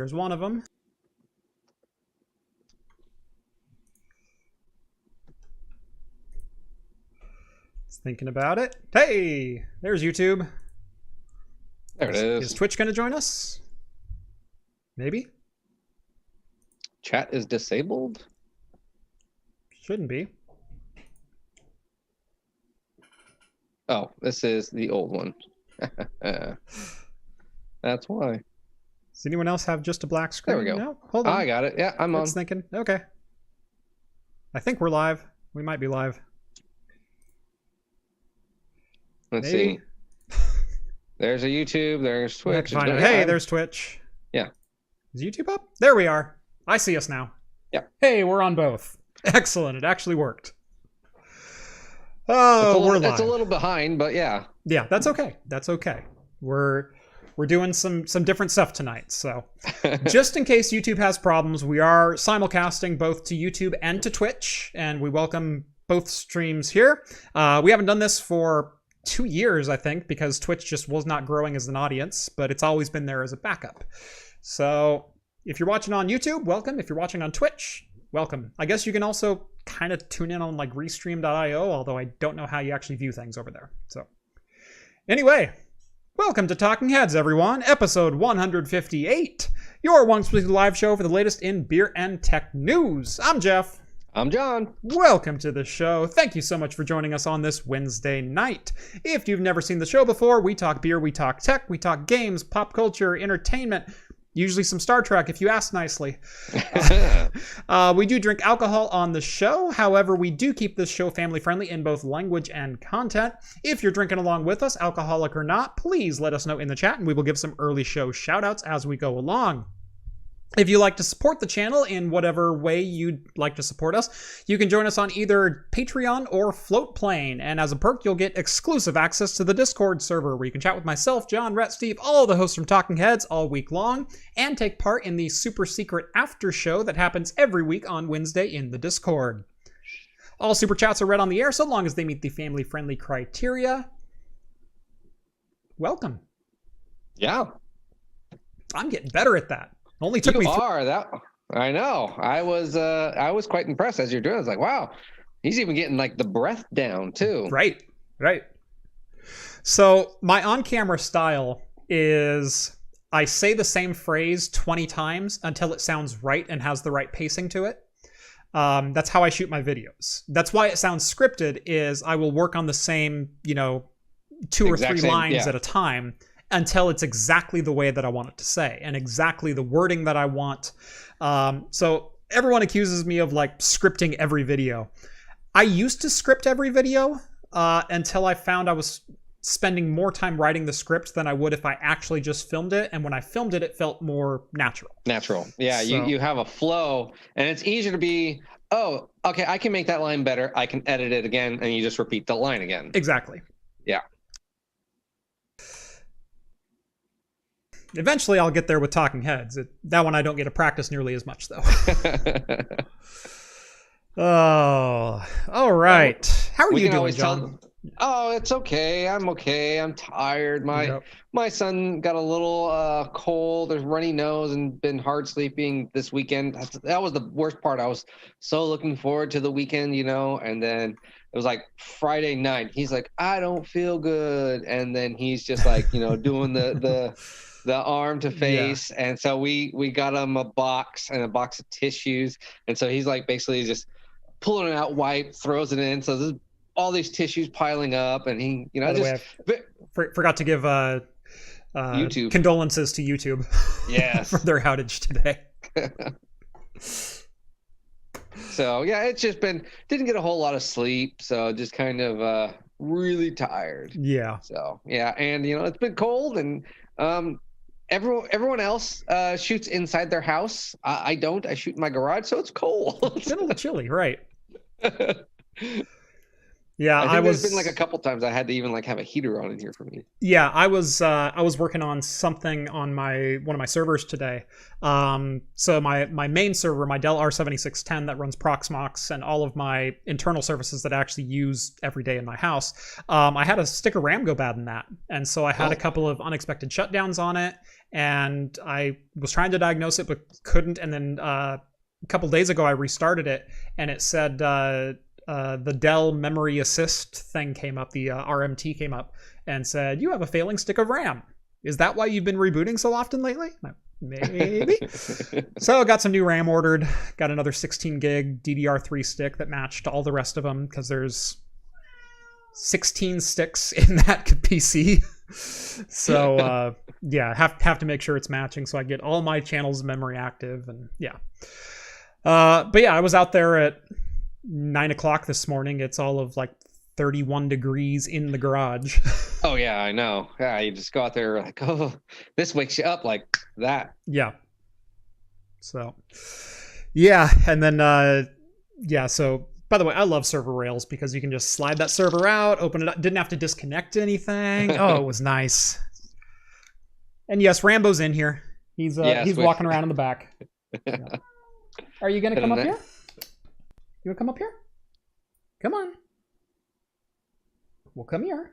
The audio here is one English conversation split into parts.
Here's one of them. Just thinking about it. Hey, there's YouTube. There it is. Is Twitch going to join us? Maybe. Chat is disabled? Shouldn't be. Oh, this is the old one. That's why. Does anyone else have just a black screen? There we go. No? Hold on. I got it. Yeah, I'm on. Thinking. Okay. I think we're live. We might be live. Let's Maybe. see. There's a YouTube. There's Twitch. Hey, there's Twitch. Yeah. Is YouTube up? There we are. I see us now. Yeah. Hey, we're on both. Excellent. It actually worked. Oh, we're live. It's a little behind, but yeah. Yeah, that's okay. That's okay. We're doing some different stuff tonight. So just in case YouTube has problems, we are simulcasting both to YouTube and to Twitch, and we welcome both streams here. We haven't done this for 2 years, I think, because Twitch just was not growing as an audience, but it's always been there as a backup. So if you're watching on YouTube, welcome. If you're watching on Twitch, welcome. I guess you can also kind of tune in on like restream.io, although I don't know how you actually view things over there. So anyway, welcome to Talking Heads, everyone. Episode 158, your once weekly live show for the latest in beer and tech news. I'm Jeff. I'm John. Welcome to the show. Thank you so much for joining us on this Wednesday night. If you've never seen the show before, we talk beer, we talk tech, we talk games, pop culture, entertainment, usually some Star Trek if you ask nicely. We do drink alcohol on the show. However, we do keep this show family friendly in both language and content. If you're drinking along with us, alcoholic or not, please let us know in the chat and we will give some early show shout outs as we go along. If you like to support the channel in whatever way you'd like to support us, you can join us on either Patreon or Floatplane. And as a perk, you'll get exclusive access to the Discord server where you can chat with myself, John, Rhett, Steve, all the hosts from Talking Heads all week long, and take part in the super secret after show that happens every week on Wednesday in the Discord. All super chats are read on the air so long as they meet the family-friendly criteria. Welcome. Yeah. I'm getting better at that. Only took me. I know. I was quite impressed as you're doing. I was like, wow, he's even getting like the breath down too. Right. So my on-camera style is I say the same phrase 20 times until it sounds right and has the right pacing to it. That's how I shoot my videos. That's why it sounds scripted. Is I will work on the same, two or three lines at a time, until it's exactly the way that I want it to say and exactly the wording that I want. So everyone accuses me of like scripting every video. I used to script every video until I found I was spending more time writing the script than I would if I actually just filmed it. And when I filmed it, it felt more natural. Yeah, so, you have a flow and it's easier to be, oh, okay, I can make that line better. I can edit it again. And you just repeat the line again. Exactly. Yeah. Eventually, I'll get there with Talking Heads. That one I don't get to practice nearly as much, though. Oh, all right. How are you doing, John? Oh, it's okay. I'm okay. I'm tired. My son got a little cold. There's runny nose and been hard sleeping this weekend. That was the worst part. I was so looking forward to the weekend, and then it was like Friday night. He's like, I don't feel good, and then he's just like, doing the arm to face. Yeah. And so we got him a box of tissues. And so he's like basically just pulling it out, wipe, throws it in. So there's all these tissues piling up and he, By the way, I forgot to give YouTube condolences to YouTube. Yes. For their outage today. So yeah, it's just didn't get a whole lot of sleep. So just kind of really tired. Yeah. So yeah. And it's been cold and, everyone else shoots inside their house. I don't. I shoot in my garage, so it's cold. It's been a little chilly, right? Yeah, I think there's been like a couple times I had to even like have a heater on in here for me. Yeah, I was working on something on one of my servers today. So my main server, my Dell R7610 that runs Proxmox and all of my internal services that I actually use every day in my house. I had a stick of RAM go bad in that, and so I had a couple of unexpected shutdowns on it. and I was trying to diagnose it but couldn't. And then a couple days ago I restarted it, and it said the Dell Memory Assist thing came up, the RMT came up, and said, you have a failing stick of RAM. Is that why you've been rebooting so often lately? Maybe. So I got some new RAM ordered, got another 16 gig DDR3 stick that matched all the rest of them, because there's 16 sticks in that PC. So yeah, have to make sure it's matching so I get all my channels memory active. And yeah. But yeah, I was out there at 9 o'clock this morning. It's all of like 31 degrees in the garage. Oh yeah, I know. Yeah, you just go out there like, oh, this wakes you up like that. Yeah. So yeah, and then yeah, so by the way, I love server rails because you can just slide that server out, open it up, didn't have to disconnect anything. Oh, it was nice. And yes, Rambo's in here. He's walking around in the back. Yeah. Are you gonna come up here? You wanna come up here? Come on. Well, come here.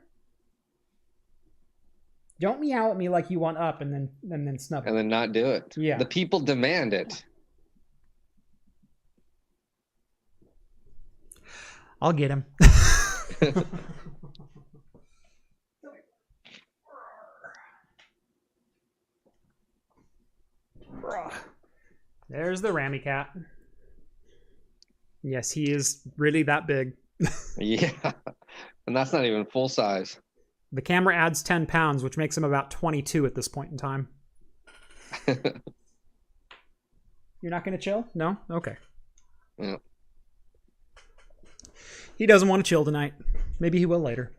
Don't meow at me like you want up and then snuggle. And then not do it. Yeah. The people demand it. I'll get him. There's the Rammy cat. Yes, he is really that big. Yeah. And that's not even full size. The camera adds 10 pounds, which makes him about 22 at this point in time. You're not going to chill? No? Okay. Yeah. He doesn't want to chill tonight. Maybe he will later.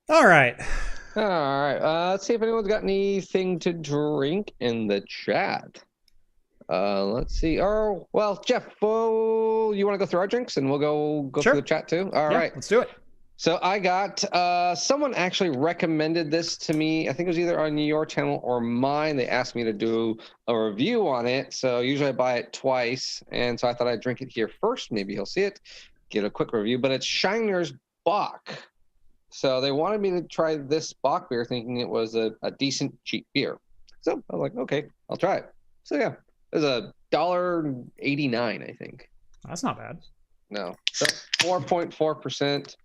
All right. All right. Let's see if anyone's got anything to drink in the chat. Let's see. Oh, well, Jeff, you want to go through our drinks and we'll go Sure. through the chat too? All right. Let's do it. So I got, someone actually recommended this to me. I think it was either on your channel or mine. They asked me to do a review on it. So usually I buy it twice. And so I thought I'd drink it here first. Maybe he'll see it, get a quick review. But it's Shiner's Bock. So they wanted me to try this Bock beer thinking it was a decent, cheap beer. So I was like, okay, I'll try it. So yeah, it was $1.89, I think. That's not bad. No. So 4.4%.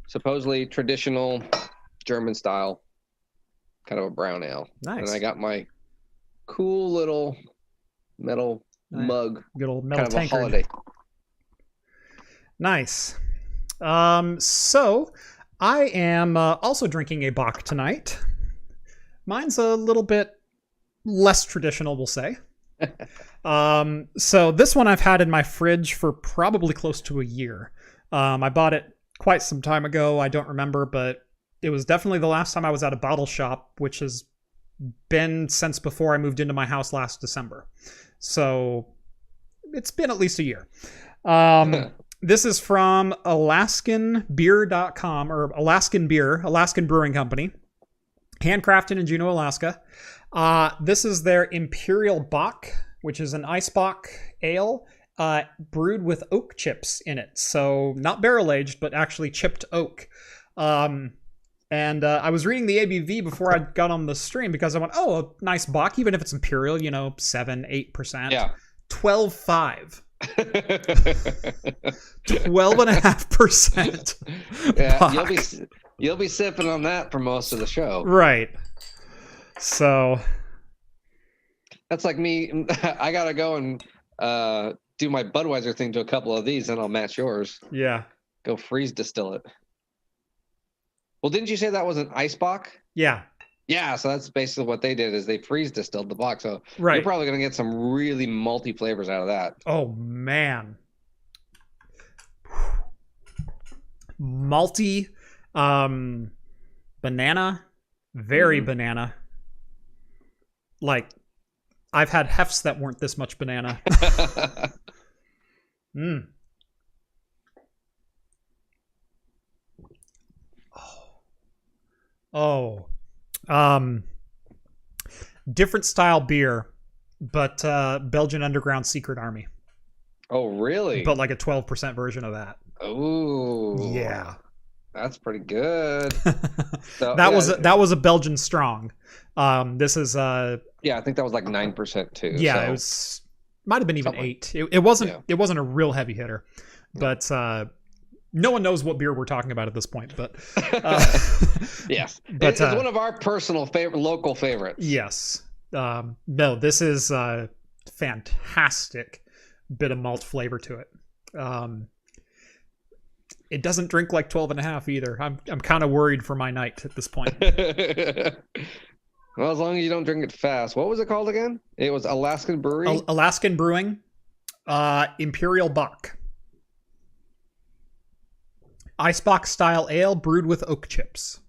Supposedly traditional German style, kind of a brown ale. Nice. And I got my cool little metal mug. Good old metal kind of tankard. a holiday. Nice. So I am also drinking a Bock tonight. Mine's a little bit less traditional, we'll say. So this one I've had in my fridge for probably close to a year. I bought it quite some time ago. I don't remember, but it was definitely the last time I was at a bottle shop, which has been since before I moved into my house last December. So it's been at least a year. This is from AlaskanBeer.com, or Alaskan Beer, Alaskan Brewing Company, handcrafted in Juneau, Alaska. This is their Imperial Bock, which is an ice Bock ale, brewed with oak chips in it. So not barrel aged, but actually chipped oak. And I was reading the ABV before I got on the stream because I went, oh, a nice Bock, even if it's Imperial, 7-8%. Yeah. 12.5. 12.5%. Yeah, you'll be sipping on that for most of the show. Right. So that's like me. I gotta go and do my Budweiser thing to a couple of these, and I'll match yours. Yeah. Go freeze distill it. Well, didn't you say that was an ice Bock? Yeah. Yeah, so that's basically what they did is they freeze distilled the Bock. So right. You're probably going to get some really malty flavors out of that. Oh, man. Malty, banana, very banana. Like, I've had hefts that weren't this much banana. Different style beer, but Belgian Underground Secret Army. Oh, really? But like a 12% version of that. Oh. Yeah. That's pretty good. So, that was a Belgian strong. This is yeah, I think that was like 9% too. Yeah, so. it was might have been even 8. It wasn't a real heavy hitter, but no one knows what beer we're talking about at this point. But yes, but it's one of our personal local favorites. Yes, no, this is a fantastic bit of malt flavor to it. It doesn't drink like 12.5 either. I'm kind of worried for my night at this point. Well, as long as you don't drink it fast. What was it called again? It was Alaskan Brewery? Alaskan Brewing, Imperial Bock. Icebox style ale brewed with oak chips.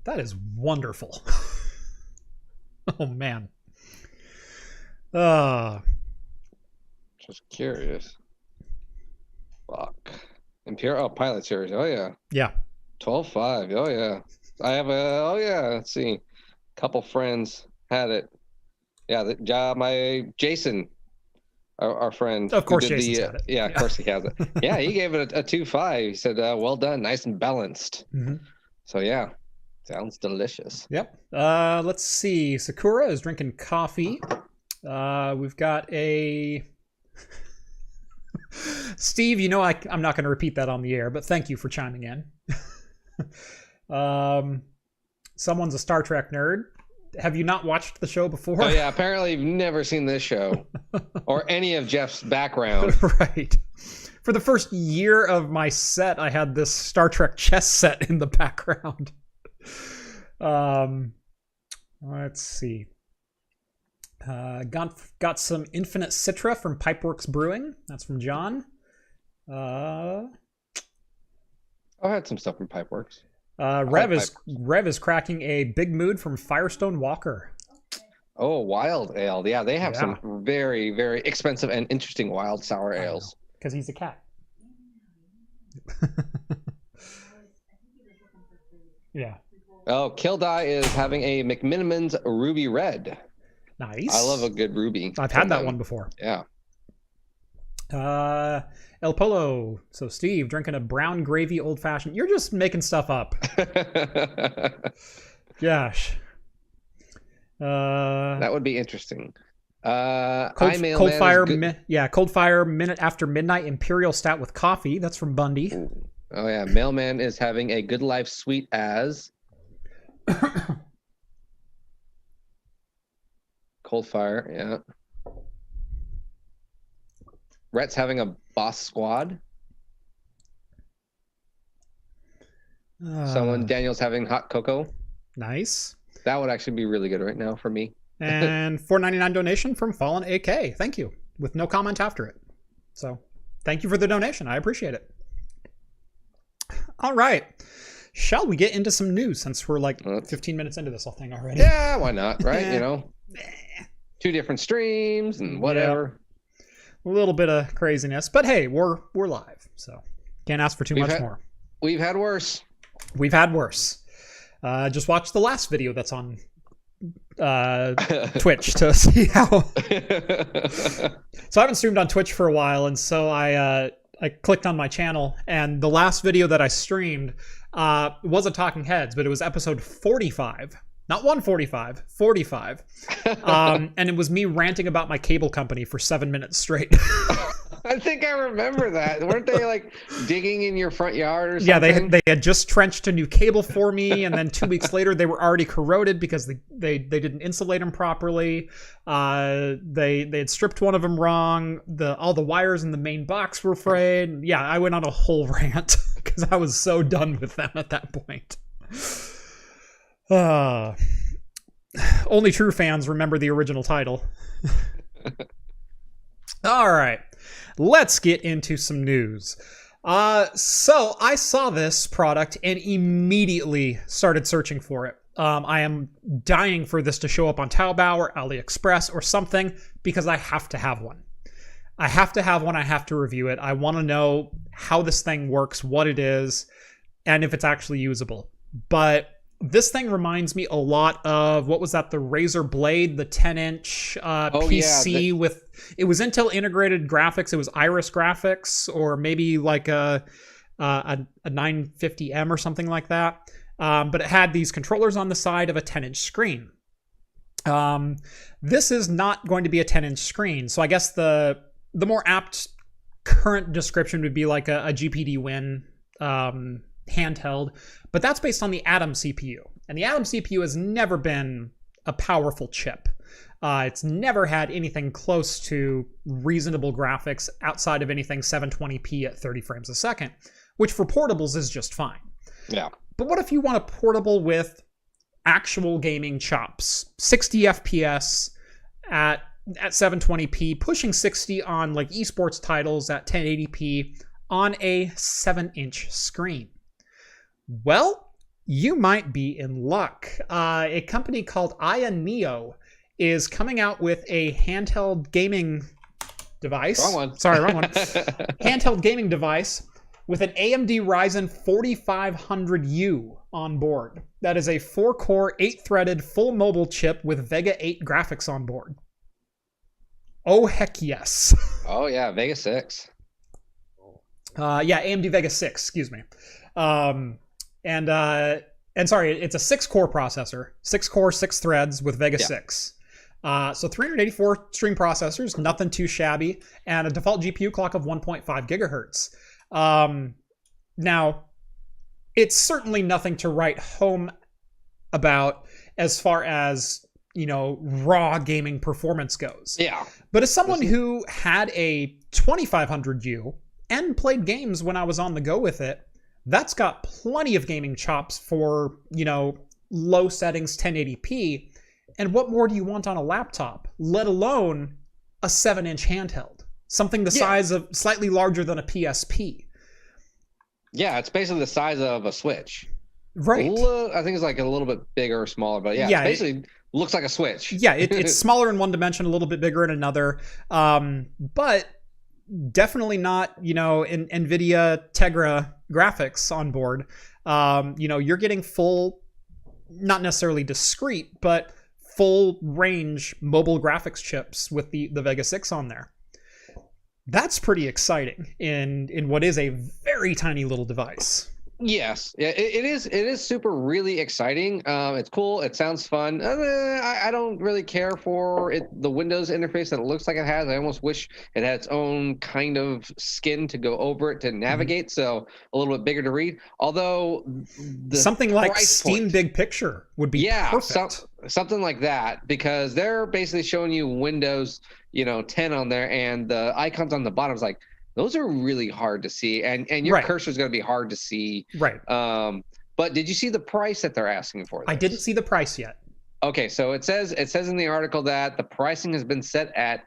That is wonderful. Oh, man. Just curious. Bock. Imperial Pilot Series. Oh, yeah. Yeah. 12.5. Oh, yeah. I have let's see. Couple friends had it. Yeah, my Jason, our friend. Of course, Jason's had it. Yeah, of course he has it. Yeah, he gave it a 2.5. He said, well done, nice and balanced. Mm-hmm. So yeah, sounds delicious. Yep. Let's see. Sakura is drinking coffee. We've got a... Steve, you know I'm not going to repeat that on the air, but thank you for chiming in. Someone's a Star Trek nerd. Have you not watched the show before? Oh yeah, apparently you've never seen this show or any of Jeff's background. Right. For the first year of my set, I had this Star Trek chess set in the background. Let's see. Got some Infinite Citra from Pipeworks Brewing. That's from John. I had some stuff from Pipeworks. Rev is cracking a Big Mood from Firestone Walker. Oh, wild ale. Yeah, they have some very, very expensive and interesting wild sour ales. Because he's a cat. Yeah. Oh, Kildai is having a McMinimans Ruby Red. Nice. I love a good ruby. I've had that one before. Yeah. El Polo. So Steve drinking a brown gravy old fashioned. You're just making stuff up. Gosh. That would be interesting. Cold Fire Minute After Midnight Imperial Stout with coffee. That's from Bundy. Oh yeah, Mailman is having a Good Life Sweet as Cold Fire. Yeah. Rhett's having a Boss Squad. Daniel's having Hot Cocoa. Nice. That would actually be really good right now for me. And $4.99 donation from Fallen AK. Thank you. With no comment after it. So thank you for the donation. I appreciate it. All right. Shall we get into some news since we're like 15 minutes into this whole thing already? Yeah, why not, right? You know, 2 different streams and whatever. Yeah. A little bit of craziness, but hey, we're live, so can't ask for too much more. We've had worse. We've had worse. Just watch the last video that's on Twitch to see how. So I haven't streamed on Twitch for a while, and so I clicked on my channel, and the last video that I streamed was a Talking Heads, but it was episode 45. Not 145, 45. And it was me ranting about my cable company for 7 minutes straight. I think I remember that. Weren't they like digging in your front yard or something? Yeah, they had just trenched a new cable for me, and then 2 weeks later they were already corroded because they didn't insulate them properly. They had stripped one of them wrong. All the wires in the main box were frayed. Yeah, I went on a whole rant because I was so done with them at that point. Only true fans remember the original title. All right, let's get into some news. So I saw this product and immediately started searching for it. I am dying for this to show up on Taobao or AliExpress or something because I have to have one. I have to have one. I have to review it. I want to know how this thing works, what it is, and if it's actually usable. But this thing reminds me a lot of, what was that, the Razer Blade, the 10-inch PC with, it was Intel integrated graphics. It was Iris graphics, or maybe like a a 950M or something like that. But it had these controllers on the side of a 10-inch screen. This is not going to be a 10-inch screen. So I guess the more apt current description would be like a GPD Win handheld, but that's based on the Atom CPU. And the Atom CPU has never been a powerful chip. It's never had anything close to reasonable graphics outside of anything 720p at 30 frames a second, which for portables is just fine. Yeah. But what if you want a portable with actual gaming chops? 60 FPS at 720p, pushing 60 on like esports titles at 1080p on a 7-inch screen. Well, you might be in luck. A company called Aya Neo is coming out with a handheld gaming device. Wrong one. Sorry, wrong one. Handheld gaming device with an AMD Ryzen 4500U on board. That is a 4-core, 8-threaded, full mobile chip with Vega 8 graphics on board. Oh, heck yes. Oh, yeah, Vega 6. Yeah, AMD Vega 6, excuse me. And sorry, it's a 6-core processor. 6-core, 6 threads with Vega 6. So 384 string processors, nothing too shabby, and a default GPU clock of 1.5 gigahertz. Now, it's certainly nothing to write home about as far as, raw gaming performance goes. Yeah. But as someone who had a 2500U and played games when I was on the go with it, that's got plenty of gaming chops for, low settings 1080p. And what more do you want on a laptop, let alone a 7-inch handheld? Something the size of, slightly larger than a PSP. Yeah, it's basically the size of a Switch. Right. I think it's like a little bit bigger or smaller, but it basically looks like a Switch. Yeah, it's smaller in one dimension, a little bit bigger in another. But definitely not, Nvidia Tegra graphics on board. You're getting full, not necessarily discrete, but full range mobile graphics chips with the Vega 6 on there. That's pretty exciting in what is a very tiny little device. Yes, yeah, it is. It is super really exciting. It's cool. It sounds fun. I don't really care for the Windows interface that it looks like it has. I almost wish it had its own kind of skin to go over it to navigate, so a little bit bigger to read. Although something like Steam Big Picture would be perfect. Something like that, because they're basically showing you Windows, 10 on there, and the icons on the bottom is like, those are really hard to see, and your cursor is going to be hard to see. Right. But did you see the price that they're asking for this? I didn't see the price yet. Okay, so it says in the article that the pricing has been set at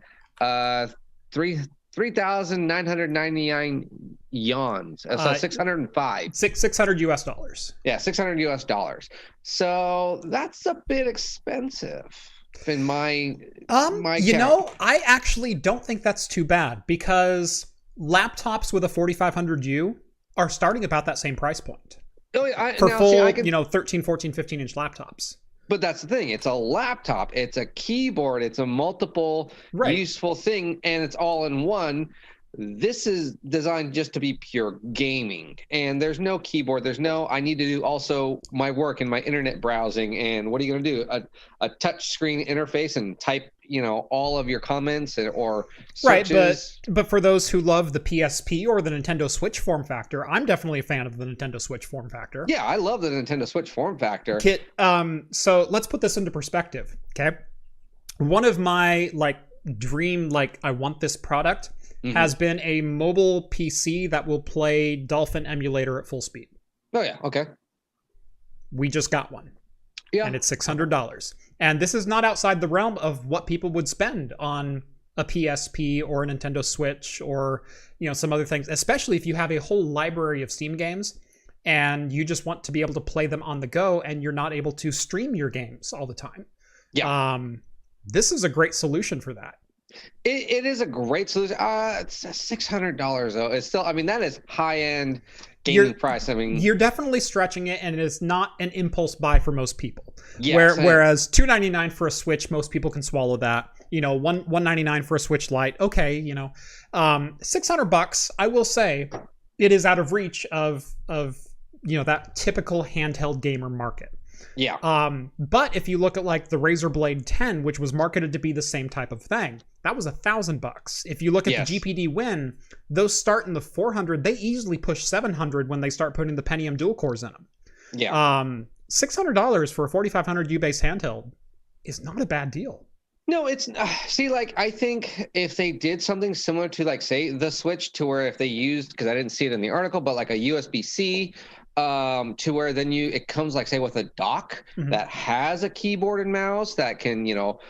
3,999 yuans, so 605. $600. Yeah, $600. So that's a bit expensive. In my I actually don't think that's too bad, because laptops with a 4500U are starting about that same price point for full 13, 14, 15-inch laptops. But that's the thing, it's a laptop, it's a keyboard, it's a multiple useful thing, and it's all in one. This is designed just to be pure gaming, and there's no keyboard, I need to do also my work and my internet browsing, and what are you going to do, a touch screen interface and type all of your comments or searches? But for those who love the PSP or the Nintendo Switch form factor, I'm definitely a fan of the Nintendo Switch form factor. Yeah, I love the Nintendo Switch form factor. So let's put this into perspective, okay? One of my dream, I want this product has been a mobile PC that will play Dolphin emulator at full speed. Oh yeah, okay. We just got one. Yeah. And it's $600. And this is not outside the realm of what people would spend on a PSP or a Nintendo Switch or, some other things, especially if you have a whole library of Steam games and you just want to be able to play them on the go and you're not able to stream your games all the time. Yeah. This is a great solution for that. It is a great solution. It's $600 though. It's still, that is high-end gaming price. You're definitely stretching it, and it is not an impulse buy for most people. Yes, whereas $299 for a Switch, most people can swallow that. $199 for a Switch Lite. Okay, $600. I will say, it is out of reach of that typical handheld gamer market. Yeah. But if you look at like the Razer Blade 10, which was marketed to be the same type of thing, that was $1,000. If you look at the GPD Win, those start in the 400. They easily push 700 when they start putting the Pentium dual cores in them. Yeah. $600 for a 4500 U-based handheld is not a bad deal. No, it's see, like, I think if they did something similar to, like, say, the Switch, to where if they used, because I didn't see it in the article, but like a USB-C, to where then it comes, like, say, with a dock that has a keyboard and mouse that can, HDMI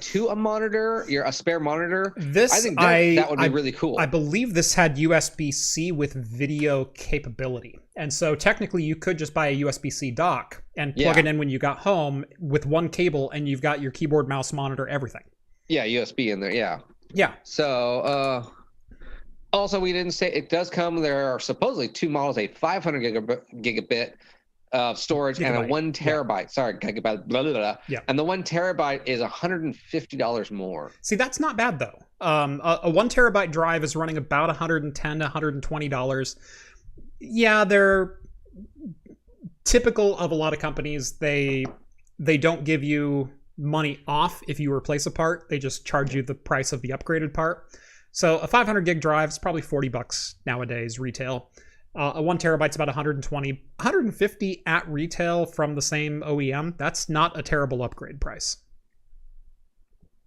to a monitor, a spare monitor. I think that would be really cool. I believe this had USB-C with video capability. And so technically you could just buy a USB-C dock and plug it in when you got home with one cable, and you've got your keyboard, mouse, monitor, everything. Yeah, USB in there. Yeah. Yeah. So, also, we didn't say it does come. There are supposedly two models: a 500 gigabit of storage and a 1 terabyte. Yeah. Sorry, gigabyte. Blah, blah, blah. Yeah. And the 1 terabyte is $150 more. See, that's not bad though. A 1 terabyte drive is running about $110 to $120. Yeah, they're typical of a lot of companies. They don't give you money off if you replace a part. They just charge you the price of the upgraded part. So a 500 gig drive is probably $40 nowadays retail. A 1 terabyte's about $120, $150 at retail from the same OEM. That's not a terrible upgrade price.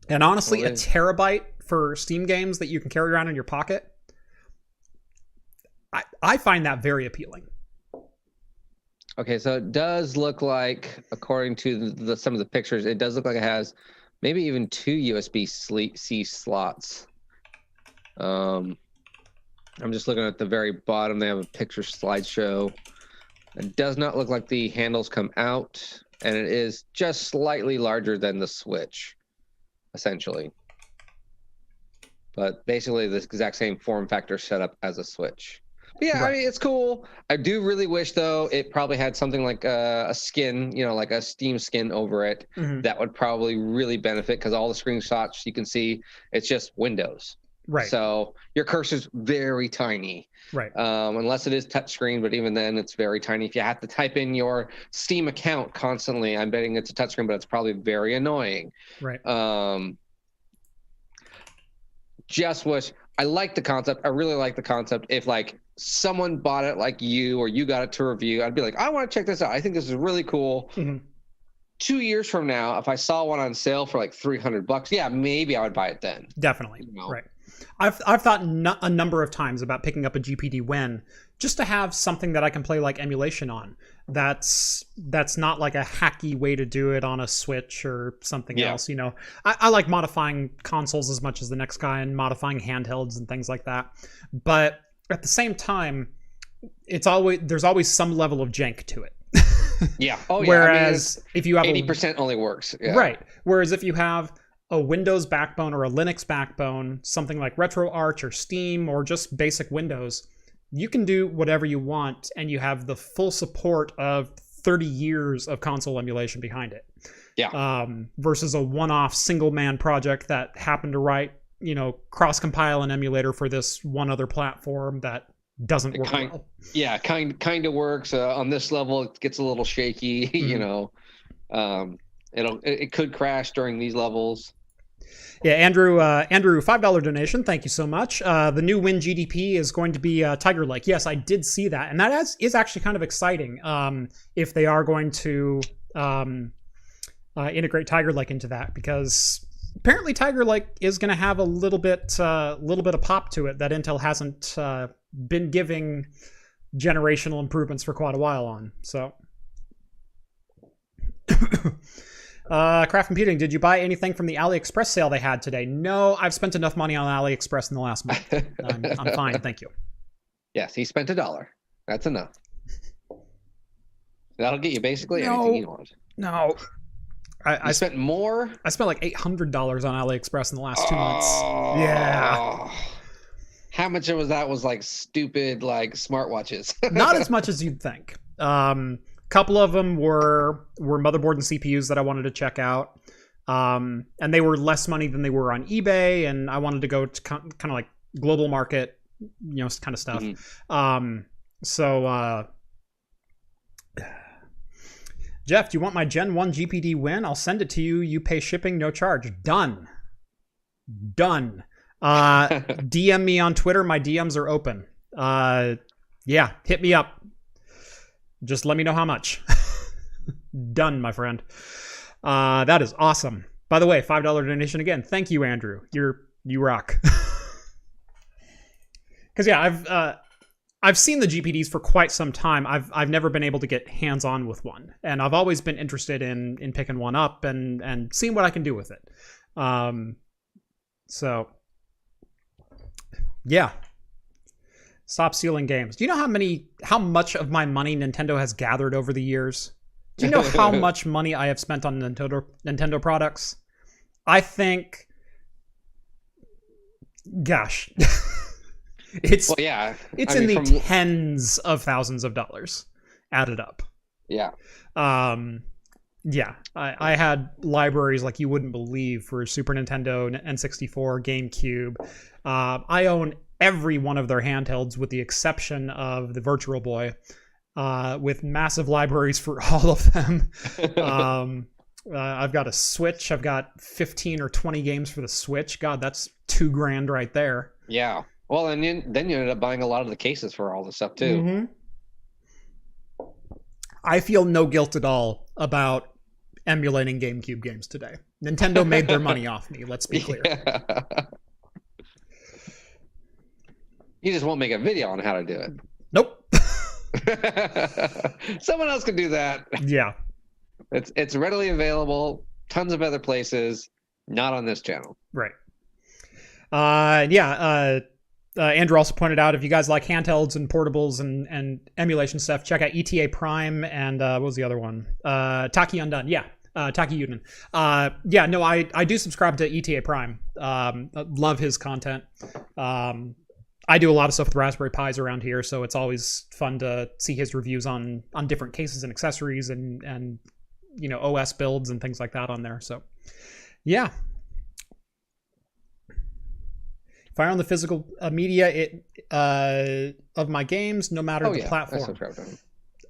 And honestly, a terabyte for Steam games that you can carry around in your pocket, I find that very appealing. Okay, so it does look like, according to some of the pictures, it does look like it has maybe even 2 USB-C slots. I'm just looking at the very bottom. They have a picture slideshow. It does not look like the handles come out, and it is just slightly larger than the Switch, essentially. But basically the exact same form factor setup as a Switch. But yeah, right. I mean, it's cool. I do really wish, though, it probably had something like a skin, like a Steam skin over it. That would probably really benefit, because all the screenshots you can see, it's just Windows. Right. So your cursor's very tiny. Right. Unless it is touchscreen, but even then it's very tiny. If you have to type in your Steam account constantly, I'm betting it's a touchscreen, but it's probably very annoying. Right. Just wish, I like the concept. I really like the concept. If like someone bought it like you, or you got it to review, I'd be like, I want to check this out. I think this is really cool. 2 years from now, if I saw one on sale for like $300, yeah, maybe I would buy it then. Definitely. Right. I've thought a number of times about picking up a GPD Win just to have something that I can play like emulation on. That's not like a hacky way to do it on a Switch or something else. I like modifying consoles as much as the next guy, and modifying handhelds and things like that. But at the same time, there's always some level of jank to it. Yeah. Oh, yeah. Whereas if you have 80% only works. Yeah. Right. Whereas if you have a Windows backbone or a Linux backbone, something like RetroArch or Steam or just basic Windows, you can do whatever you want, and you have the full support of 30 years of console emulation behind it. Yeah. Versus a one-off single-man project that happened to write, cross-compile an emulator for this one other platform that doesn't work well. Yeah, kind of works. On this level, it gets a little shaky. It could crash during these levels. Yeah, Andrew, $5 donation. Thank you so much. The new Win GDP is going to be Tiger Lake. Yes, I did see that, and that is actually kind of exciting. If they are going to integrate Tiger Lake into that, because apparently Tiger Lake is going to have a little bit of pop to it that Intel hasn't been giving generational improvements for quite a while on. So. Craft Computing, did you buy anything from the AliExpress sale they had today? No, I've spent enough money on AliExpress in the last month. I'm fine, thank you. Yes, he spent $1. That's enough. That'll get you basically anything you want. No. I spent more? I spent like $800 on AliExpress in the last 2 months. Yeah. How much of that was like stupid like smartwatches? Not as much as you'd think. Couple of them were motherboard and CPUs that I wanted to check out, and they were less money than they were on eBay, and I wanted to go to kind of like global market, kind of stuff. Mm-hmm. So Jeff, do you want my Gen 1 GPD win? I'll send it to you. You pay shipping, no charge. Done. DM me on Twitter. My DMs are open. Yeah, hit me up. Just let me know how much. Done, my friend. That is awesome. By the way, $5 donation again. Thank you, Andrew. You rock. Because yeah, I've seen the GPDs for quite some time. I've never been able to get hands-on with one, and I've always been interested in picking one up and seeing what I can do with it. So yeah. Stop stealing games. Do you know how much of my money Nintendo has gathered over the years? Do you know how much money I have spent on Nintendo products? I think, gosh, it's in the tens of thousands of dollars added up. Yeah. Yeah. I had libraries like you wouldn't believe for Super Nintendo, N64, GameCube. I own every one of their handhelds with the exception of the Virtual Boy, with massive libraries for all of them. I've got a Switch. I've got 15 or 20 games for the Switch. God, that's $2,000 right there. Yeah. Well, and then you ended up buying a lot of the cases for all the stuff too. Mm-hmm. I feel no guilt at all about emulating GameCube games today. Nintendo made their money off me. Let's be clear. Yeah. You just won't make a video on how to do it. Nope. Someone else can do that. Yeah. It's readily available. Tons of other places. Not on this channel. Right. Andrew also pointed out, if you guys like handhelds and portables and emulation stuff, check out ETA Prime and what was the other one? Taki Undone. Yeah. Taki Udin. I do subscribe to ETA Prime. Love his content. I do a lot of stuff with Raspberry Pis around here, so it's always fun to see his reviews on different cases and accessories and OS builds and things like that on there. So yeah. If I own the physical media of my games, no matter the platform.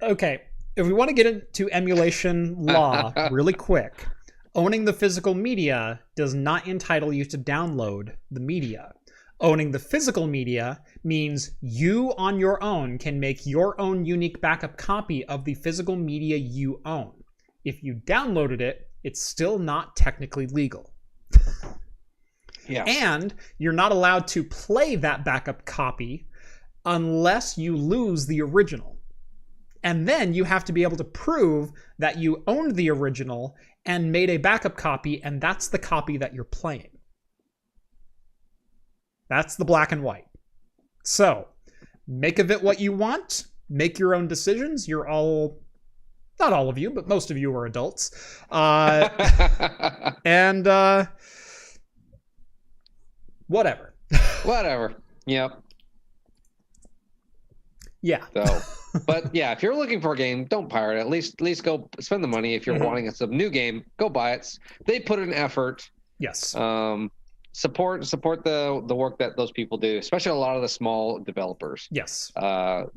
Okay, if we want to get into emulation law really quick, owning the physical media does not entitle you to download the media. Owning the physical media means you on your own can make your own unique backup copy of the physical media you own. If you downloaded it, it's still not technically legal. Yeah. And you're not allowed to play that backup copy unless you lose the original. And then you have to be able to prove that you owned the original and made a backup copy, and that's the copy that you're playing. That's the black and white. So, make of it what you want. Make your own decisions. You're all... Not all of you, but most of you are adults. And... whatever. Whatever. Yep. Yeah. So, but yeah, if you're looking for a game, don't pirate it. At least go spend the money. If you're wanting a new game, go buy it. They put in effort. Yes. Support the work that those people do, especially a lot of the small developers. Yes.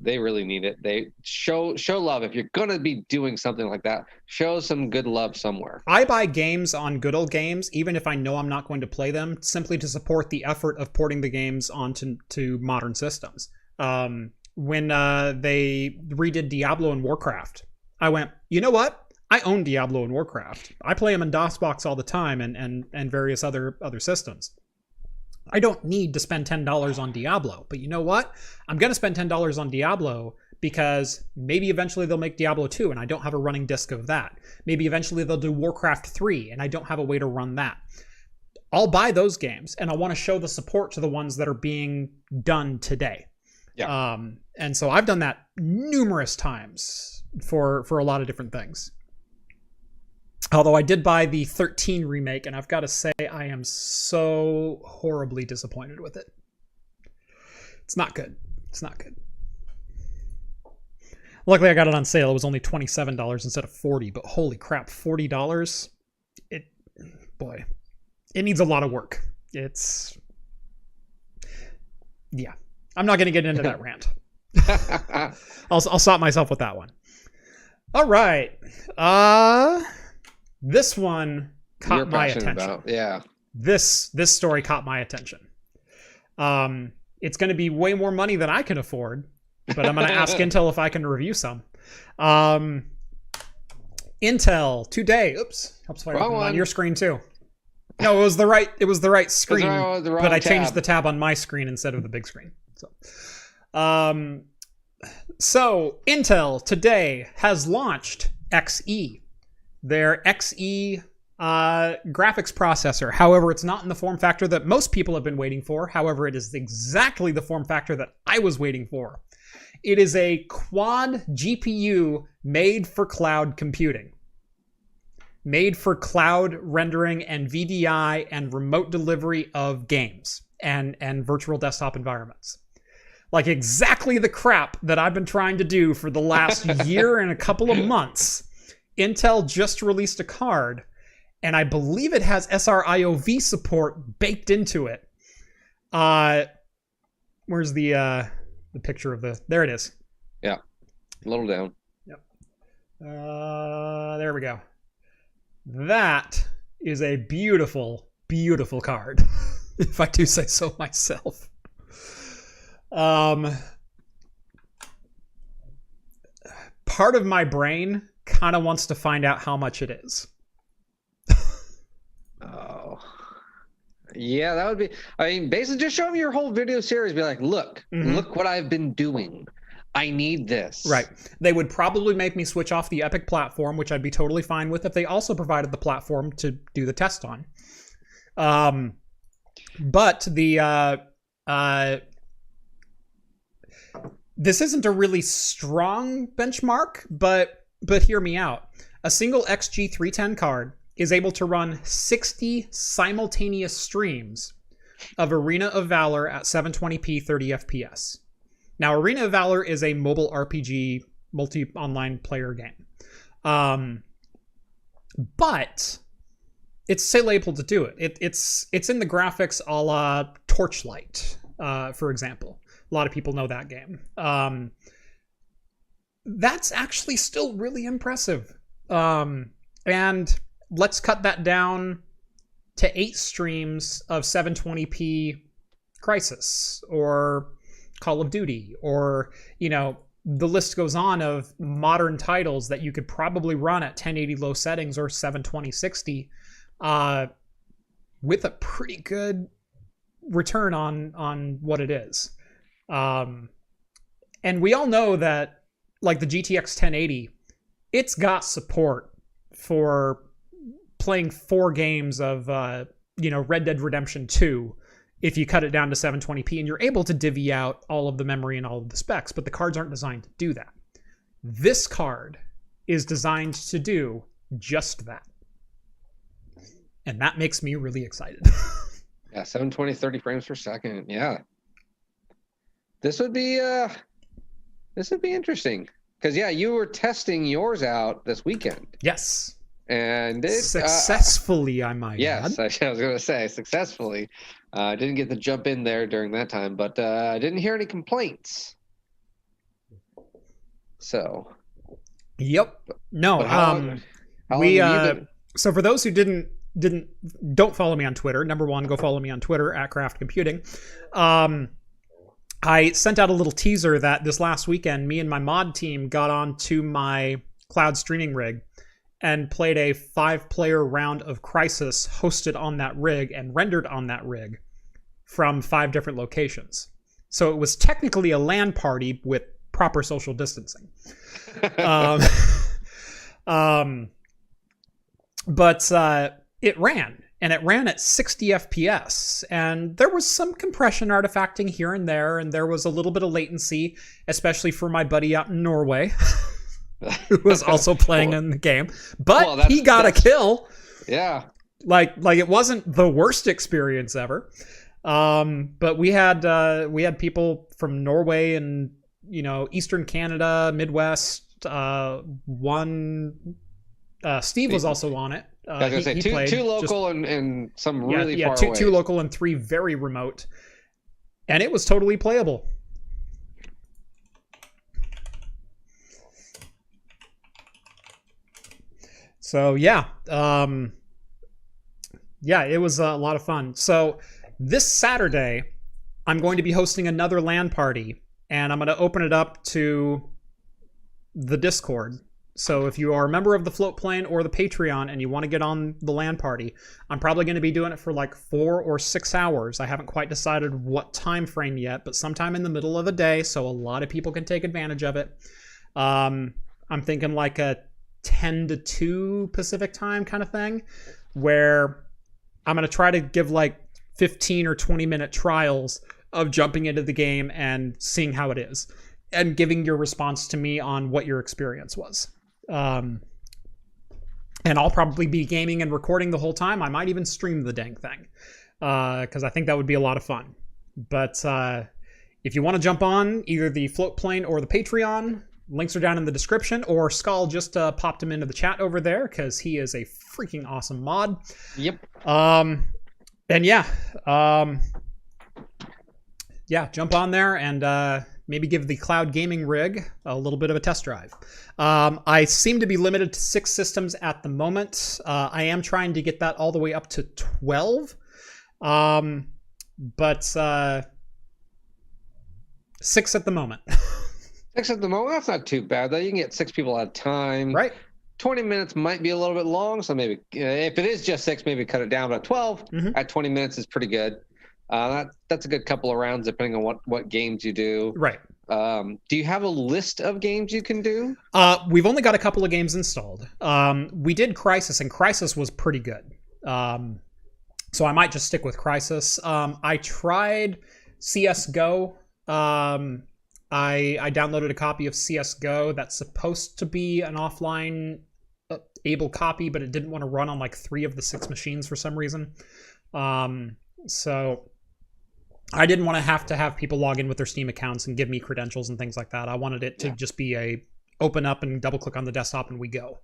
They really need it. They show love. If you're gonna be doing something like that, show some good love somewhere. I buy games on Good Old Games, even if I know I'm not going to play them, simply to support the effort of porting the games onto modern systems. When they redid Diablo and Warcraft, I went, you know what? I own Diablo and Warcraft. I play them in DOSBox all the time and various other systems. I don't need to spend $10 on Diablo, but you know what? I'm going to spend $10 on Diablo because maybe eventually they'll make Diablo 2 and I don't have a running disk of that. Maybe eventually they'll do Warcraft 3 and I don't have a way to run that. I'll buy those games and I want to show the support to the ones that are being done today. Yeah. And so I've done that numerous times for a lot of different things. Although I did buy the 13 remake, and I've got to say I am so horribly disappointed with it. It's not good. It's not good. Luckily, I got it on sale. It was only $27 instead of $40, but holy crap, $40? It needs a lot of work. Yeah. I'm not going to get into that rant. I'll stop myself with that one. All right. This one caught my attention. Yeah. This story caught my attention. It's going to be way more money than I can afford, but I'm going to ask Intel if I can review some. Intel today. Oops. Helps if I open it on your screen too. No, it was the right screen, but I changed the tab on my screen instead of the big screen. So Intel today has launched Xe, their Xe graphics processor. However, it's not in the form factor that most people have been waiting for. However, it is exactly the form factor that I was waiting for. It is a quad GPU made for cloud computing. Made for cloud rendering and VDI and remote delivery of games and virtual desktop environments. Like exactly the crap that I've been trying to do for the last year and a couple of months. Intel just released a card, and I believe it has SRIOV support baked into it. Where's the picture of the... There it is. Yeah. A little down. Yep. There we go. That is a beautiful, beautiful card, if I do say so myself. Part of my brain kind of wants to find out how much it is. Oh. Yeah, that would be... I mean, basically just show me your whole video series. Be like, look what I've been doing. I need this. Right. They would probably make me switch off the Epic platform, which I'd be totally fine with if they also provided the platform to do the test on. But the this isn't a really strong benchmark, but hear me out. A single XG310 card is able to run 60 simultaneous streams of Arena of Valor at 720p 30 FPS. Now, Arena of Valor is a mobile RPG multi-online player game. But it's still able to do it. It's in the graphics a la Torchlight, for example. A lot of people know that game. That's actually still really impressive. And let's cut that down to 8 streams of 720p Crysis or Call of Duty, or, you know, the list goes on of modern titles that you could probably run at 1080 low settings or 720 60 with a pretty good return on what it is. And we all know that, like the GTX 1080, it's got support for playing 4 games of Red Dead Redemption 2 if you cut it down to 720p, and you're able to divvy out all of the memory and all of the specs, but the cards aren't designed to do that. This card is designed to do just that. And that makes me really excited. Yeah, 720, 30 frames per second. Yeah. This would be interesting. Because, yeah, you were testing yours out this weekend. Yes. And it successfully, I might add. Yes, I was going to say successfully. I didn't get to jump in there during that time, but I didn't hear any complaints. So. Yep. No. So for those who don't follow me on Twitter, number one, go follow me on Twitter at Craft Computing. I sent out a little teaser that this last weekend, me and my mod team got onto my cloud streaming rig and played a 5-player round of Crysis hosted on that rig and rendered on that rig from 5 different locations. So it was technically a LAN party with proper social distancing. But it ran. And it ran at 60 FPS. And there was some compression artifacting here and there was a little bit of latency, especially for my buddy out in Norway, who was also playing in the game. But he got a kill. Yeah. Like it wasn't the worst experience ever. But we had people from Norway and, Eastern Canada, Midwest. Steve was also on it. I was going to say two local and some really far away. 2 local and 3 very remote. And it was totally playable. So yeah, it was a lot of fun. So this Saturday, I'm going to be hosting another LAN party, and I'm going to open it up to the Discord. So if you are a member of the Float Plane or the Patreon and you want to get on the LAN party, I'm probably going to be doing it for like 4 or 6 hours. I haven't quite decided what time frame yet, but sometime in the middle of the day, so a lot of people can take advantage of it. I'm thinking like a 10 to 2 Pacific time kind of thing, where I'm going to try to give like 15 or 20 minute trials of jumping into the game and seeing how it is, and giving your response to me on what your experience was. And I'll probably be gaming and recording the whole time. I might even stream the dang thing, because I think that would be a lot of fun. But if you want to jump on either the Float Plane or the Patreon, links are down in the description, or Skull just popped him into the chat over there because he is a freaking awesome mod. Yep. And yeah, jump on there and maybe give the cloud gaming rig a little bit of a test drive. I seem to be limited to 6 systems at the moment. I am trying to get that all the way up to 12. But 6 at the moment. 6 at the moment, that's not too bad though. You can get 6 people at a time. Right. 20 minutes might be a little bit long, so maybe if it is just 6, maybe cut it down. But 12 at 20 minutes is pretty good. That's a good couple of rounds depending on what games you do. Right. Do you have a list of games you can do? We've only got a couple of games installed. We did Crysis, and Crysis was pretty good. So I might just stick with Crysis. I tried CSGO. I downloaded a copy of CSGO that's supposed to be an offline able copy, but it didn't want to run on like 3 of the 6 machines for some reason. So I didn't want to have people log in with their Steam accounts and give me credentials and things like that. I wanted it to just be a open up and double click on the desktop and we go.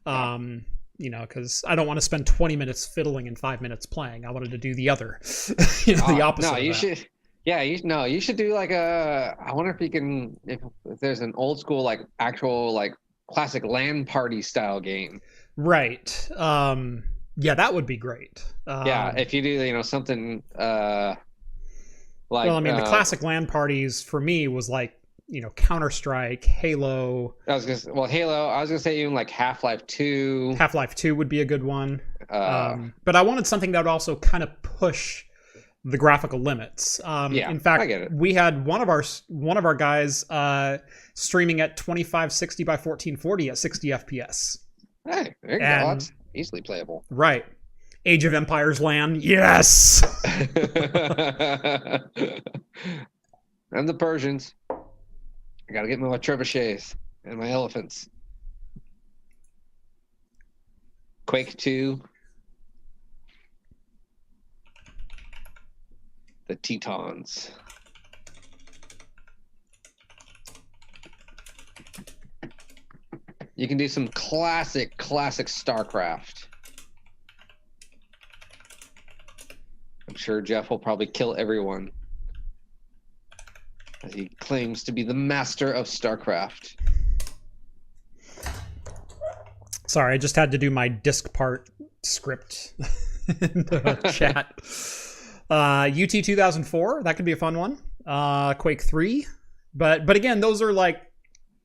You know, because I don't want to spend 20 minutes fiddling and 5 minutes playing. I wanted to do the other, the opposite. No, you should. Yeah, you should do like I wonder if you can, if there's an old school, like actual, like classic LAN party style game. Right. Yeah, that would be great. Yeah, if you do, something like. Well, I mean, the classic LAN parties for me was like, Counter-Strike, Halo. Halo. I was gonna say even like Half-Life 2. Half-Life 2 would be a good one. But I wanted something that would also kind of push the graphical limits. In fact, I get it. We had one of our guys streaming at 2560 by 1440 at 60 FPS. Hey, there you go. That's easily playable. Right. Age of Empires LAN. Yes. And the Persians. I gotta get my trebuchets and my elephants. Quake 2. The Tetons. You can do some classic StarCraft. I'm sure Jeff will probably kill everyone, as he claims to be the master of StarCraft. Sorry, I just had to do my disc part script in the chat. UT 2004, that could be a fun one. Quake 3. But again, those are like,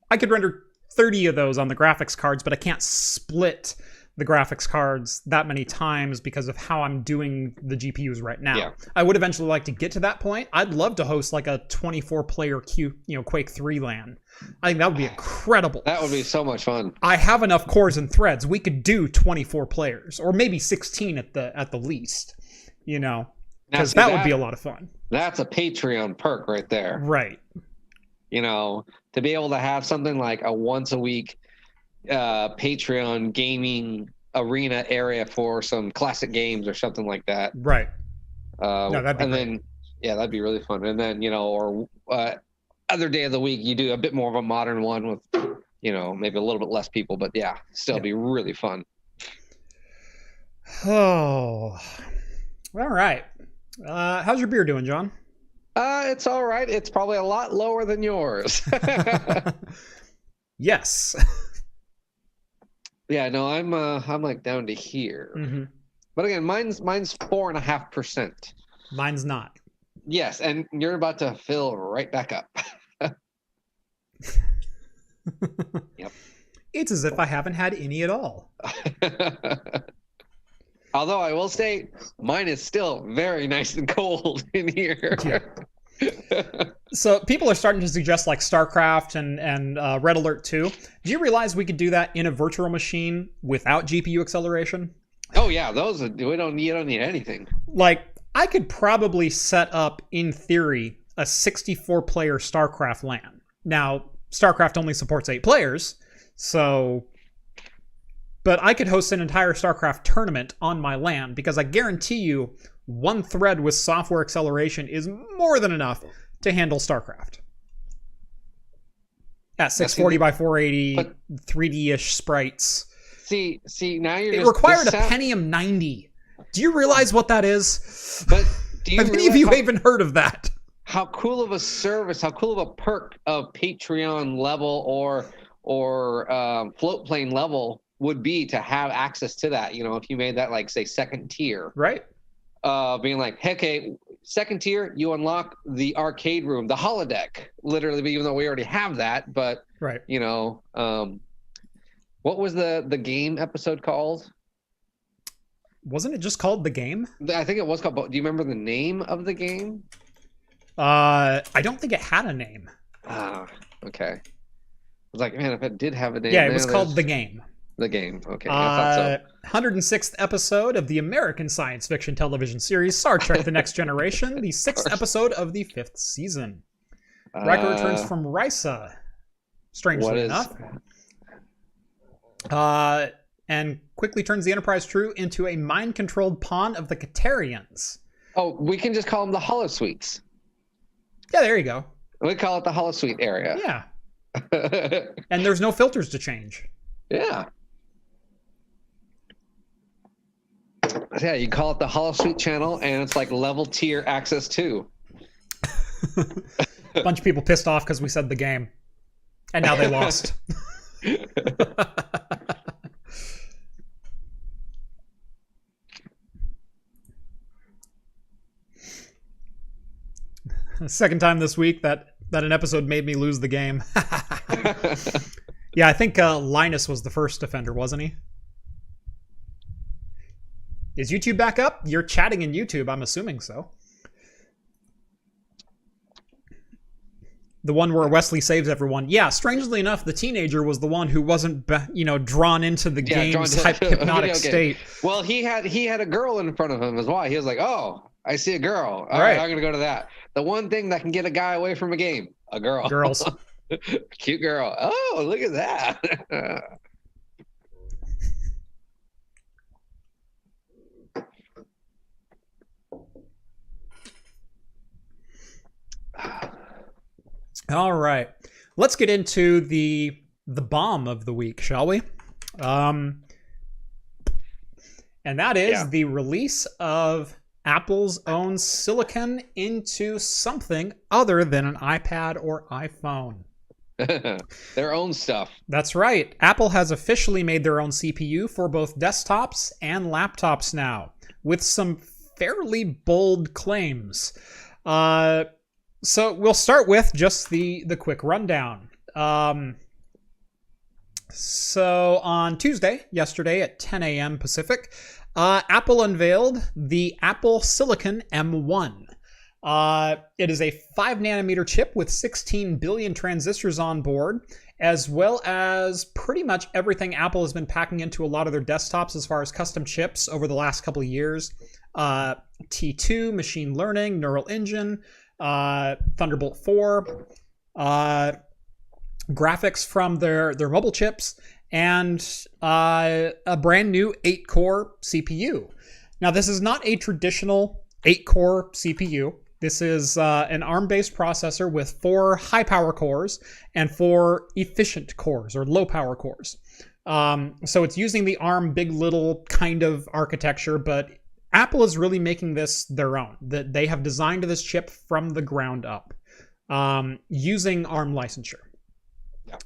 I could render 30 of those on the graphics cards, but I can't split the graphics cards that many times because of how I'm doing the GPUs right now. Yeah. I would eventually like to get to that point. I'd love to host like a 24-player Quake 3 LAN. I think that would be incredible. That would be so much fun. I have enough cores and threads. We could do 24 players, or maybe 16 at the least. Because that would be a lot of fun. That's a Patreon perk right there. Right. To be able to have something like a once a week Patreon gaming arena area for some classic games or something like that. Right. That'd be great. That'd be really fun. And then, other day of the week, you do a bit more of a modern one with, maybe a little bit less people, but still be really fun. Oh, all right. How's your beer doing, John? It's all right. It's probably a lot lower than yours. Yes. Yeah, no, I'm like down to here. Mm-hmm. But again, mine's 4.5%. Mine's not. Yes, and you're about to fill right back up. Yep. It's as if I haven't had any at all. Although I will say, mine is still very nice and cold in here. Yeah. So people are starting to suggest like StarCraft and Red Alert 2. Do you realize we could do that in a virtual machine without GPU acceleration? Oh yeah, those you don't need anything. Like I could probably set up in theory a 64-player StarCraft LAN. Now StarCraft only supports 8 players, so. But I could host an entire StarCraft tournament on my LAN because I guarantee you one thread with software acceleration is more than enough to handle StarCraft. At 640 by 480, 3D-ish sprites. See, now you're It required a Pentium 90. Do you realize what that is? But do you have any of you even heard of that? How cool of a service, how cool of a perk of Patreon level or float plane level would be to have access to that, if you made that like say second tier, right? Being like, hey, okay, second tier, you unlock the arcade room, the holodeck, literally, even though we already have that. But right, what was the game episode called? Wasn't it just called The Game? I think it was called. But do you remember the name of the game? I don't think it had a name. Okay. I was like, man, if it did have a name, yeah, it was called The Game. The Game. Okay. I thought so. 106th episode of the American science fiction television series Star Trek The Next Generation, the 6th episode of the 5th season. Riker returns from Risa, strangely enough. And quickly turns the Enterprise crew into a mind-controlled pawn of the Katarians. Oh, we can just call them the Holosuites. Yeah, there you go. We call it the Holosuite area. Yeah. And there's no filters to change. Yeah. Yeah, you call it the Holosuite channel, and it's like level tier access too. A bunch of people pissed off because we said The Game. And now they lost. Second time this week that an episode made me lose the game. Yeah, I think Linus was the first offender, wasn't he? Is YouTube back up? You're chatting in YouTube, I'm assuming so. The one where Wesley saves everyone. Yeah, strangely enough, the teenager was the one who wasn't, drawn into the game's hypnotic state. Well, he had a girl in front of him as well. He was like, "Oh, I see a girl. All right, I'm gonna go to that." The one thing that can get a guy away from a game, a girl. Girls. Cute girl. Oh, look at that. All right, let's get into the bomb of the week, shall we? And that is the release of Apple's own silicon into something other than an iPad or iPhone. Their own stuff. That's right. Apple has officially made their own CPU for both desktops and laptops now, with some fairly bold claims. So we'll start with just the quick rundown. So on Tuesday, yesterday at 10 a.m. Pacific, Apple unveiled the Apple Silicon M1. It is a 5-nanometer chip with 16 billion transistors on board, as well as pretty much everything Apple has been packing into a lot of their desktops as far as custom chips over the last couple of years. T2, machine learning, neural engine, Thunderbolt 4, graphics from their mobile chips, and a brand new 8-core CPU. Now, this is not a traditional 8-core CPU. This is an ARM-based processor with 4 high-power cores and 4 efficient cores, or low-power cores. So it's using the ARM big little kind of architecture, but Apple is really making this their own. That they have designed this chip from the ground up, using ARM licensure.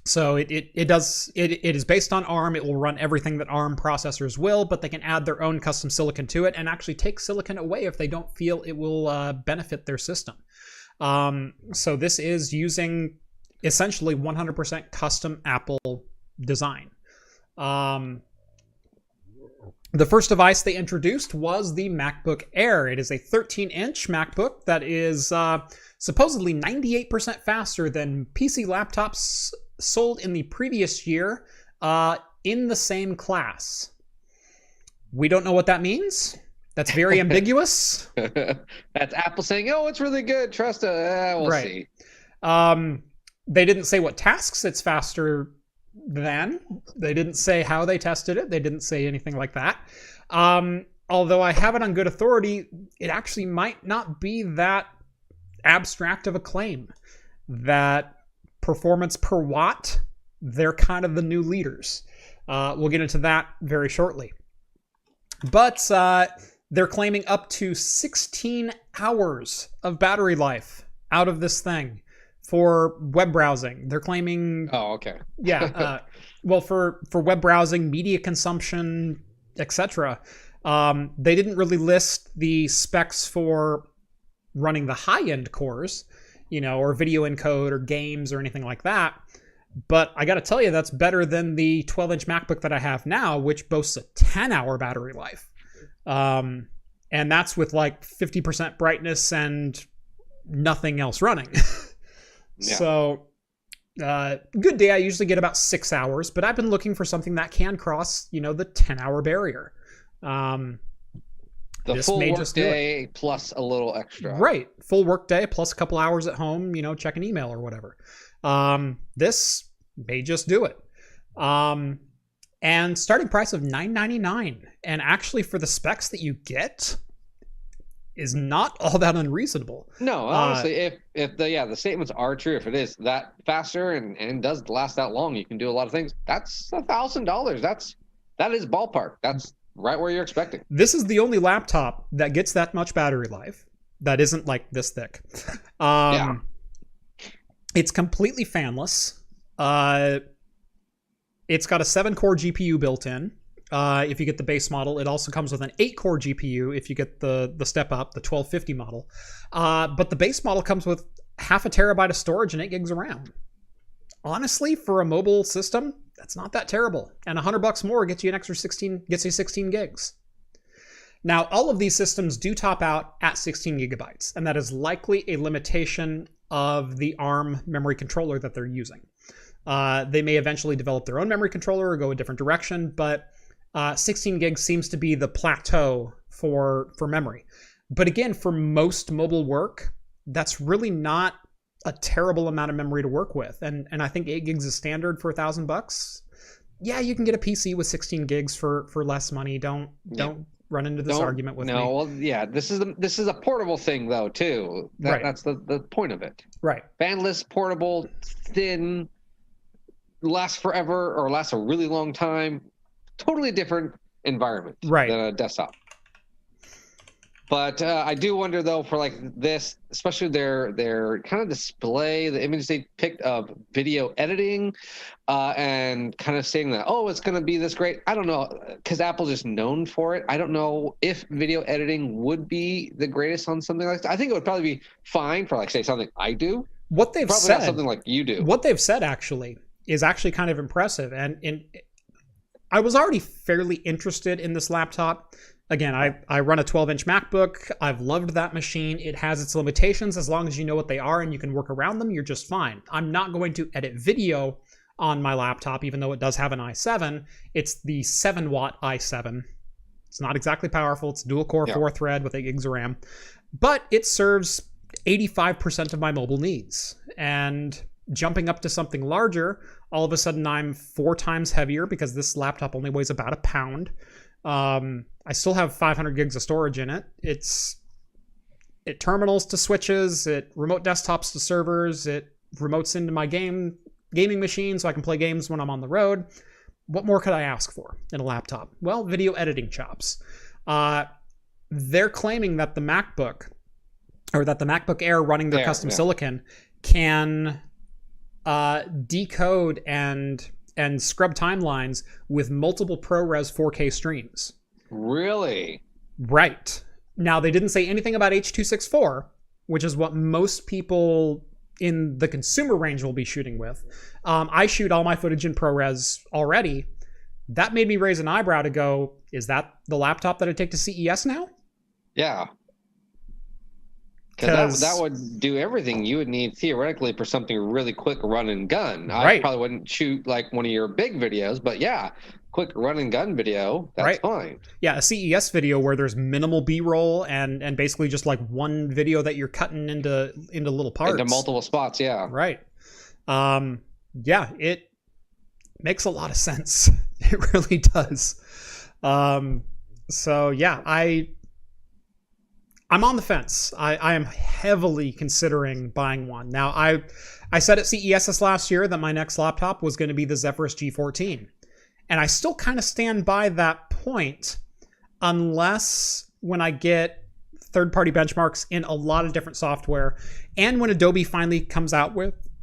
So it is based on ARM. It will run everything that ARM processors will, but they can add their own custom silicon to it and actually take silicon away if they don't feel it will benefit their system. So this is using essentially 100% custom Apple design. The first device they introduced was the MacBook Air. It is a 13-inch MacBook that is supposedly 98% faster than PC laptops sold in the previous year in the same class. We don't know what that means. That's very ambiguous. That's Apple saying, "Oh, it's really good. Trust it." We'll see. They didn't say what tasks it's faster than. They didn't say how they tested it. They didn't say anything like that. Although I have it on good authority, it actually might not be that abstract of a claim. That performance per watt, they're kind of the new leaders. We'll get into that very shortly. But they're claiming up to 16 hours of battery life out of this thing for web browsing. They're claiming... Oh, okay. Yeah. Well, for web browsing, media consumption, etc. They didn't really list the specs for running the high-end cores, or video encode or games or anything like that. But I got to tell you, that's better than the 12-inch MacBook that I have now, which boasts a 10-hour battery life. And that's with like 50% brightness and nothing else running. Yeah. So, good day, I usually get about 6 hours, but I've been looking for something that can cross, the 10-hour barrier. The full work day plus a little extra. Right. Full work day plus a couple hours at home, checking email or whatever. This may just do it. And starting price of $999. And actually for the specs that you get is not all that unreasonable. No, honestly, if the statements are true, if it is that faster and does last that long, you can do a lot of things. That's $1,000. That is ballpark. That's right where you're expecting. This is the only laptop that gets that much battery life that isn't like this thick. It's completely fanless. It's got a 7-core GPU built in. If you get the base model, it also comes with an 8-core GPU if you get the step up, the 1250 model. But the base model comes with 0.5 terabyte of storage and 8 gigs of RAM. Honestly, for a mobile system, that's not that terrible. And $100 more gets you an extra 16 gigs. Now, all of these systems do top out at 16 gigabytes, and that is likely a limitation of the ARM memory controller that they're using. They may eventually develop their own memory controller or go a different direction, but 16 gigs seems to be the plateau for memory. But again, for most mobile work, that's really not a terrible amount of memory to work with. And I think 8 gigs is standard for $1,000. Yeah, you can get a PC with 16 gigs for less money. Don't run into this argument with me. No, well, yeah, this is a portable thing though too. That's the point of it. Right. Fanless, portable, thin, lasts forever or lasts a really long time. Totally different environment than a desktop. But I do wonder though, for like this, especially their kind of display, the images they picked of video editing, and kind of saying that, it's going to be this great. I don't know, because Apple's just known for it. I don't know if video editing would be the greatest on something like that. I think it would probably be fine for like, say, something I do. What they've probably said, not something like you do. What they've said actually is actually kind of impressive. And I was already fairly interested in this laptop. Again, I run a 12-inch MacBook. I've loved that machine. It has its limitations. As long as you know what they are and you can work around them, you're just fine. I'm not going to edit video on my laptop, even though it does have an i7. It's the 7-watt i7. It's not exactly powerful. It's dual-core 4-thread with 8 gigs of RAM. But it serves 85% of my mobile needs. And jumping up to something larger, all of a sudden I'm 4 times heavier because this laptop only weighs about a pound. I still have 500 gigs of storage in it. It terminals to switches, it remote desktops to servers, it remotes into my gaming machine so I can play games when I'm on the road. What more could I ask for in a laptop? Well, video editing chops. They're claiming that the MacBook Air running their custom silicon can decode and scrub timelines with multiple ProRes 4K streams. Really? Right. Now, they didn't say anything about H.264, which is what most people in the consumer range will be shooting with. I shoot all my footage in ProRes already. That made me raise an eyebrow to go, is that the laptop that I take to CES now? Yeah. Because that would do everything you would need theoretically for something really quick run and gun. Right. I probably wouldn't shoot like one of your big videos, but yeah, quick run and gun video, that's fine. Yeah, a CES video where there's minimal B-roll and basically just like one video that you're cutting into little parts. Into multiple spots, yeah. Right. Yeah, it makes a lot of sense. It really does. So yeah, I'm on the fence. I am heavily considering buying one. Now, I said at CES this last year that my next laptop was going to be the Zephyrus G14. And I still kind of stand by that point, unless when I get third-party benchmarks in a lot of different software, and when Adobe finally comes out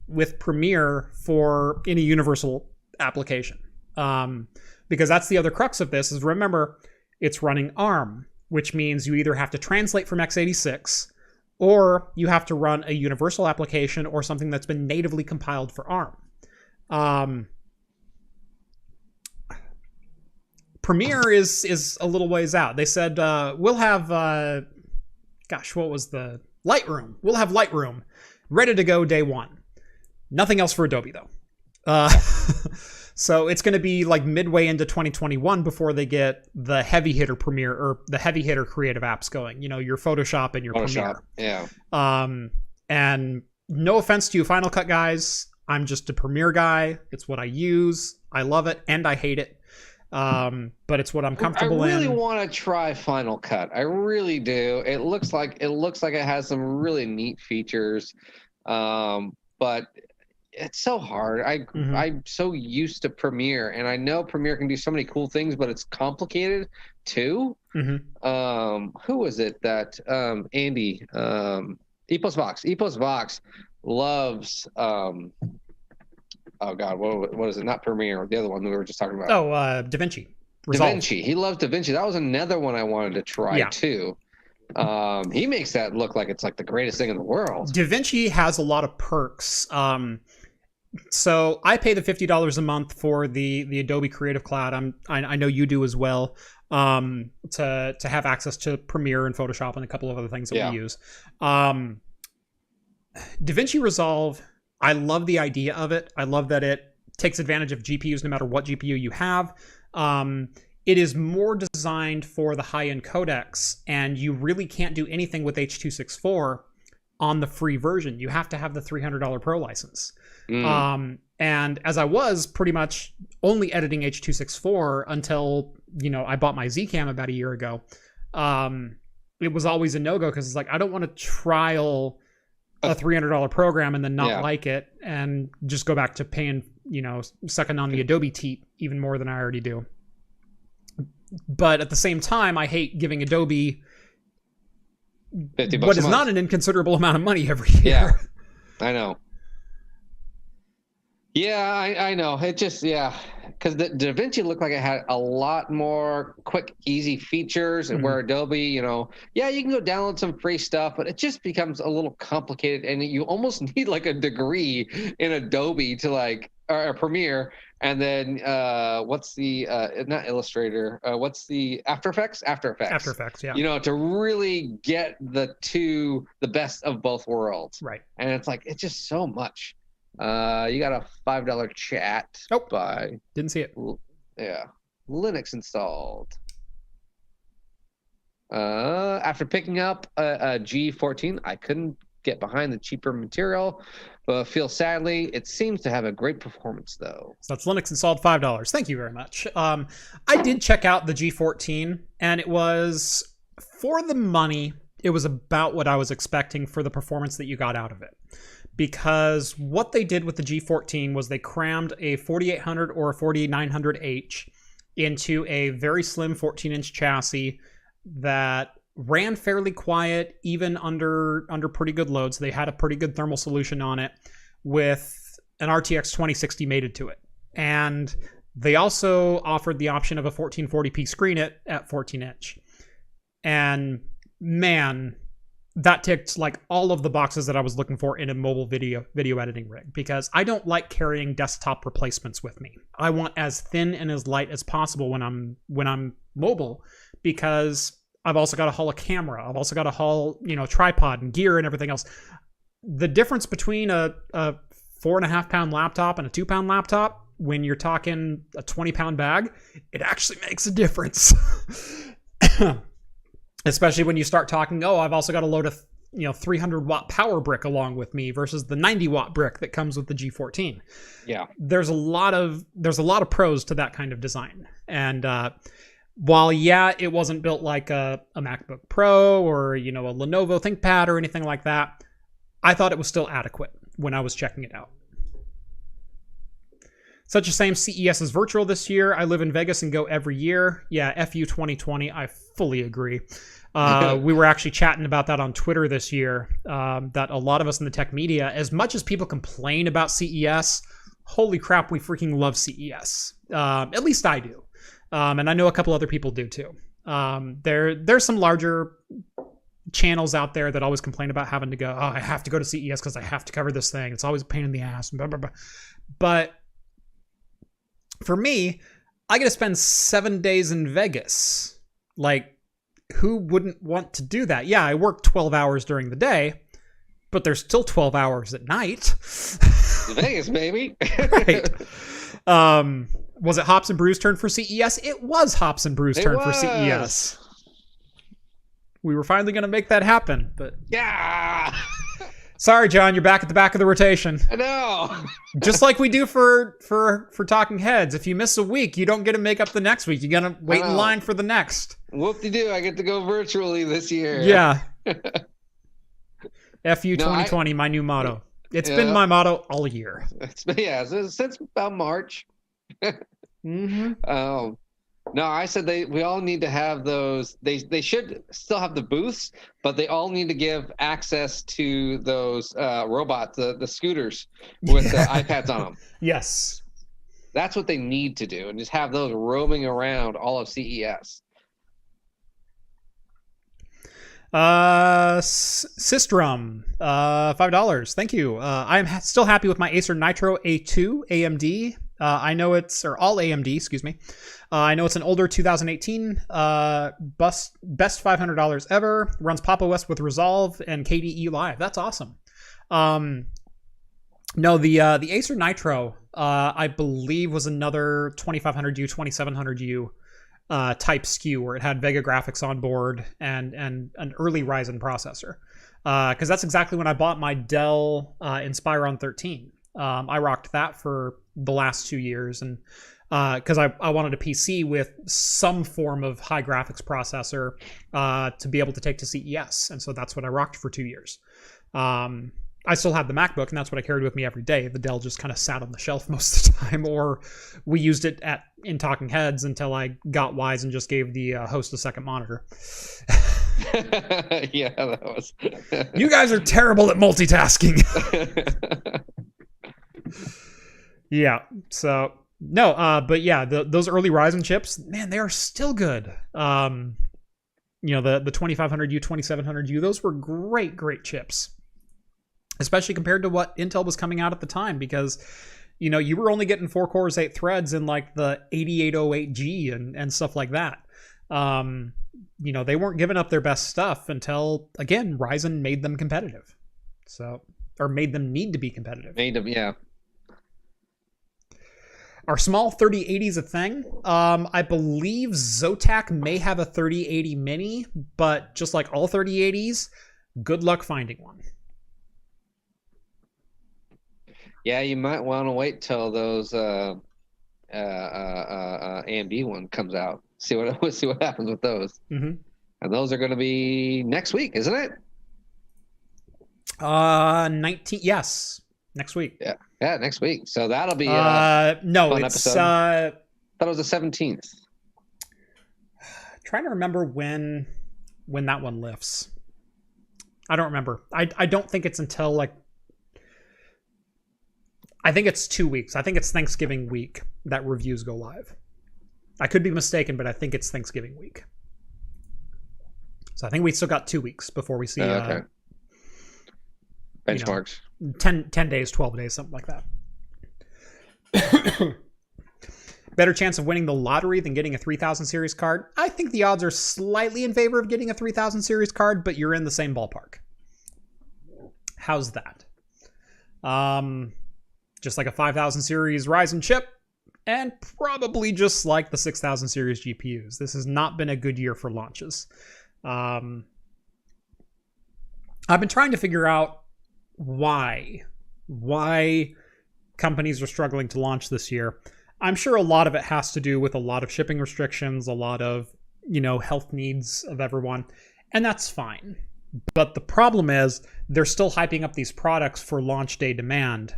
with Premiere for any universal application. Because that's the other crux of this, is remember, it's running ARM, which means you either have to translate from x86, or you have to run a universal application or something that's been natively compiled for ARM. Premiere is a little ways out. They said we'll have, what was the Lightroom? We'll have Lightroom ready to go day one. Nothing else for Adobe though. So it's going to be like midway into 2021 before they get the heavy hitter Premiere or the heavy hitter creative apps going. You know, your Photoshop and your Premiere. Yeah. And no offense to you Final Cut guys, I'm just a Premiere guy. It's what I use. I love it and I hate it. But it's what I'm comfortable in. I really want to try Final Cut. I really do. It looks like it has some really neat features. But it's so hard. I'm so used to Premiere, and I know Premiere can do so many cool things, but it's complicated too. Who was it that Andy Epos Vox loves oh God, what is it? Not Premiere, the other one we were just talking about. Oh, Davinci Resolve. Davinci. He loves Davinci. That was another one I wanted to try too. He makes that look like it's like the greatest thing in the world. Davinci has a lot of perks. So I pay the $50 a month for the Adobe Creative Cloud. I know you do as well. To have access to Premiere and Photoshop and a couple of other things that we use. Davinci Resolve, I love the idea of it. I love that it takes advantage of GPUs no matter what GPU you have. It is more designed for the high-end codecs, and you really can't do anything with H.264 on the free version. You have to have the $300 Pro license. And as I was pretty much only editing H.264 until, I bought my Zcam about a year ago, it was always a no-go because it's like, I don't want to trial a $300 program and then not like it and just go back to paying, sucking on the Adobe teat even more than I already do. But at the same time, I hate giving Adobe $50 what is not an inconsiderable amount of money every year. Yeah, I know. Yeah, I know. It just, because the DaVinci looked like it had a lot more quick, easy features, and where Adobe, you can go download some free stuff, but it just becomes a little complicated, and you almost need like a degree in Adobe to or Premiere, and then what's the not Illustrator? What's the After Effects? After Effects, yeah. To really get the best of both worlds, right? And it's like it's just so much. You got a $5 chat. Nope. By didn't see it. Yeah, Linux installed. After picking up a G14, I couldn't get behind the cheaper material, but feel sadly it seems to have a great performance though. So that's Linux installed $5. Thank you very much. I did check out the G14, and it was, for the money, it was about what I was expecting for the performance that you got out of it. Because what they did with the G14 was they crammed a 4800 or a 4900H into a very slim 14-inch chassis that ran fairly quiet, even under pretty good loads. They had a pretty good thermal solution on it with an RTX 2060 mated to it. And they also offered the option of a 1440p screen at 14 inch. And man, that ticked like all of the boxes that I was looking for in a mobile video editing rig, because I don't like carrying desktop replacements with me. I want as thin and as light as possible when I'm mobile, because I've also got to haul a camera. I've also got to haul, tripod and gear and everything else. The difference between a 4.5 pound laptop and a 2 pound laptop, when you're talking a 20-pound bag, it actually makes a difference. Especially when you start talking, I've also got to load a 300 watt power brick along with me versus the 90 watt brick that comes with the G14. Yeah. There's a lot of pros to that kind of design. And while it wasn't built like a MacBook Pro or, a Lenovo ThinkPad or anything like that, I thought it was still adequate when I was checking it out. Such a shame CES is virtual this year. I live in Vegas and go every year. Yeah, FU 2020. I fully agree. We were actually chatting about that on Twitter this year, that a lot of us in the tech media, as much as people complain about CES, holy crap, we freaking love CES. At least I do. And I know a couple other people do too. There's some larger channels out there that always complain about having to go, I have to go to CES because I have to cover this thing. It's always a pain in the ass. Blah, blah, blah. But for me, I get to spend 7 days in Vegas. Like, who wouldn't want to do that? Yeah, I work 12 hours during the day, but there's still 12 hours at night. Vegas, baby. Right. Was it Hops and Brew's turn for CES? It was Hops and Brew's turn for CES. We were finally going to make that happen, but yeah. Sorry, John, you're back at the back of the rotation. I know. Just like we do for Talking Heads. If you miss a week, you don't get to make up the next week. You got to wait in line for the next. Whoop-de-doo, I get to go virtually this year. Yeah. FU 2020, my new motto. It's been my motto all year. Since about March. Mm-hmm. No, I said we all need to have those. They should still have the booths, but they all need to give access to those robots, the scooters with the iPads on them. Yes. That's what they need to do, and just have those roaming around all of CES. Systrum, $5. Thank you. I'm still happy with my Acer Nitro A2 AMD. I know it's all AMD, excuse me. I know it's an older 2018 best $500 ever. Runs Pop! OS with Resolve and KDE Live. That's awesome. No, the Acer Nitro, I believe, was another 2500U, 2700U type SKU where it had Vega graphics on board and an early Ryzen processor. Because that's exactly when I bought my Dell Inspiron 13. I rocked that for the last 2 years, and because I wanted a PC with some form of high graphics processor to be able to take to CES, and so that's what I rocked for 2 years. I still had the MacBook, and that's what I carried with me every day. The Dell just kind of sat on the shelf most of the time, or we used it in Talking Heads until I got wise and just gave the host a second monitor. Yeah, that was. You guys are terrible at multitasking. Yeah, so no, but yeah, those early Ryzen chips, man, they are still good. The 2500U, 2700U, those were great chips, especially compared to what Intel was coming out at the time, because you were only getting 4 cores, 8 threads in like the 8808G and stuff like that. They weren't giving up their best stuff until, again, Ryzen made them competitive. Or made them need to be competitive. Made them, yeah. Are small 3080s a thing? I believe Zotac may have a 3080 mini, but just like all 3080s, good luck finding one. Yeah, you might want to wait till those AMD one comes out. See what happens with those. Mm-hmm. And those are going to be next week, isn't it? 19. Yes, next week. Yeah, next week. So that'll be no, fun it's episode. I thought it was the 17th. Trying to remember when that one lifts. I don't remember. I don't think it's until like I think it's 2 weeks. I think it's Thanksgiving week that reviews go live. I could be mistaken, but I think it's Thanksgiving week. So I think we still got 2 weeks before we see benchmarks. 10 days, 12 days, something like that. Better chance of winning the lottery than getting a 3000 series card. I think the odds are slightly in favor of getting a 3000 series card, but you're in the same ballpark. How's that? Just like a 5000 series Ryzen chip, and probably just like the 6000 series GPUs. This has not been a good year for launches. I've been trying to figure out why companies are struggling to launch this year. I'm sure a lot of it has to do with a lot of shipping restrictions, a lot of, health needs of everyone, and that's fine. But the problem is they're still hyping up these products for launch day demand.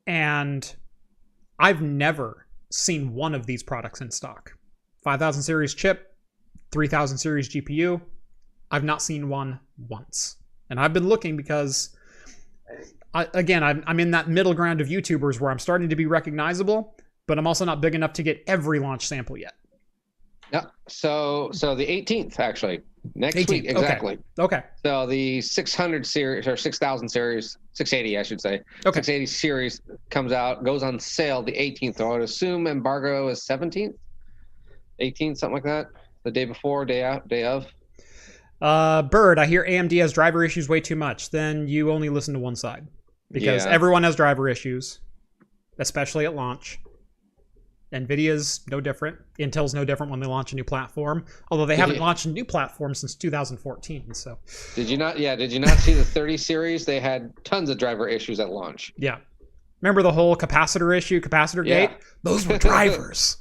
And I've never seen one of these products in stock. 5000 series chip, 3000 series GPU. I've not seen one once. And I've been looking because, I'm in that middle ground of YouTubers where I'm starting to be recognizable, but I'm also not big enough to get every launch sample yet. Yeah. So the 18th, actually. Next 18th. Week, exactly. Okay. So the 600 series, or 6000 series, 680, I should say. Okay. 680 series comes out, goes on sale the 18th. I would assume embargo is 17th? 18th, something like that? The day before, day of? Bird, I hear AMD has driver issues way too much. Then you only listen to one side. Because everyone has driver issues, especially at launch. Nvidia's no different. Intel's no different when they launch a new platform. Although they haven't launched a new platform since 2014. So Did you not see the 30 series? They had tons of driver issues at launch. Yeah. Remember the whole capacitor gate? Those were drivers.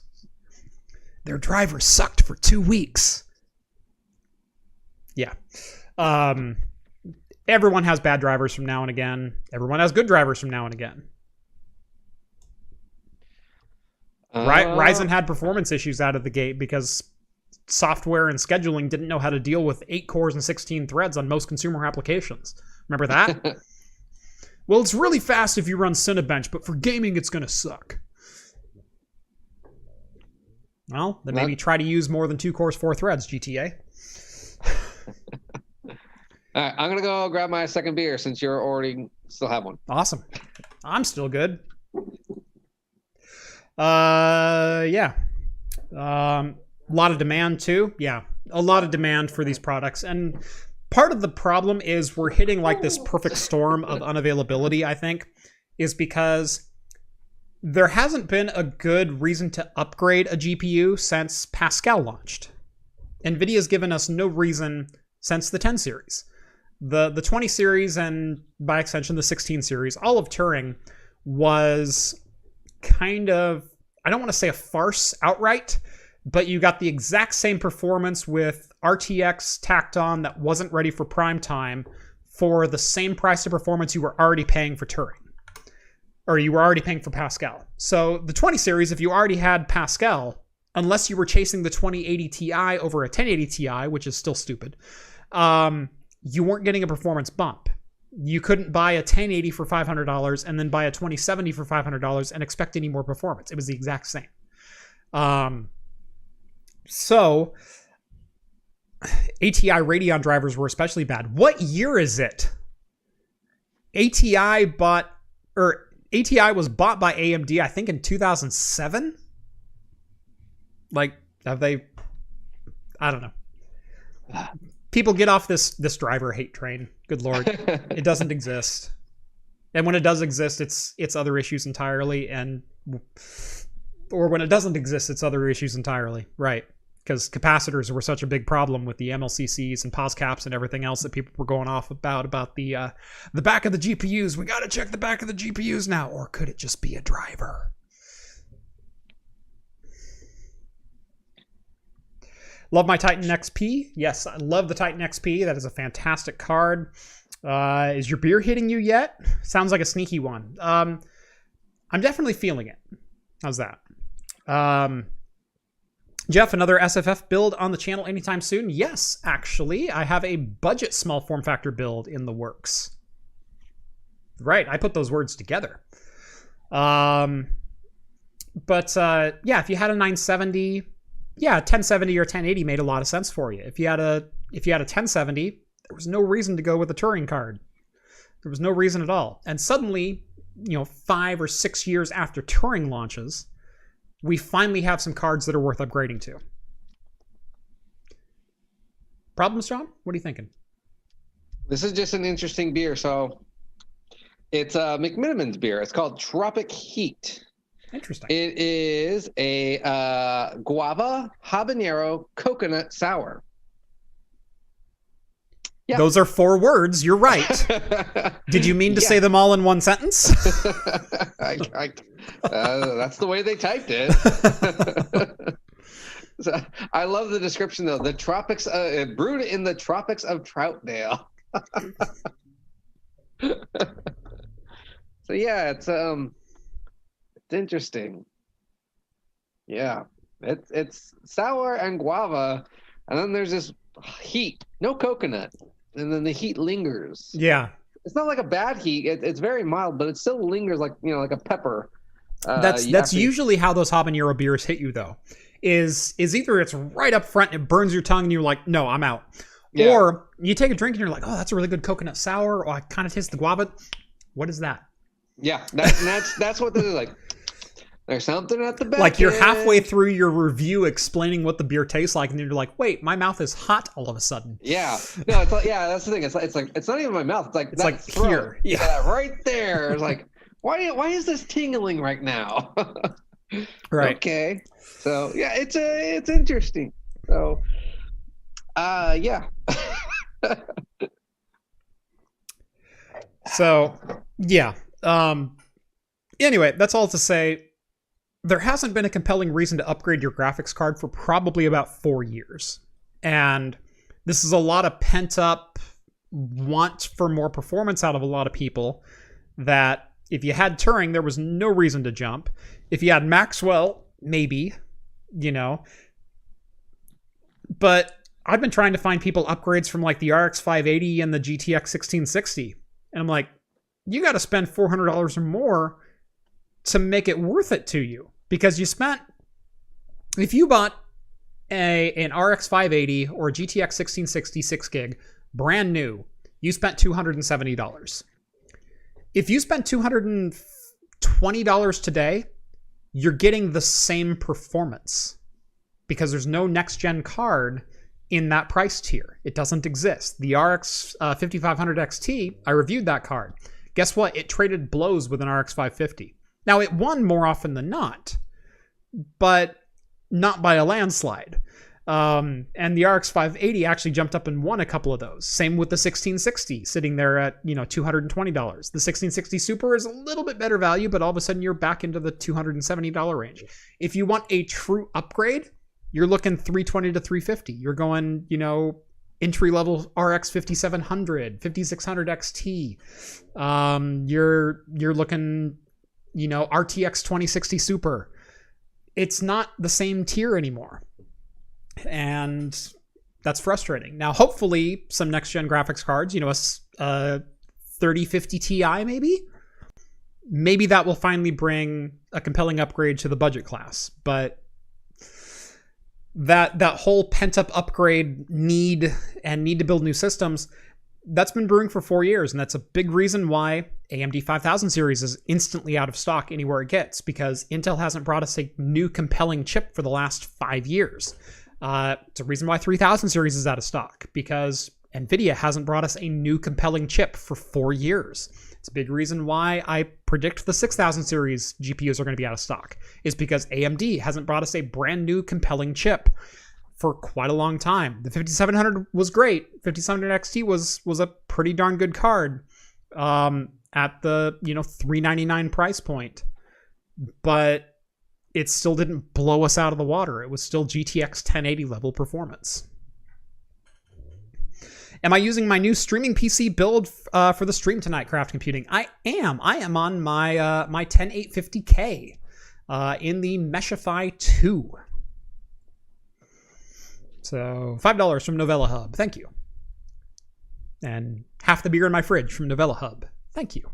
Their drivers sucked for 2 weeks. Yeah. Everyone has bad drivers from now and again. Everyone has good drivers from now and again. Ryzen had performance issues out of the gate because software and scheduling didn't know how to deal with 8 cores and 16 threads on most consumer applications. Remember that? Well, it's really fast if you run Cinebench, but for gaming, it's going to suck. Well, then maybe try to use more than 2 cores, 4 threads, GTA. All right, I'm going to go grab my second beer since you're already still have one. Awesome. I'm still good. Yeah. A lot of demand too. Yeah. A lot of demand for these products. And part of the problem is we're hitting like this perfect storm of unavailability, I think, is because there hasn't been a good reason to upgrade a GPU since Pascal launched. Nvidia's given us no reason since the 10 series. The 20 series and by extension the 16 series, all of Turing was kind of, I don't want to say a farce outright, but you got the exact same performance with RTX tacked on that wasn't ready for prime time for the same price of performance you were already paying for Turing. Or you were already paying for Pascal. So the 20 series, if you already had Pascal, unless you were chasing the 2080 Ti over a 1080 Ti, which is still stupid, you weren't getting a performance bump. You couldn't buy a 1080 for $500 and then buy a 2070 for $500 and expect any more performance. It was the exact same. So Ati Radeon drivers were especially bad. What year is it? ATI was bought by AMD, I think in 2007. Like, have they? I don't know. People get off this driver hate train. Good Lord. It doesn't exist. And when it does exist, it's other issues entirely. Or when it doesn't exist, it's other issues entirely. Right. Because capacitors were such a big problem with the MLCCs and pos caps and everything else that people were going off about the back of the GPUs. We got to check the back of the GPUs now. Or could it just be a driver? Love my Titan XP. Yes, I love the Titan XP. That is a fantastic card. Is your beer hitting you yet? Sounds like a sneaky one. I'm definitely feeling it. How's that? Jeff, another SFF build on the channel anytime soon? Yes, actually. I have a budget small form factor build in the works. Right, I put those words together. But if you had a 970, 1070 or 1080 made a lot of sense for you. If you had a 1070, there was no reason to go with a Turing card. There was no reason at all. And suddenly, 5 or 6 years after Turing launches, we finally have some cards that are worth upgrading to. Problems, John? What are you thinking? This is just an interesting beer. So it's McMiniman's beer. It's called Tropic Heat. Interesting. It is a guava habanero coconut sour. Yeah. Those are 4 words. You're right. Did you mean to say them all in one sentence? That's the way they typed it. So, I love the description though. The tropics, brewed in the tropics of Troutdale. So yeah, it's interesting. Yeah, it's sour and guava, and then there's this heat, no coconut, and then the heat lingers. Yeah, it's not like a bad heat. It's very mild, but it still lingers like like a pepper. That's usually how those habanero beers hit you though. Is either it's right up front and it burns your tongue and you're like, no, I'm out. Yeah. Or you take a drink and you're like, oh, that's a really good coconut sour. Or I kind of taste the guava. What is that? Yeah, that's what this is like. There's something at the back. Like you're halfway through your review explaining what the beer tastes like, and you're like, wait, my mouth is hot all of a sudden. Yeah, no, it's like, that's the thing. It's like it's not even my mouth. It's like throat. Here, right there. It's like, why is this tingling right now? Right. Okay. So yeah, it's interesting. So, yeah. So yeah. Anyway, that's all to say. There hasn't been a compelling reason to upgrade your graphics card for probably about 4 years. And this is a lot of pent up want for more performance out of a lot of people that if you had Turing, there was no reason to jump. If you had Maxwell, maybe, But I've been trying to find people upgrades from like the RX 580 and the GTX 1660. And I'm like, you got to spend $400 or more to make it worth it to you. Because if you bought an RX 580 or a GTX 1660 6 gig brand new, you spent $270. If you spent $220 today, you're getting the same performance because there's no next gen card in that price tier. It doesn't exist. The RX 5500 XT, I reviewed that card. Guess what? It traded blows with an RX 550. Now, it won more often than not, but not by a landslide. And the RX 580 actually jumped up and won a couple of those. Same with the 1660, sitting there at, $220. The 1660 Super is a little bit better value, but all of a sudden you're back into the $270 range. If you want a true upgrade, you're looking $320 to $350. You're going, entry-level RX 5700, 5600 XT. You're looking, RTX 2060 Super. It's not the same tier anymore. And that's frustrating. Now, hopefully, some next-gen graphics cards, a 3050 Ti maybe that will finally bring a compelling upgrade to the budget class. But that whole pent-up upgrade need to build new systems, that's been brewing for 4 years, and that's a big reason why AMD 5000 series is instantly out of stock anywhere it gets, because Intel hasn't brought us a new compelling chip for the last 5 years. It's a reason why 3000 series is out of stock, because Nvidia hasn't brought us a new compelling chip for 4 years. It's a big reason why I predict the 6000 series GPUs are going to be out of stock, is because AMD hasn't brought us a brand new compelling chip for quite a long time. The 5700 was great. 5700 XT was a pretty darn good card at the $399 price point, but it still didn't blow us out of the water. It was still GTX 1080 level performance. Am I using my new streaming PC build for the stream tonight, Craft Computing? I am. I am on my 10850K in the Meshify 2. So $5 from Novella Hub. Thank you. And half the beer in my fridge from Novella Hub. Thank you.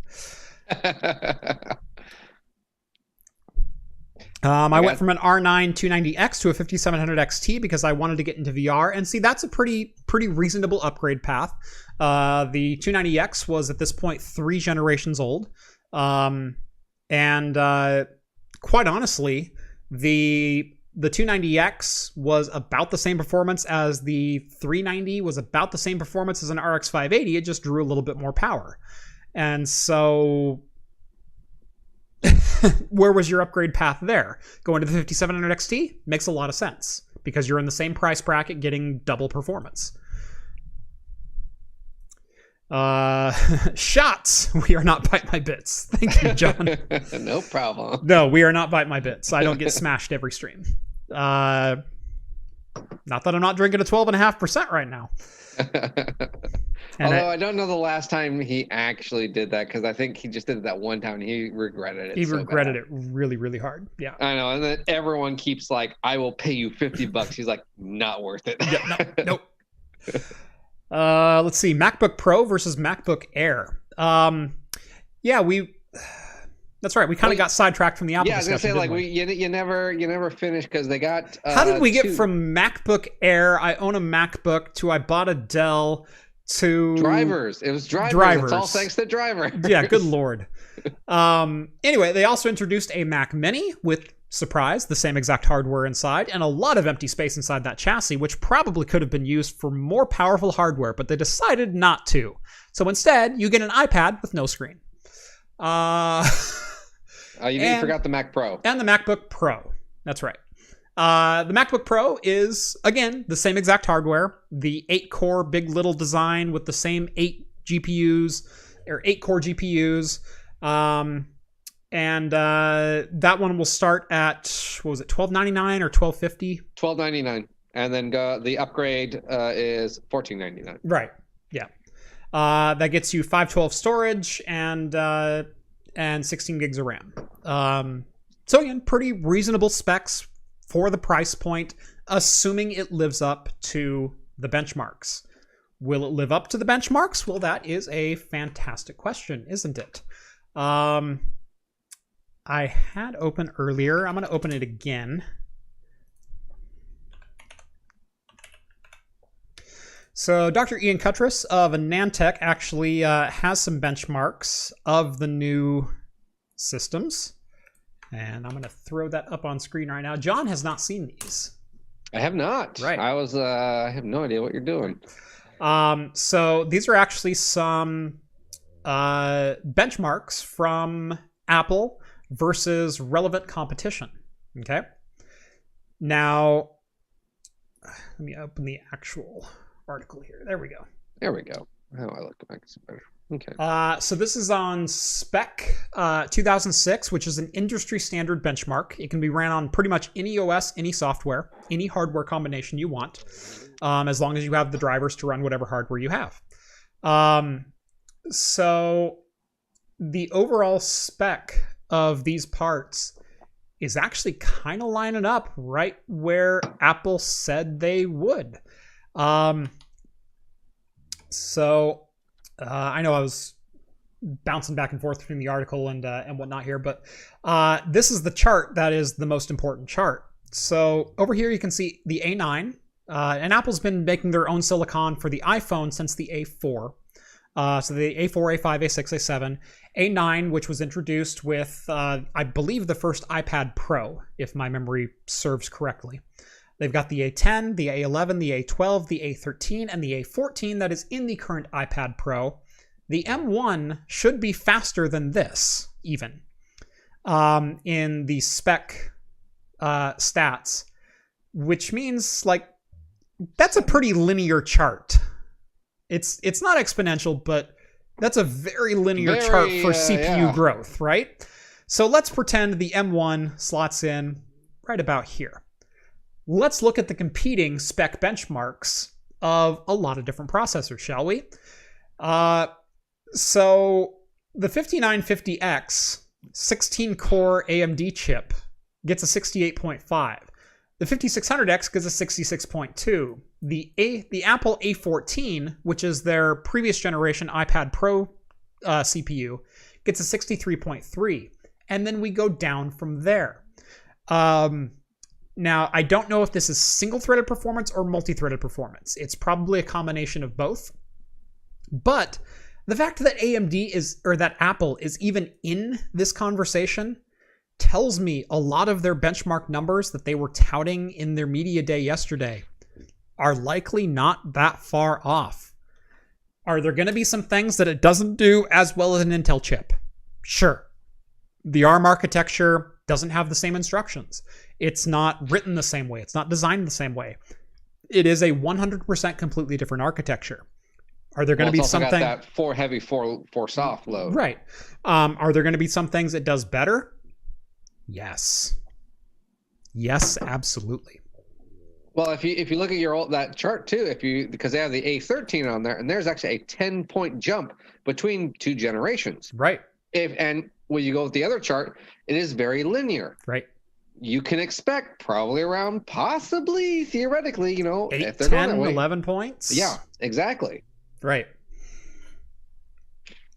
I went from an R9 290X to a 5700 XT because I wanted to get into VR. And see, that's a pretty reasonable upgrade path. The 290X was at this point 3 generations old. And quite honestly, the 290X was about the same performance as the 390, was about the same performance as an RX 580. It just drew a little bit more power. And so where was your upgrade path there? Going to the 5700 XT makes a lot of sense because you're in the same price bracket getting double performance. Shots. We are not Bite My Bits. Thank you, John. No problem. No, we are not Bite My Bits. I don't get smashed every stream. Not that I'm not drinking a 12.5% right now. Although I don't know the last time he actually did that, because I think he just did it that one time and he regretted it. He regretted it really, really hard. Yeah. I know. And then everyone keeps like, I will pay you $50. He's like, not worth it. Yeah, nope. Let's see. MacBook Pro versus MacBook Air. That's right. We kind of got sidetracked from the Apple discussion. Yeah, I was gonna say you never finished because they got. How did we get from MacBook Air? I own a MacBook to I bought a Dell to drivers. It was drivers. It's all thanks to drivers. Yeah, good lord. Anyway, they also introduced a Mac Mini with, surprise, the same exact hardware inside and a lot of empty space inside that chassis, which probably could have been used for more powerful hardware, but they decided not to. So instead, you get an iPad with no screen. You forgot the Mac Pro. And the MacBook Pro. That's right. The MacBook Pro is, again, the same exact hardware. The 8-core big little design with the same 8 GPUs, or 8-core GPUs. And that one will start at, what was it, $12.99 or $12.50? $12.99. And then the upgrade is $14.99. Right. Yeah. That gets you 512 storage and 16 gigs of RAM. So again, pretty reasonable specs for the price point, assuming it lives up to the benchmarks. Will it live up to the benchmarks? Well, that is a fantastic question, isn't it? I had open earlier. I'm going to open it again. So Dr. Ian Cuttress of Anantech actually has some benchmarks of the new systems. And I'm going to throw that up on screen right now. John has not seen these. I have not. Right. I have no idea what you're doing. So these are actually some benchmarks from Apple versus relevant competition. Okay. Now, let me open the actual article here. There we go. There we go. How do I look back? Better. Okay. So this is on Spec 2006, which is an industry standard benchmark. It can be ran on pretty much any OS, any software, any hardware combination you want, as long as you have the drivers to run whatever hardware you have. So the overall spec of these parts is actually kind of lining up right where Apple said they would. I know I was bouncing back and forth between the article and whatnot here, but this is the chart that is the most important chart. So over here you can see the A9, and Apple's been making their own silicon for the iPhone since the A4. So the A4, A5, A6, A7, A9, which was introduced with, I believe, the first iPad Pro, if my memory serves correctly. They've got the A10, the A11, the A12, the A13, and the A14 that is in the current iPad Pro. The M1 should be faster than this, even, in the spec stats, which means, like, that's a pretty linear chart. It's not exponential, but that's a very linear chart for CPU growth, right? So let's pretend the M1 slots in right about here. Let's look at the competing spec benchmarks of a lot of different processors, shall we? So the 5950X 16-core AMD chip gets a 68.5. The 5600X gets a 66.2. The Apple A14, which is their previous generation iPad Pro CPU, gets a 63.3. And then we go down from there. Now, I don't know if this is single-threaded performance or multi-threaded performance. It's probably a combination of both. But the fact that that Apple is even in this conversation tells me a lot of their benchmark numbers that they were touting in their media day yesterday are likely not that far off. Are there going to be some things that it doesn't do as well as an Intel chip? Sure. The ARM architecture doesn't have the same instructions. It's not written the same way. It's not designed the same way. It is a 100% completely different architecture. Are there going to be something got that 4 heavy, 4 soft load? Right. Are there going to be some things it does better? Yes. Yes, absolutely. Well, if you look at that chart too, because they have the A13 on there, and there's actually a 10-point jump between 2 generations. Right. And when you go with the other chart, it is very linear. Right. You can expect probably around, possibly, theoretically, 8, if they're 10, going that way, 11 points. Yeah, exactly. Right.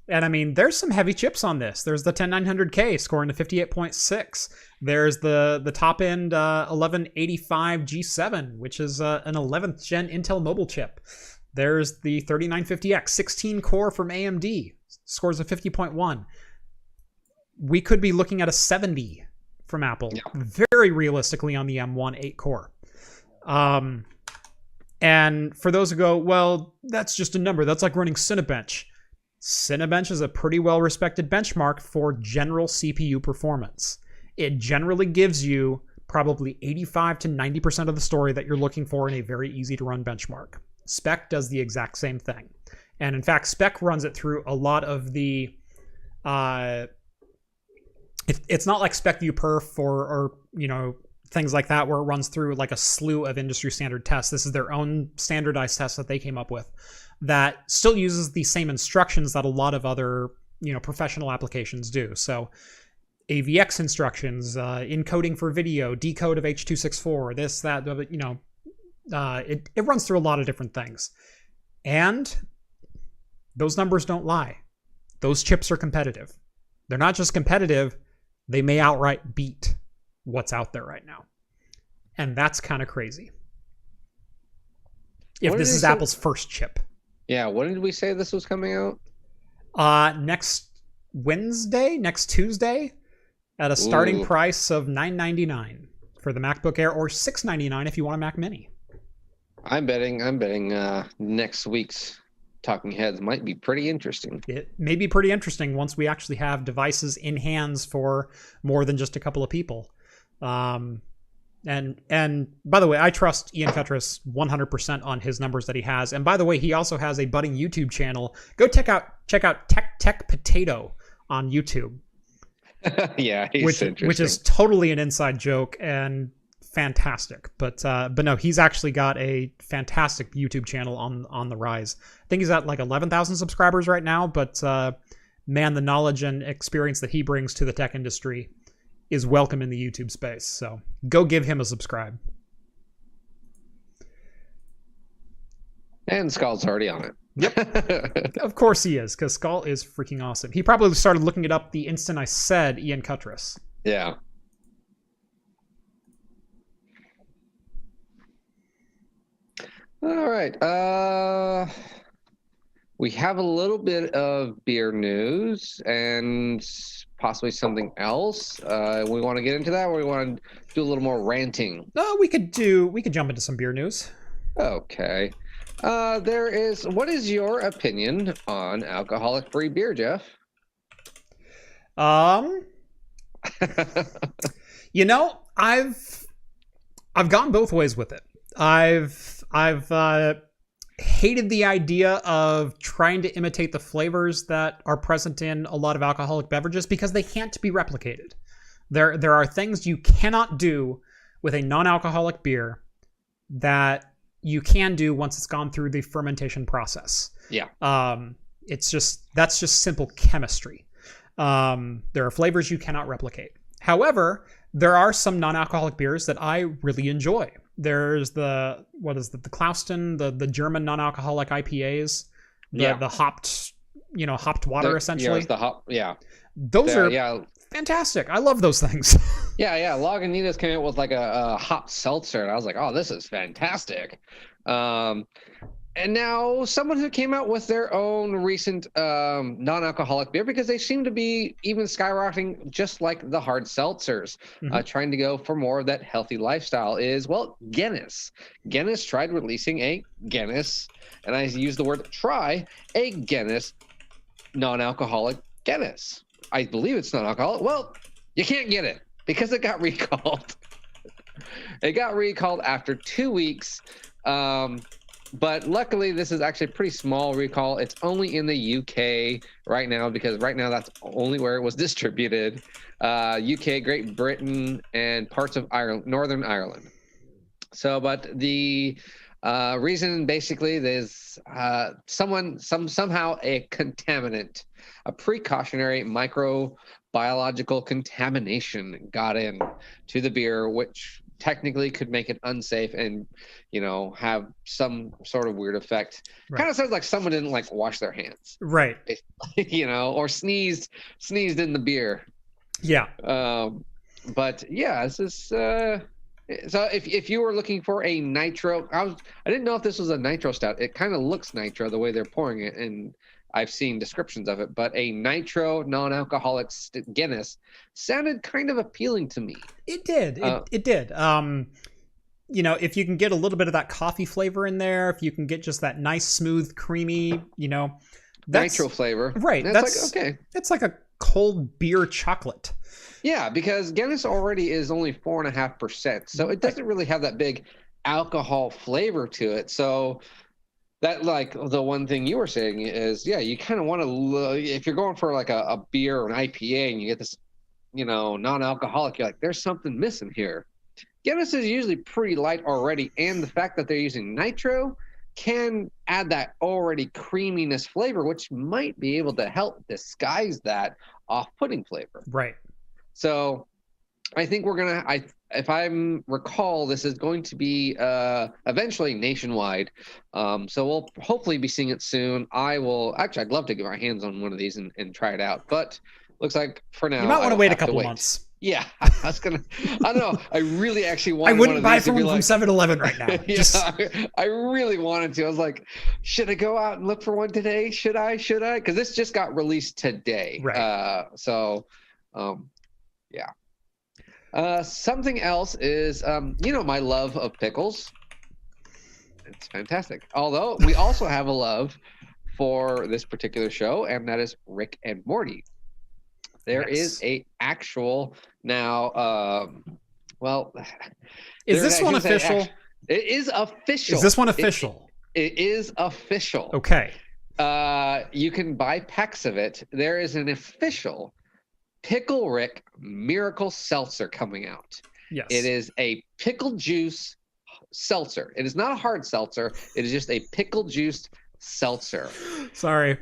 And I mean, there's some heavy chips on this. There's the 10900K scoring to 58.6. There's the top end 1185 G7, which is an 11th gen Intel mobile chip. There's the 3950X 16 core from AMD, scores a 50.1. We could be looking at a 70 from Apple, very realistically on the M1 8 core. And for those who go, well, that's just a number. That's like running Cinebench. Cinebench is a pretty well-respected benchmark for general CPU performance. It generally gives you probably 85 to 90% of the story that you're looking for in a very easy-to-run benchmark. Spec does the exact same thing. And in fact, Spec runs it through a lot of the... it's not like SpecView Perf or things like that where it runs through like a slew of industry standard tests. This is their own standardized test that they came up with that still uses the same instructions that a lot of other, professional applications do. So AVX instructions, encoding for video, decode of H.264, this, that, it runs through a lot of different things. And those numbers don't lie. Those chips are competitive. They're not just competitive, they may outright beat what's out there right now. And that's kind of crazy. If this is Apple's first chip. Yeah, when did we say this was coming out? Next Tuesday, at a starting price of $999 for the MacBook Air, or $699 if you want a Mac Mini. I'm betting next week's Talking Heads might be pretty interesting. It may be pretty interesting once we actually have devices in hands for more than just a couple of people. And by the way, I trust Ian Fetris 100% on his numbers that he has. And by the way, he also has a budding YouTube channel. Go check out Tech Potato on YouTube. Yeah, he's interesting. Which is totally an inside joke and fantastic. But no, he's actually got a fantastic YouTube channel on the rise. I think he's at like 11,000 subscribers right now. But man, the knowledge and experience that he brings to the tech industry is welcome in the YouTube space. So go give him a subscribe. And Skull's already on it. Yep. Of course he is, because Skull is freaking awesome. He probably started looking it up the instant I said Ian Cuttress. Yeah. All right. We have a little bit of beer news and possibly something else. We want to get into that, or we want to do a little more ranting? No, we could jump into some beer news. Okay. What is your opinion on alcoholic-free beer, Jeff? I've gone both ways with it. I've hated the idea of trying to imitate the flavors that are present in a lot of alcoholic beverages because they can't be replicated. There are things you cannot do with a non-alcoholic beer that you can do once it's gone through the fermentation process. Yeah. That's just simple chemistry. There are flavors you cannot replicate. However, there are some non-alcoholic beers that I really enjoy. There's the Klauston, the German non-alcoholic IPAs, the hopped water essentially. Yeah, the hop. Yeah. Those are fantastic. I love those things. Yeah. Lagunitas came out with like a hot seltzer, and I was like, oh, this is fantastic. And now someone who came out with their own recent non-alcoholic beer, because they seem to be even skyrocketing just like the hard seltzers, trying to go for more of that healthy lifestyle is, well, Guinness. Guinness tried releasing a Guinness, and I use the word try, a Guinness non-alcoholic Guinness. I believe it's non-alcoholic. Well, you can't get it because it got recalled. It got recalled after 2 weeks. But luckily, this is actually a pretty small recall. It's only in the UK right now, because right now that's only where it was distributed. UK, Great Britain, and parts of Ireland, Northern Ireland. So, but the reason basically is somehow a contaminant, a precautionary microbiological contamination got in to the beer, which technically could make it unsafe and, have some sort of weird effect. Right. Kind of sounds like someone didn't wash their hands. Right. Or sneezed in the beer. Yeah. But yeah, this is, so if you were looking for a nitro, I didn't know if this was a nitro stout. It kind of looks nitro the way they're pouring it, and I've seen descriptions of it, but a nitro non-alcoholic Guinness sounded kind of appealing to me. It did. It did. If you can get a little bit of that coffee flavor in there, if you can get just that nice, smooth, creamy, nitro flavor. Right. That's okay. It's like a cold beer chocolate. Yeah, because Guinness already is only 4.5%, so it doesn't really have that big alcohol flavor to it. So that, the one thing you were saying is, yeah, you kind of want to, if you're going for a beer or an IPA and you get this, non-alcoholic, you're like, there's something missing here. Guinness is usually pretty light already, and the fact that they're using nitro can add that already creaminess flavor, which might be able to help disguise that off-putting flavor. Right. So I think if I recall, this is going to be eventually nationwide. So we'll hopefully be seeing it soon. I'd love to get my hands on one of these and try it out. But looks like for now, you might want to wait a couple months. Yeah, I don't know. I really actually wanted I wouldn't one buy of these from 7-Eleven right now. I really wanted to. I was like, should I go out and look for one today? Should I? Because this just got released today. Right. Yeah. Something else is, my love of pickles. It's fantastic. Although we also have a love for this particular show, and that is Rick and Morty. There is a actual now. Is this one official? It is official. Is this one official? It is official. Okay. You can buy packs of it. There is an official Pickle Rick Miracle Seltzer coming out. Yes. It is a pickle juice seltzer. It is not a hard seltzer. It is just a pickle juiced seltzer. Sorry.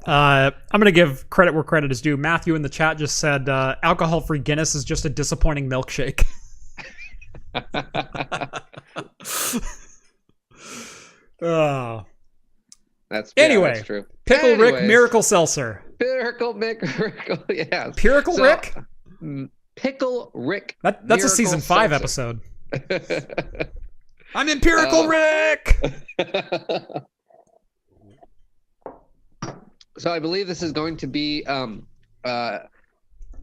I'm going to give credit where credit is due. Matthew in the chat just said alcohol-free Guinness is just a disappointing milkshake. That's true. Pickle Rick Miracle Seltzer. Miracle, yeah. Pickle Rick? Pickle Rick. That's a season 5 episode. I'm Empirical Rick! So I believe this is going to be,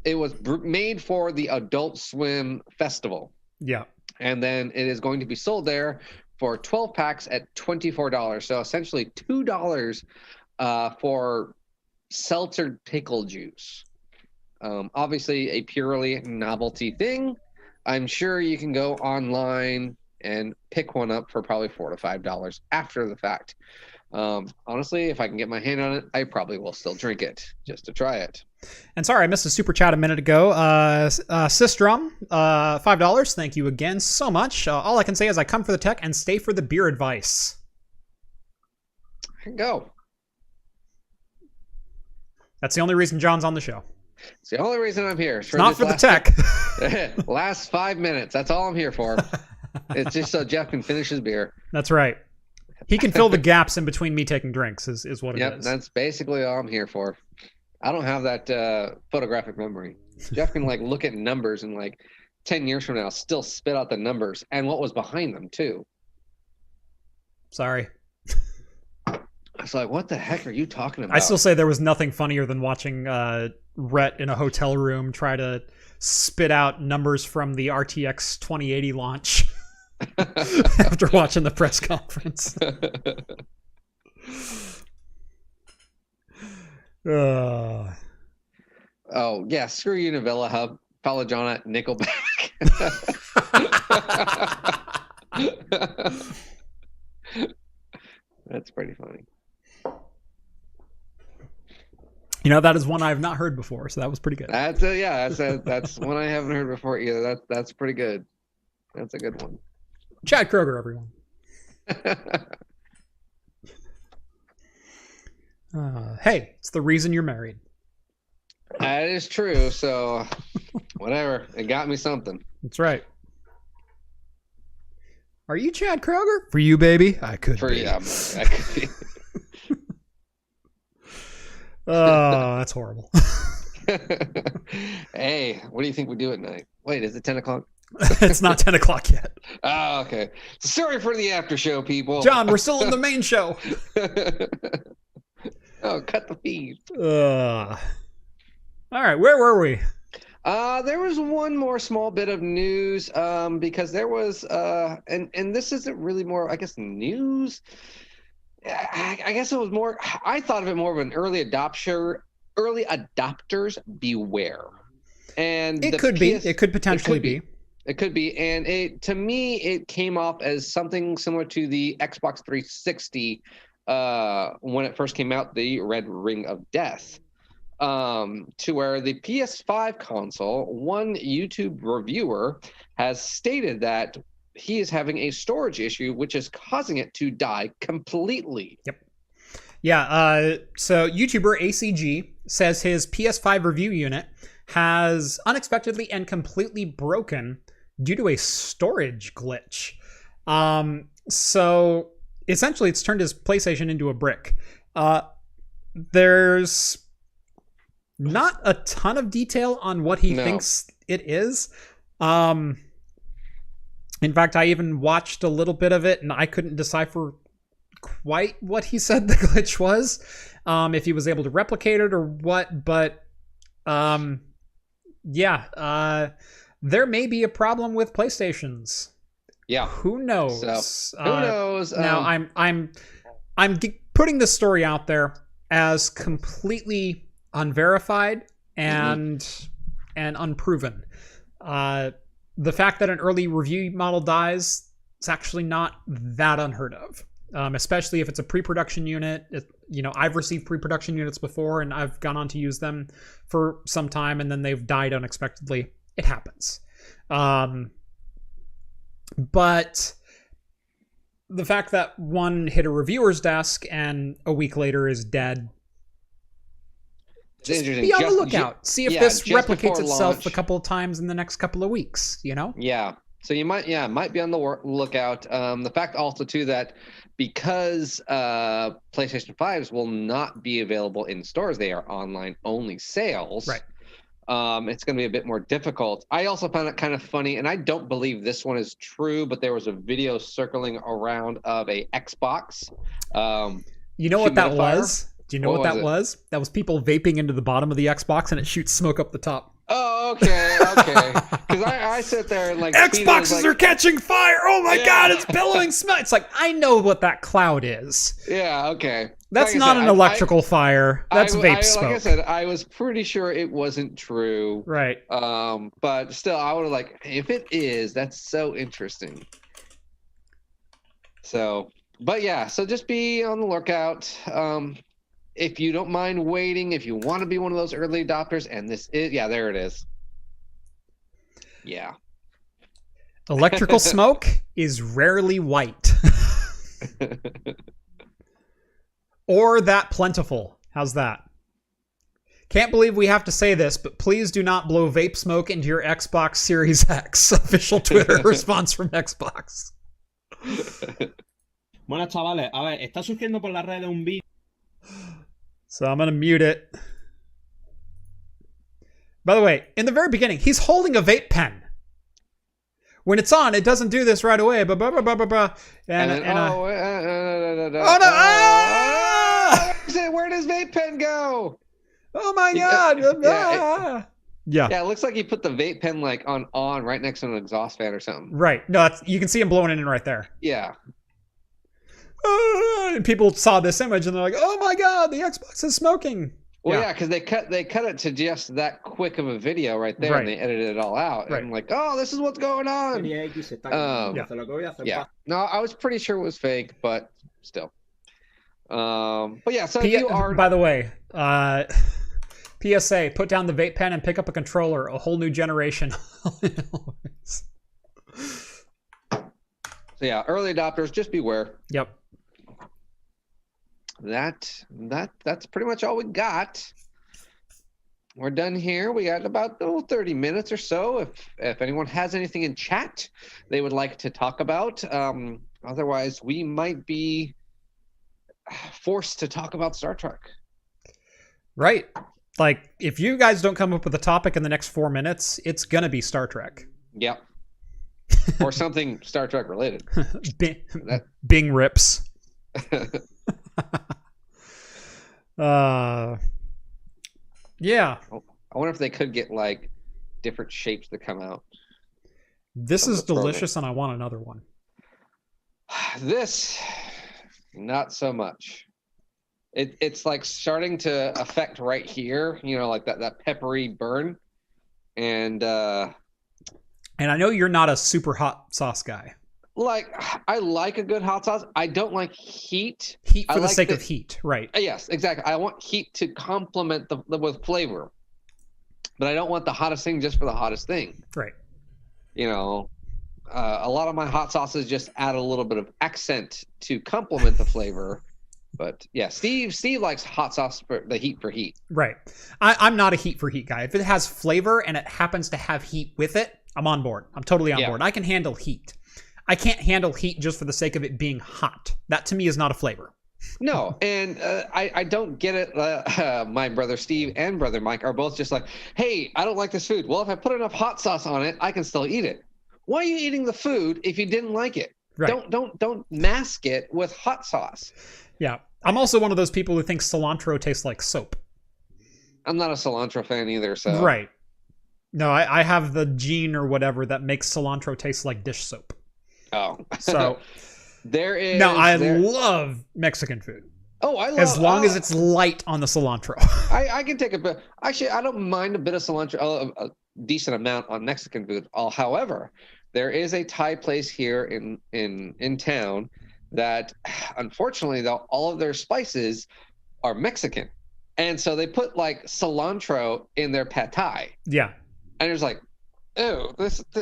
it was made for the Adult Swim Festival. Yeah. And then it is going to be sold there for 12 packs at $24. So essentially $2 for seltzered pickle juice. Obviously a purely novelty thing. I'm sure you can go online and pick one up for probably $4 to $5 after the fact. Honestly, if I can get my hand on it, I probably will still drink it just to try it. And sorry, I missed a super chat a minute ago. Systrum, $5. Thank you again so much. All I can say is I come for the tech and stay for the beer advice. Go. That's the only reason John's on the show. It's the only reason I'm here. It's not for the tech. Last 5 minutes. That's all I'm here for. It's just so Jeff can finish his beer. That's right. He can fill the gaps in between me taking drinks is what it is. Yep, that's basically all I'm here for. I don't have that photographic memory. Jeff can like look at numbers and like 10 years from now still spit out the numbers and what was behind them too. Sorry. It's like, what the heck are you talking about? I still say there was nothing funnier than watching Rhett in a hotel room try to spit out numbers from the RTX 2080 launch after watching the press conference. Oh, yeah, screw you, Nvidia Hub. Follow John at Nickelback. That's pretty funny. You know, that is one I have not heard before, so that was pretty good. That's one I haven't heard before either. That's pretty good. That's a good one. Chad Kroger, everyone. Hey, it's the reason you're married. That is true. So, whatever. It got me something. That's right. Are you Chad Kroger? For you, baby. I could be. Yeah, I could be. Oh, that's horrible. Hey, what do you think we do at night? Wait, is it 10 o'clock? It's not 10 o'clock yet. Oh, okay. Sorry for the after show, people. John, we're still in the main show. Oh, cut the feed. All right, where were we? There was one more small bit of news because there was and this isn't really more, I guess, news. I guess it was more, I thought of it more of an early adopters beware. And it could be. It could potentially be. It could be. And to me, it came off as something similar to the Xbox 360 when it first came out, the Red Ring of Death. To where the PS5 console, one YouTube reviewer has stated that he is having a storage issue, which is causing it to die completely. Yep. Yeah. So YouTuber ACG says his PS5 review unit has unexpectedly and completely broken due to a storage glitch. So essentially, it's turned his PlayStation into a brick. There's not a ton of detail on what he thinks it is. In fact, I even watched a little bit of it and I couldn't decipher quite what he said the glitch was. If he was able to replicate it or what, but there may be a problem with PlayStations. Yeah. Who knows? So, who knows? Now I'm putting this story out there as completely unverified and unproven. The fact that an early review model dies is actually not that unheard of, especially if it's a pre-production unit. I've received pre-production units before and I've gone on to use them for some time and then they've died unexpectedly. It happens. But the fact that one hit a reviewer's desk and a week later is dead, just be on the lookout. See if this replicates itself a couple of times in the next couple of weeks, Yeah. So you might be on the lookout. The fact also, too, that because PlayStation 5s will not be available in stores, they are online-only sales. Right. It's going to be a bit more difficult. I also found it kind of funny, and I don't believe this one is true, but there was a video circling around of a Xbox. You know what that was? Do you know what that was? That was people vaping into the bottom of the Xbox and it shoots smoke up the top. Oh, okay. Because I sit there and like Xboxes are catching fire. Oh my God, it's billowing smoke. It's like, I know what that cloud is. Yeah, okay. That's not an electrical fire. That's vape smoke. Like I said, I was pretty sure it wasn't true. Right. But still, I would have if it is, that's so interesting. So, but yeah, so just be on the lookout. If you don't mind waiting, if you want to be one of those early adopters, and this is, there it is. Yeah. Electrical smoke is rarely white. Or that plentiful. How's that? Can't believe we have to say this, but please do not blow vape smoke into your Xbox Series X. Official Twitter response from Xbox. Buenas chavales, a ver, está surgiendo por la red un vídeo. So I'm going to mute it. By the way, in the very beginning, he's holding a vape pen. When it's on, it doesn't do this right away. Blah, blah, blah, blah, blah, blah. Oh no! Where does vape pen go? Oh my god! Yeah. Yeah, it looks like he put the vape pen like on right next to an exhaust fan or something. Right. No, you can see him blowing it in right there. Yeah. And people saw this image and they're like, "Oh my god, the Xbox is smoking." Well, yeah, because they cut it to just that quick of a video right there, and they edited it all out. And I'm like, oh, this is what's going on. Yeah. No, I was pretty sure it was fake, but still. But yeah, so you are. By the way, PSA: put down the vape pen and pick up a controller. A whole new generation. So yeah, early adopters, just beware. Yep. That's pretty much all we got. We're done here. We got about 30 minutes or so. If anyone has anything in chat they would like to talk about, otherwise we might be forced to talk about Star Trek. Right. Like, if you guys don't come up with a topic in the next 4 minutes, it's gonna be Star Trek. Yep. Or something Star Trek related. Bing rips. Yeah. I wonder if they could get like different shapes that come out. This is delicious, and I want another one. This, not so much. It's like starting to affect right here, like that peppery burn. And I know you're not a super hot sauce guy. Like, I like a good hot sauce. I don't like heat. Heat for the sake of heat, right? Yes, exactly. I want heat to complement with flavor, but I don't want the hottest thing just for the hottest thing. Right. A lot of my hot sauces just add a little bit of accent to complement the flavor. But yeah, Steve likes hot sauce for the heat for heat. Right. I'm not a heat for heat guy. If it has flavor and it happens to have heat with it, I'm on board. I'm totally on board. I can handle heat. I can't handle heat just for the sake of it being hot. That to me is not a flavor. No, and I don't get it. My brother Steve and brother Mike are both just like, hey, I don't like this food. Well, if I put enough hot sauce on it, I can still eat it. Why are you eating the food if you didn't like it? Right. Don't mask it with hot sauce. Yeah. I'm also one of those people who thinks cilantro tastes like soap. I'm not a cilantro fan either, so. Right. No, I have the gene or whatever that makes cilantro taste like dish soap. Oh. So there is. Now I love Mexican food. Oh, I love as long as it's light on the cilantro. I can take a bit. Actually, I don't mind a bit of cilantro, a decent amount on Mexican food. However, there is a Thai place here in town that, unfortunately, though, all of their spices are Mexican, and so they put like cilantro in their pad Thai. Yeah, and it's like, oh,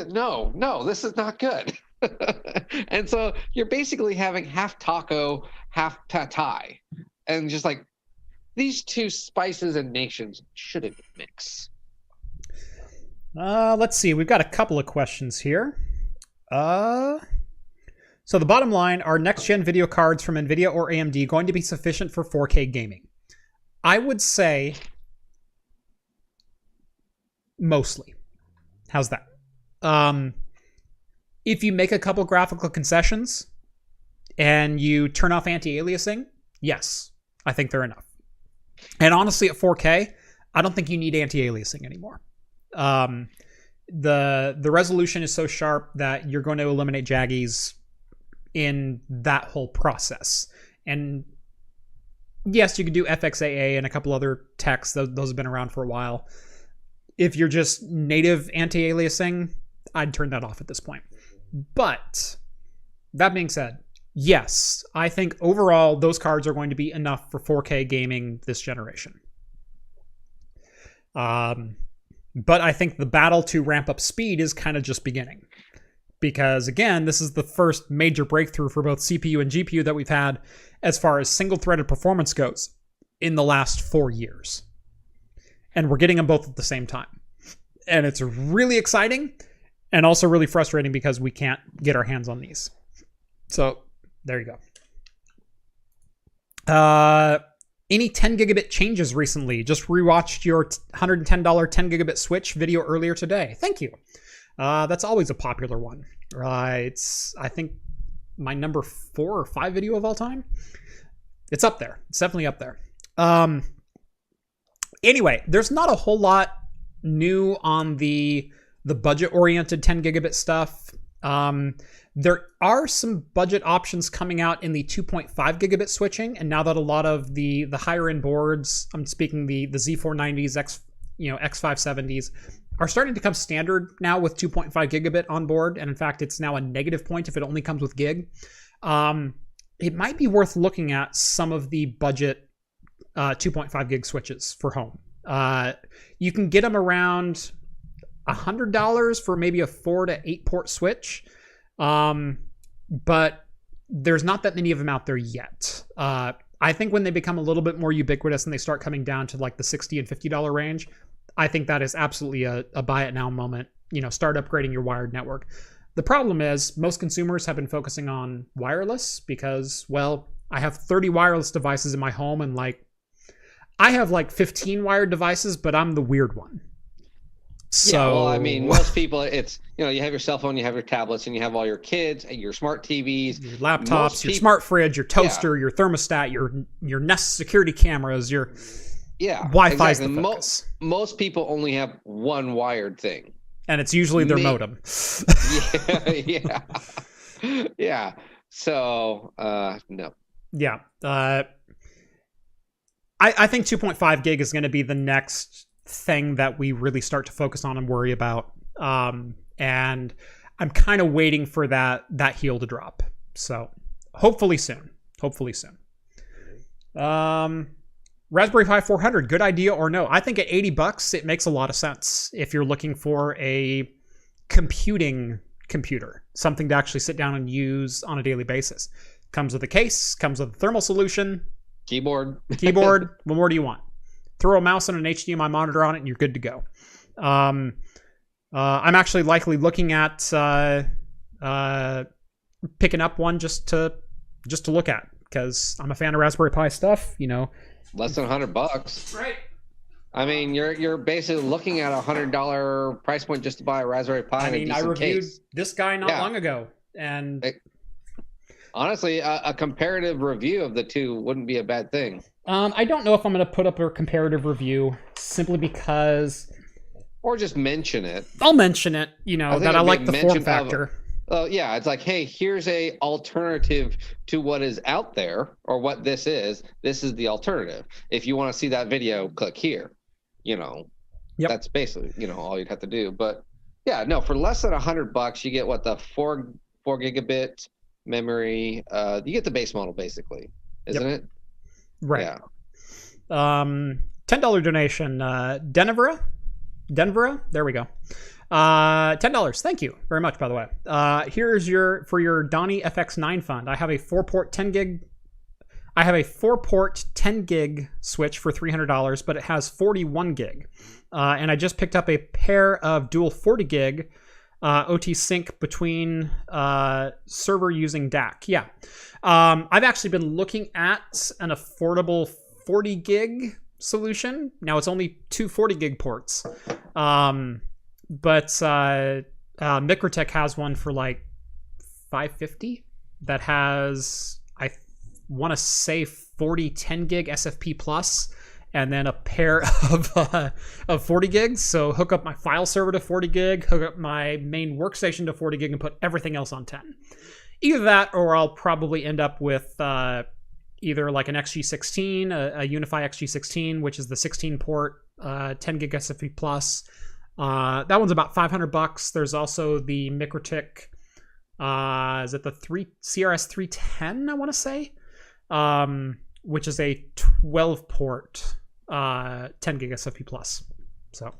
no, this is not good. And so you're basically having half taco, half pad Thai, and just like these two spices and nations shouldn't mix. Let's see. We've got a couple of questions here. So the bottom line, are next-gen video cards from Nvidia or AMD going to be sufficient for 4K gaming? I would say mostly. How's that? If you make a couple graphical concessions and you turn off anti-aliasing, yes, I think they're enough. And honestly, at 4K, I don't think you need anti-aliasing anymore. The resolution is so sharp that you're going to eliminate jaggies in that whole process. And yes, you can do FXAA and a couple other techs. Those have been around for a while. If you're just native anti-aliasing, I'd turn that off at this point. But that being said, yes, I think overall those cards are going to be enough for 4K gaming this generation. But I think the battle to ramp up speed is kind of just beginning. Because again, this is the first major breakthrough for both CPU and GPU that we've had as far as single-threaded performance goes in the last 4 years. And we're getting them both at the same time. And it's really exciting and also really frustrating because we can't get our hands on these. So there you go. any 10 gigabit changes recently. Just rewatched your $110 10 gigabit switch video earlier today. Thank you. That's always a popular one. It's, I think, my number 4 or 5 video of all time. It's up there. It's definitely up there. Anyway, there's not a whole lot new on the budget-oriented 10 gigabit stuff. There are some budget options coming out in the 2.5 gigabit switching, and now that a lot of the higher end boards, I'm speaking the Z490s, X570s, are starting to come standard now with 2.5 gigabit on board, and in fact, it's now a negative point if it only comes with gig. It might be worth looking at some of the budget 2.5 gig switches for home. You can get them around $100 for maybe a 4 to 8 port switch. But there's not that many of them out there yet. I think when they become a little bit more ubiquitous and they start coming down to like the $60 and $50 range, I think that is absolutely a buy it now moment. Start upgrading your wired network. The problem is most consumers have been focusing on wireless because, well, I have 30 wireless devices in my home and I have 15 wired devices, but I'm the weird one. So, yeah, well, I mean, most people, it's, you have your cell phone, you have your tablets, and you have all your kids, and your smart TVs, your laptops, your smart fridge, your toaster, your thermostat, your Nest security cameras, your Wi-Fi's the focus. Most people only have one wired thing. And it's usually their modem. Yeah. So, no. Yeah. I think 2.5 gig is going to be the next thing that we really start to focus on and worry about. And I'm kind of waiting for that heel to drop. So hopefully soon. Raspberry Pi 400, good idea or no? I think at $80, it makes a lot of sense if you're looking for a computing computer, something to actually sit down and use on a daily basis. Comes with a case, comes with a thermal solution. Keyboard. What more do you want? Throw a mouse and an HDMI monitor on it and you're good to go. I'm actually likely looking at picking up one just to look at because I'm a fan of Raspberry Pi stuff, Less than $100. Right. I mean, you're basically looking at $100 price point just to buy a Raspberry Pi. I reviewed this guy not long ago, and honestly, a comparative review of the two wouldn't be a bad thing. I don't know if I'm going to put up a comparative review simply because, or just mention it. I'll mention it. That I like the form factor. Yeah, it's like, hey, here's a alternative to what is out there, or what this is. This is the alternative. If you want to see that video, click here. That's basically all you'd have to do. But yeah, no, for less than $100, you get what, the 4 gigabit memory. You get the base model basically, isn't it? Right. Yeah. $10 donation. Denver. There we go. $10. Thank you very much, by the way. Here's for your Donnie FX9 fund. I have a 4-port 10 gig. I have a 4-port 10 gig switch for $300, but it has 41 gig. And I just picked up a pair of dual 40 gig OT sync between server using DAC. Yeah. I've actually been looking at an affordable 40 gig solution. Now it's only 2 40 gig ports. But Microtech has one for $550 that has, I want to say, 40 10 gig SFP plus, and then a pair of 40 gigs. So hook up my file server to 40 gig, hook up my main workstation to 40 gig, and put everything else on 10. Either that, or I'll probably end up with either an XG16, a Unify XG16, which is the 16 port 10 gig SFP plus. That one's about $500. There's also the Microtech, is it the CRS 310, I want to say, which is a 12 port 10 gig SFP plus. So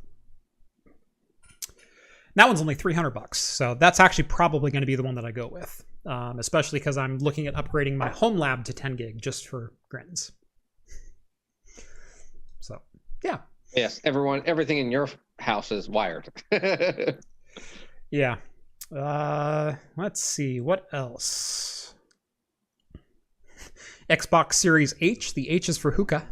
that one's only $300. So that's actually probably going to be the one that I go with, especially because I'm looking at upgrading my home lab to 10 gig just for grins. So yeah. Yes, everything in your house is wired. Yeah. Let's see. What else? Xbox Series H. The H is for hookah.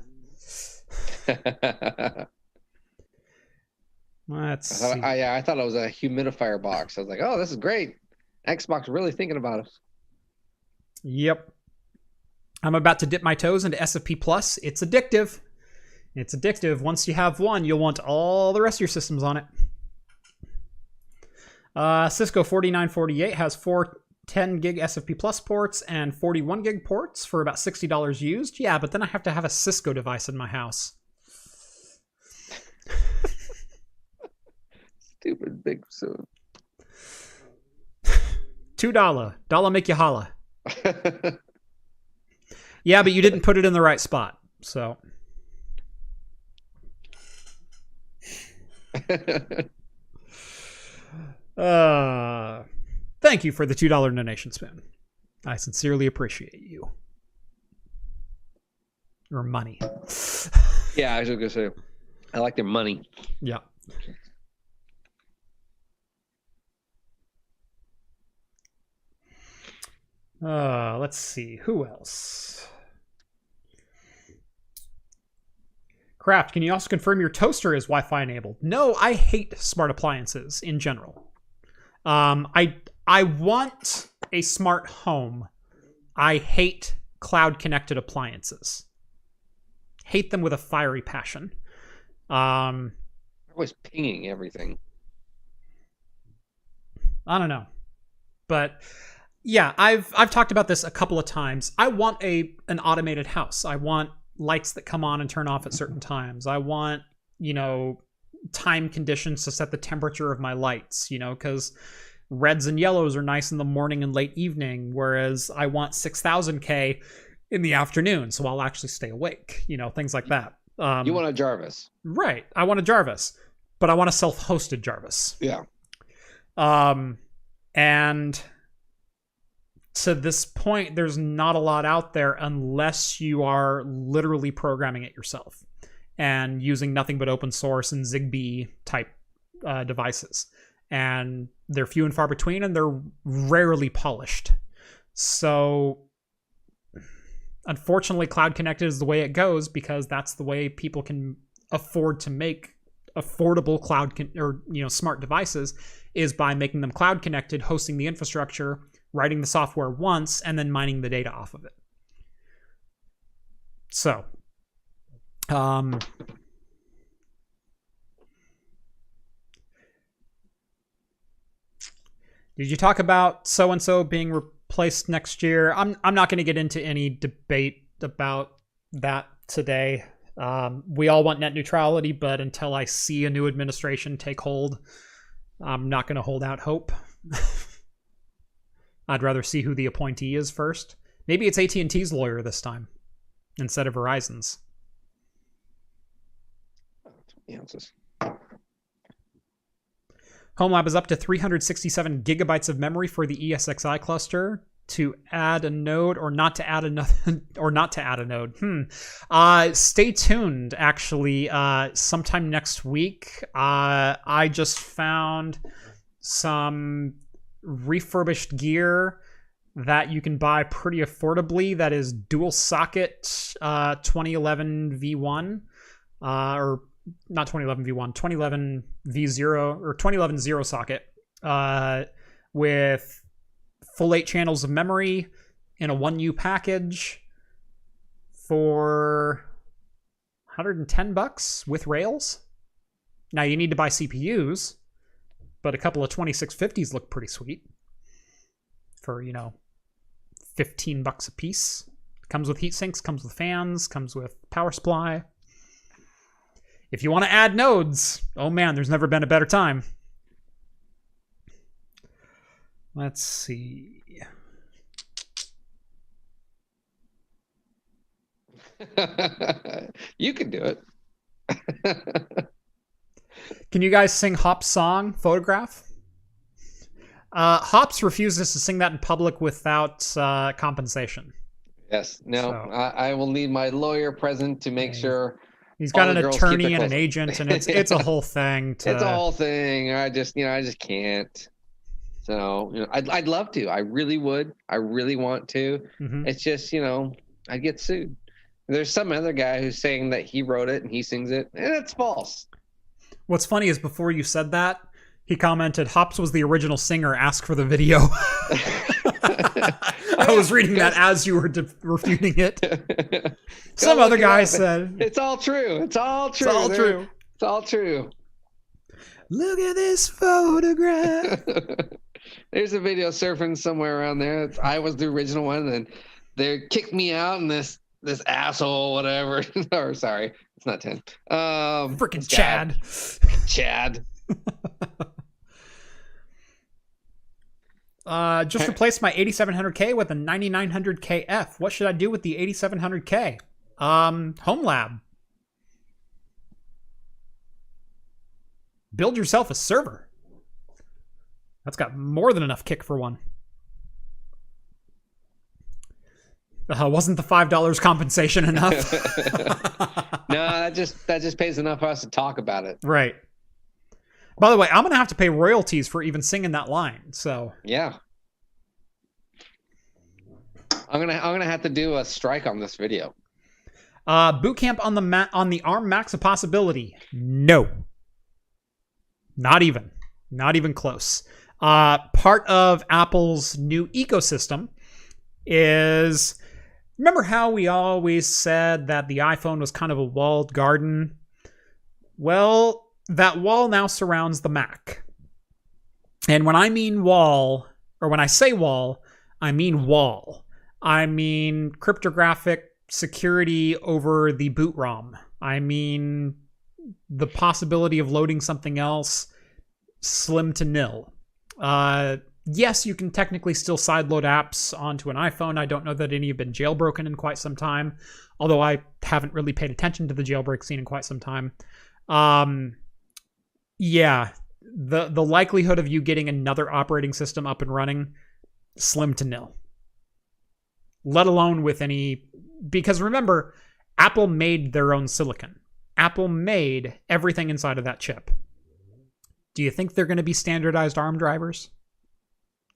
Let's see. I thought it was a humidifier box. I was like, oh, this is great. Xbox really thinking about us. Yep. I'm about to dip my toes into SFP Plus. It's addictive. It's addictive. Once you have one, you'll want all the rest of your systems on it. Cisco 4948 has 4 10 gig SFP Plus ports and 41 gig ports for about $60 used. Yeah, but then I have to have a Cisco device in my house. Stupid big soon. $2. Dollar make you holla. Yeah, but you didn't put it in the right spot. So. Thank you for the $2 donation, Spoon. I sincerely appreciate you. Or money. Yeah, I was going to say, I like their money. Yeah. Let's see. Who else? Craft, can you also confirm your toaster is Wi-Fi enabled? No, I hate smart appliances in general. I want a smart home. I hate cloud-connected appliances. Hate them with a fiery passion. Always pinging everything. I don't know, but yeah, I've talked about this a couple of times. I want an automated house. I want lights that come on and turn off at certain times. I want, time conditions to set the temperature of my lights, because reds and yellows are nice in the morning and late evening, whereas I want 6000K in the afternoon, so I'll actually stay awake, things like that. You want a Jarvis. Right. I want a Jarvis, but I want a self-hosted Jarvis. Yeah. And to this point, there's not a lot out there unless you are literally programming it yourself and using nothing but open source and Zigbee type devices. And they're few and far between, and they're rarely polished. So unfortunately, cloud connected is the way it goes because that's the way people can afford to make affordable smart devices, is by making them cloud connected, hosting the infrastructure, writing the software once, and then mining the data off of it. So, did you talk about so-and-so being replaced next year? I'm not going to get into any debate about that today. We all want net neutrality, but until I see a new administration take hold, I'm not going to hold out hope. I'd rather see who the appointee is first. Maybe it's AT&T's lawyer this time instead of Verizon's. HomeLab is up to 367 gigabytes of memory for the ESXi cluster. To add a node or not to add another, or not to add a node. Stay tuned. Actually, sometime next week, I just found some refurbished gear that you can buy pretty affordably. That is dual socket 2011 V1, or not 2011 V1, 2011 V0 or 2011 zero socket with full 8 channels of memory in a 1U package for $110 with rails. Now you need to buy CPUs, but a couple of 2650s look pretty sweet for, $15 a piece. Comes with heat sinks, comes with fans, comes with power supply. If you want to add nodes, oh man, there's never been a better time. Let's see. You can do it. Can you guys sing Hop's song, Photograph? Hops refuses to sing that in public without compensation. Yes. No, so, I will need my lawyer present to make sure. He's got an attorney and an agent, and it's a whole thing. It's a whole thing. I just can't. So, I'd love to. I really would. I really want to. Mm-hmm. It's just, I'd get sued. There's some other guy who's saying that he wrote it and he sings it, and it's false. What's funny is before you said that, he commented, Hops was the original singer, ask for the video. I was reading that as you were refuting it. Some other guy said... It's all true. It's all true. It's all true. It's all true. Look at this photograph. There's a video surfing somewhere around there. I was the original one, and they kicked me out, and this asshole, whatever. Or sorry, it's not 10. Freaking Chad. Chad. Just replaced my 8700K with a 9900KF. What should I do with the 8700K? Home lab. Build yourself a server. That's got more than enough kick for one. Wasn't the $5 compensation enough? No, that just pays enough for us to talk about it. Right. By the way, I'm gonna have to pay royalties for even singing that line. So yeah, I'm gonna have to do a strike on this video. Boot camp on the ARM Max a possibility? No. Not even close. Part of Apple's new ecosystem is, remember how we always said that the iPhone was kind of a walled garden? Well, that wall now surrounds the Mac. And when I mean wall, or when I say wall, I mean wall. I mean cryptographic security over the boot ROM. I mean the possibility of loading something else, slim to nil. Yes, you can technically still sideload apps onto an iPhone. I don't know that any have been jailbroken in quite some time, although I haven't really paid attention to the jailbreak scene in quite some time. Yeah, the likelihood of you getting another operating system up and running, slim to nil. Let alone with any... Because remember, Apple made their own silicon. Apple made everything inside of that chip. Do you think they're going to be standardized ARM drivers?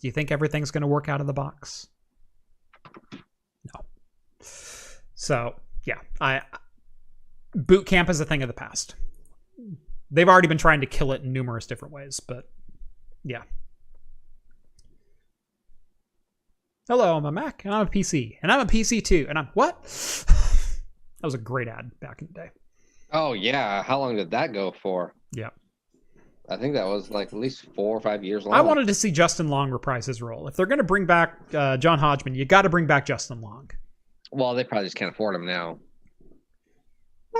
Do you think everything's going to work out of the box? No. So, yeah. Boot camp is a thing of the past. They've already been trying to kill it in numerous different ways, but yeah. Hello, I'm a Mac, and I'm a PC, and I'm a PC too, and I'm what? That was a great ad back in the day. Oh yeah, how long did that go for? Yeah. I think that was like at least 4 or 5 years long. I wanted to see Justin Long reprise his role. If they're going to bring back John Hodgman, you got to bring back Justin Long. Well, they probably just can't afford him now.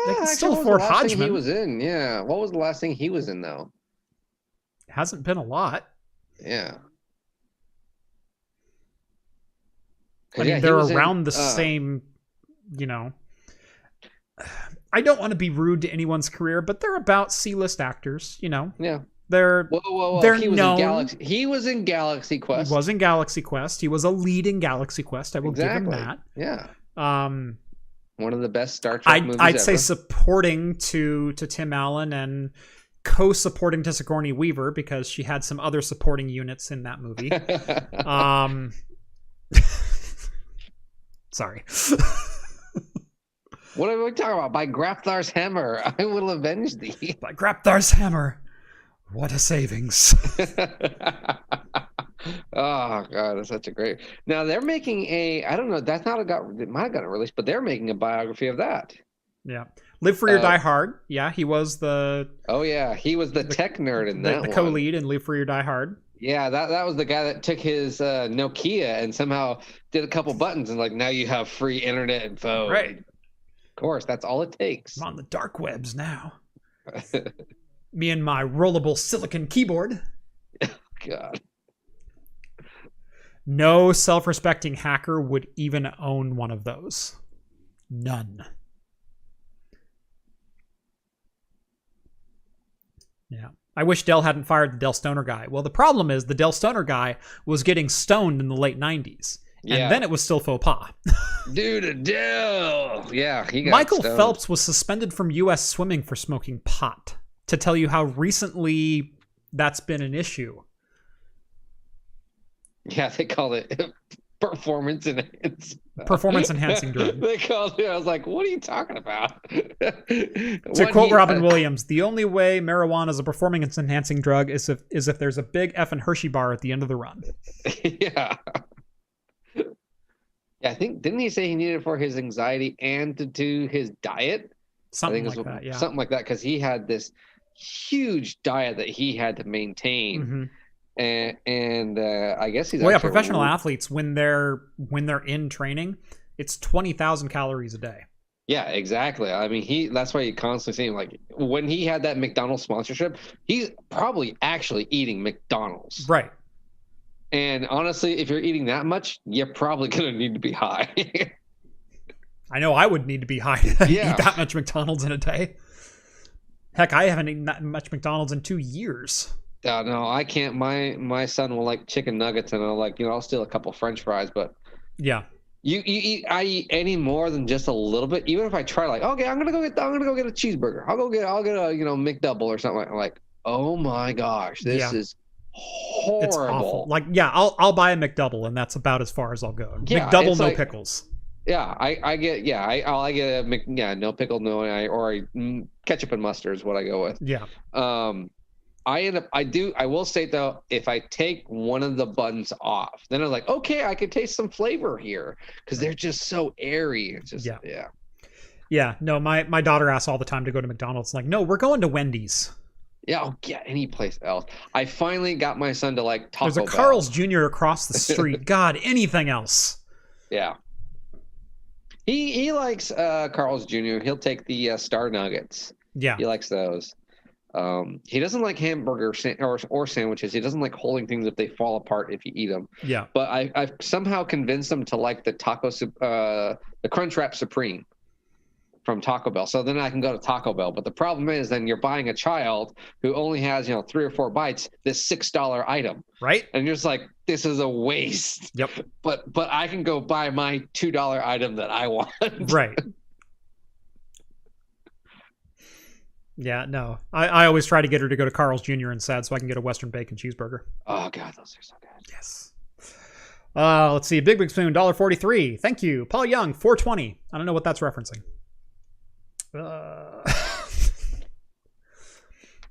They can still afford Hodgman. He was in, yeah. What was the last thing he was in, though? Hasn't been a lot. Yeah. I mean, they're around the same, you know. I don't want to be rude to anyone's career, but they're about C-list actors, you know. Yeah. They're They're known. He was in Galaxy Quest. He was in Galaxy Quest. He was a lead in Galaxy Quest. I will give him that. Yeah. One of the best Star Trek movies I'd ever. say supporting to Tim Allen and co-supporting to Sigourney Weaver because she had some other supporting units in that movie. Sorry. What are we talking about? By Grapthar's hammer, I will avenge thee. By Grapthar's hammer, what a savings. Oh god, that's such a great. Now they're making a. I don't know. That's not it might have gotten released, but they're making a biography of that. Yeah, Live Free or Die Hard. Yeah, he was the. Oh yeah, he was the tech nerd in that. The co-lead in Live Free or Die Hard. Yeah, that was the guy that took his Nokia and somehow did a couple buttons and like now you have free internet and phone. Right. Of course, that's all it takes. I'm on the dark webs now. Me and my rollable silicon keyboard. God. No self-respecting hacker would even own one of those. None. Yeah. I wish Dell hadn't fired the Dell Stoner guy. Well, the problem is the Dell Stoner guy was getting stoned in the late 90s. And then it was still faux pas. Dude, Adele. Yeah, he got Michael stoned. Phelps was suspended from U.S. swimming for smoking pot. To tell you how recently that's been an issue. Yeah, they call it performance enhancing drug. They called it. I was like, what are you talking about? To quote Robin Williams, the only way marijuana is a performance enhancing drug is if there's a big effing Hershey bar at the end of the run. Yeah. Yeah, I think, didn't he say he needed it for his anxiety and to do his diet? Something like that, yeah. Something like that, because he had this huge diet that he had to maintain. And I guess he's professional athletes, when they're in training, it's 20,000 calories a day. Yeah, exactly. I mean, that's why you constantly see him, like, when he had that McDonald's sponsorship, he's probably actually eating McDonald's. Right. And honestly, if you're eating that much, you're probably going to need to be high. I know I would need to be high to eat that much McDonald's in a day. Heck, I haven't eaten that much McDonald's in 2 years. No, I can't. My son will like chicken nuggets, and I'll steal a couple French fries, but yeah. I eat any more than just a little bit. Even if I try, like, okay, I'm gonna go get a cheeseburger. I'll get a McDouble or something. I'm like, oh my gosh, this is horrible. It's awful. Like, yeah, I'll buy a McDouble, and that's about as far as I'll go. Yeah, McDouble, no pickles. Yeah, I get no pickle, or ketchup and mustard is what I go with. Yeah. I will say though, if I take one of the buns off, then I'm like, okay, I can taste some flavor here, because they're just so airy. It's just yeah. No, my daughter asks all the time to go to McDonald's. Like, no, we're going to Wendy's. Yeah, I'll get any place else. I finally got my son to like Taco Bell. There's a Carl's Jr. across the street. God, anything else? Yeah. He likes Carl's Jr. He'll take the Star Nuggets. Yeah, he likes those. He doesn't like hamburgers or sandwiches. He doesn't like holding things if they fall apart if you eat them. Yeah. But I've somehow convinced him to like the Crunchwrap Supreme from Taco Bell. So then I can go to Taco Bell. But the problem is, then you're buying a child who only has 3 or 4 bites this $6 item. Right. And you're just like, this is a waste. Yep. But I can go buy my $2 item that I want. Right. Yeah, no. I always try to get her to go to Carl's Jr. instead so I can get a Western bacon cheeseburger. Oh, God, those are so good. Yes. Let's see. Big Spoon, $1.43. Thank you. Paul Young, $4.20. I don't know what that's referencing.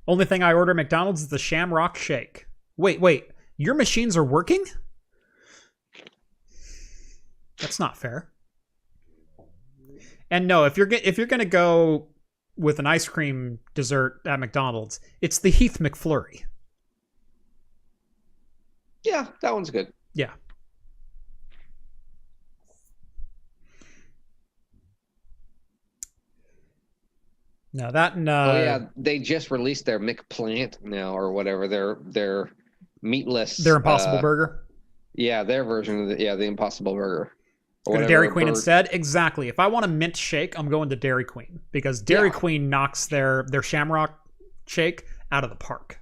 Only thing I order at McDonald's is the Shamrock Shake. Wait. Your machines are working? That's not fair. And no, if you're going to go with an ice cream dessert at McDonald's, it's the Heath McFlurry. Yeah, that one's good. Yeah. No, that and they just released their McPlant now, or whatever, their meatless, their Impossible Burger. Yeah, their version of the Impossible Burger. Go to Dairy Queen instead. Exactly. If I want a mint shake, I'm going to Dairy Queen, because Dairy Queen knocks their Shamrock Shake out of the park.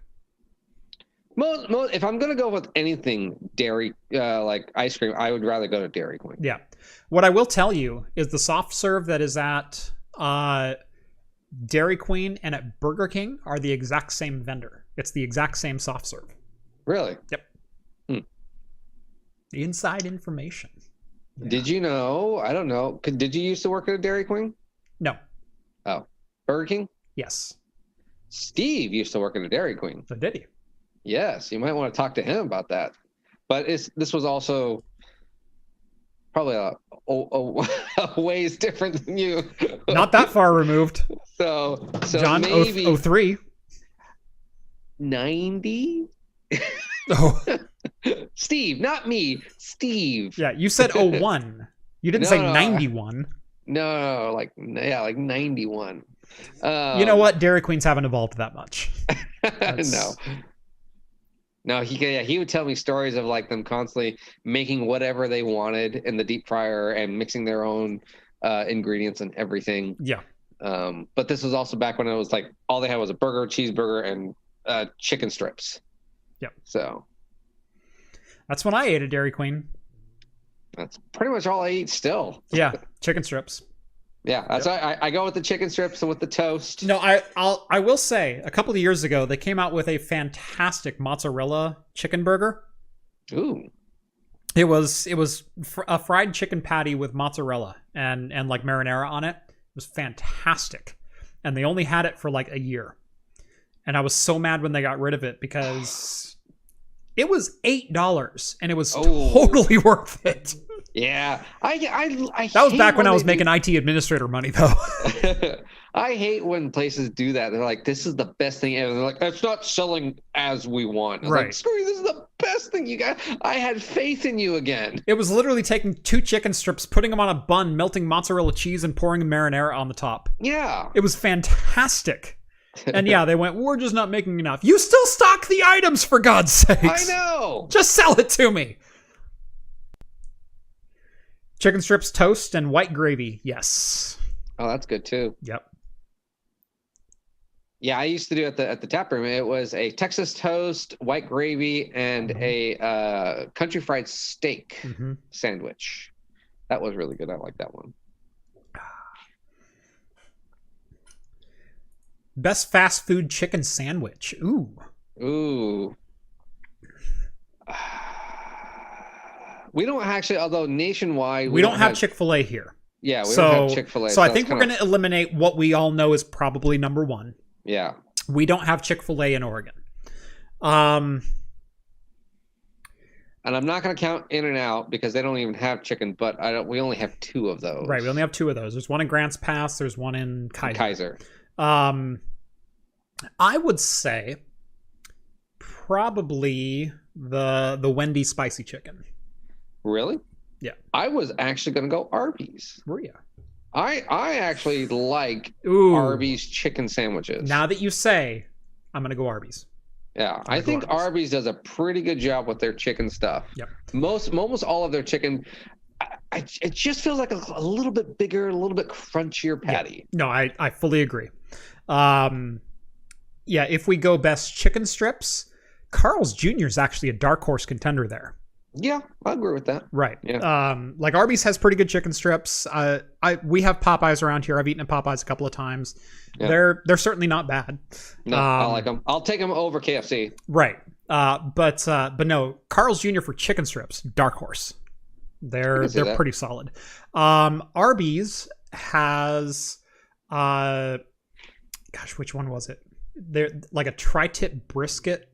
If I'm gonna go with anything dairy, like ice cream, I would rather go to Dairy Queen. Yeah. What I will tell you is the soft serve that is at Dairy Queen and at Burger King are the exact same vendor. It's the exact same soft serve. Really? Yep. Inside information. Yeah. Did you know? I don't know. Did you used to work at a Dairy Queen? No. Oh, Burger King? Yes. Steve used to work at a Dairy Queen. So did he? Yes, you might want to talk to him about that. But this was also probably a ways different than you. Not that far removed. So John, maybe 03. 90? Oh. Steve, not me. Steve. Yeah, you said 01. You didn't say 91. No, like 91. You know what? Dairy Queens haven't evolved that much. No, he would tell me stories of like them constantly making whatever they wanted in the deep fryer and mixing their own ingredients and everything. Yeah. But this was also back when it was like all they had was a burger, cheeseburger, and chicken strips. Yep. So that's when I ate at Dairy Queen. That's pretty much all I eat still. Yeah, chicken strips. Yeah, that's why I go with the chicken strips and with the toast. No, I will say a couple of years ago they came out with a fantastic mozzarella chicken burger. Ooh. It was a fried chicken patty with mozzarella and like marinara on it. It was fantastic. And they only had it for like a year. And I was so mad when they got rid of it because it was $8 and it was totally worth it. Yeah. I that was back when I was making IT administrator money, though. I hate when places do that. They're like, this is the best thing ever. They're like, it's not selling as we want. I was like, screw you, this is the best thing you got. I had faith in you again. It was literally taking 2 chicken strips, putting them on a bun, melting mozzarella cheese, and pouring marinara on the top. Yeah. It was fantastic. And yeah, they went, we're just not making enough. You still stock the items, for God's sakes. I know. Just sell it to me. Chicken strips, toast, and white gravy. Yes. Oh, that's good too. Yep. Yeah, I used to do at the tap room. It was a Texas toast, white gravy, and a country fried steak sandwich. That was really good. I like that one. Best fast food chicken sandwich. Ooh. We don't actually, although nationwide... We don't have Chick-fil-A here. Yeah, we don't have Chick-fil-A. So I think we're going to eliminate what we all know is probably number one. Yeah. We don't have Chick-fil-A in Oregon. And I'm not going to count In-N-Out because they don't even have chicken, but we only have 2 of those. Right, we only have 2 of those. There's one in Grants Pass. There's one in Kaiser. I would say probably the Wendy's spicy chicken. Really? Yeah. I was actually going to go Arby's. Were you? I actually like Arby's chicken sandwiches. Now that you say, I'm going to go Arby's. Yeah, I think Arby's does a pretty good job with their chicken stuff. Yep. Almost all of their chicken, it just feels like a little bit bigger, a little bit crunchier patty. Yeah. No, I fully agree. Yeah, if we go best chicken strips, Carl's Jr. is actually a dark horse contender there. Yeah, I agree with that. Right. Yeah. Like Arby's has pretty good chicken strips. We have Popeyes around here. I've eaten at Popeyes a couple of times. Yeah. They're certainly not bad. No, I like them. I'll take them over KFC. Right. But no, Carl's Jr. for chicken strips, dark horse. They're pretty solid. Arby's has which one was it? They're like a tri-tip brisket.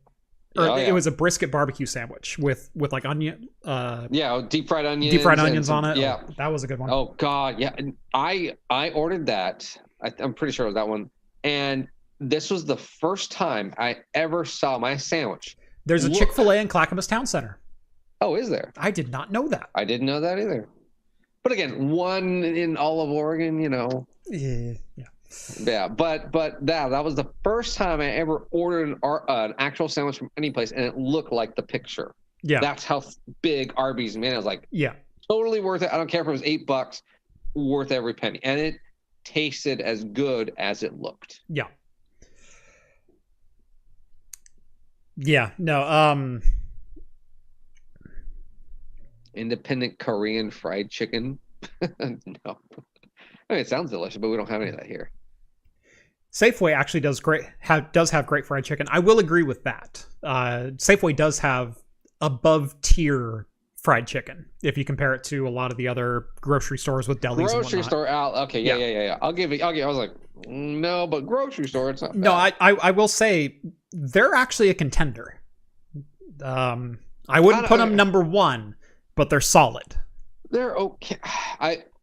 It was a brisket barbecue sandwich with like onion. Deep fried onions. Deep fried onions on it. Yeah, that was a good one. Oh God, yeah. I ordered that. I'm pretty sure it was that one. And this was the first time I ever saw my sandwich. There's a Chick-fil-A in Clackamas Town Center. Oh, is there? I did not know that. I didn't know that either. But again, one in all of Oregon, you know. Yeah. Yeah, but that was the first time I ever ordered an actual sandwich from any place, and it looked like the picture. Yeah, that's how big Arby's. Man, I was like, yeah, totally worth it. I don't care if it was $8, worth every penny, and it tasted as good as it looked. Yeah. Yeah. No. Independent Korean fried chicken. No. I mean, it sounds delicious, but we don't have any of that here. Safeway actually does have great fried chicken. I will agree with that. Safeway does have above tier fried chicken if you compare it to a lot of the other grocery stores with delis. Grocery store out. Okay, yeah. I'll give it. I was like, no, but grocery store, it's not bad. No, I will say they're actually a contender. I wouldn't put them number one, but they're solid. They're okay.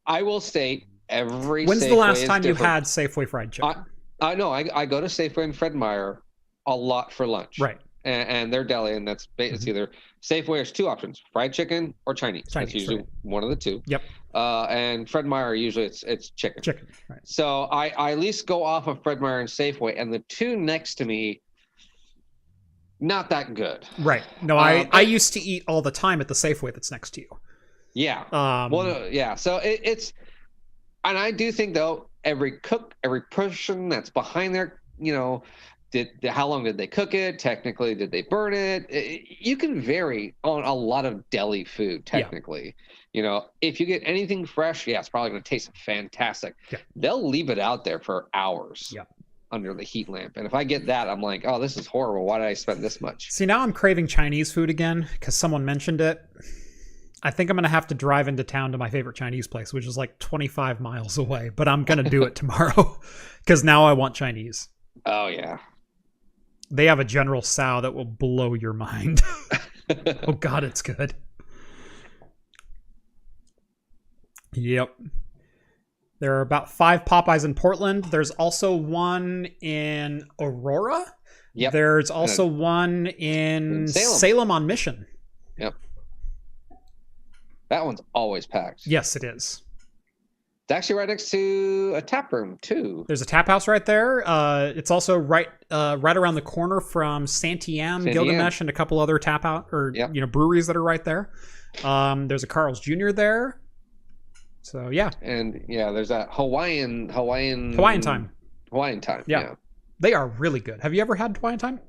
I will state. When's the last time you had Safeway fried chicken? I know. I go to Safeway and Fred Meyer a lot for lunch. Right. And their deli, and it's either Safeway has 2 options: fried chicken or Chinese. That's usually one of the 2. Yep. And Fred Meyer usually it's chicken. Chicken. Right. So I at least go off of Fred Meyer and Safeway, and the 2 next to me, not that good. Right. No, I used to eat all the time at the Safeway that's next to you. Yeah. Yeah. So it's. And I do think, though, every cook, every person that's behind there, you know, how long did they cook it? Technically, did they burn it? You can vary on a lot of deli food, technically. Yeah. You know, if you get anything fresh, it's probably going to taste fantastic. Yeah. They'll leave it out there for hours under the heat lamp. And if I get that, I'm like, oh, this is horrible. Why did I spend this much? See, now I'm craving Chinese food again because someone mentioned it. I think I'm going to have to drive into town to my favorite Chinese place, which is like 25 miles away, but I'm going to do it tomorrow because now I want Chinese. Oh, yeah. They have a General Tso that will blow your mind. Oh, God, it's good. Yep. There are about 5 Popeyes in Portland. There's also one in Aurora. Yep. There's also one in Salem on Mission. Yep. That one's always packed. Yes, it is. It's actually right next to a tap room, too. There's a tap house right there. It's also right around the corner from Santiam, Gilgamesh, and a couple other breweries that are right there. There's a Carl's Jr. there. So, yeah. And, yeah, there's that Hawaiian Time. Hawaiian Time, yeah. They are really good. Have you ever had Hawaiian Time?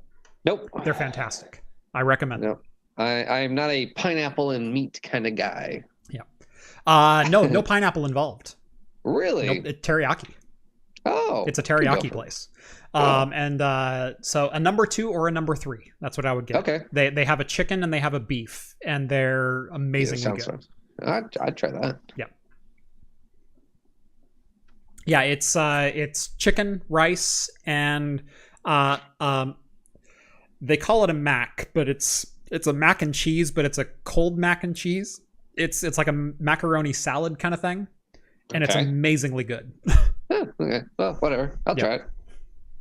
Nope. They're fantastic. I recommend them. I'm not a pineapple and meat kind of guy. Yeah. No pineapple involved. Really? Nope, teriyaki. Oh. It's a teriyaki place. So a number 2 or a number 3. That's what I would get. Okay. They have a chicken and they have a beef, and they're amazingly good. I'd try that. Yeah. Yeah, it's chicken, rice, and they call it a mac, but it's a mac and cheese, but it's a cold mac and cheese. It's like a macaroni salad kind of thing, and it's amazingly good. Okay, well, whatever. I'll try it.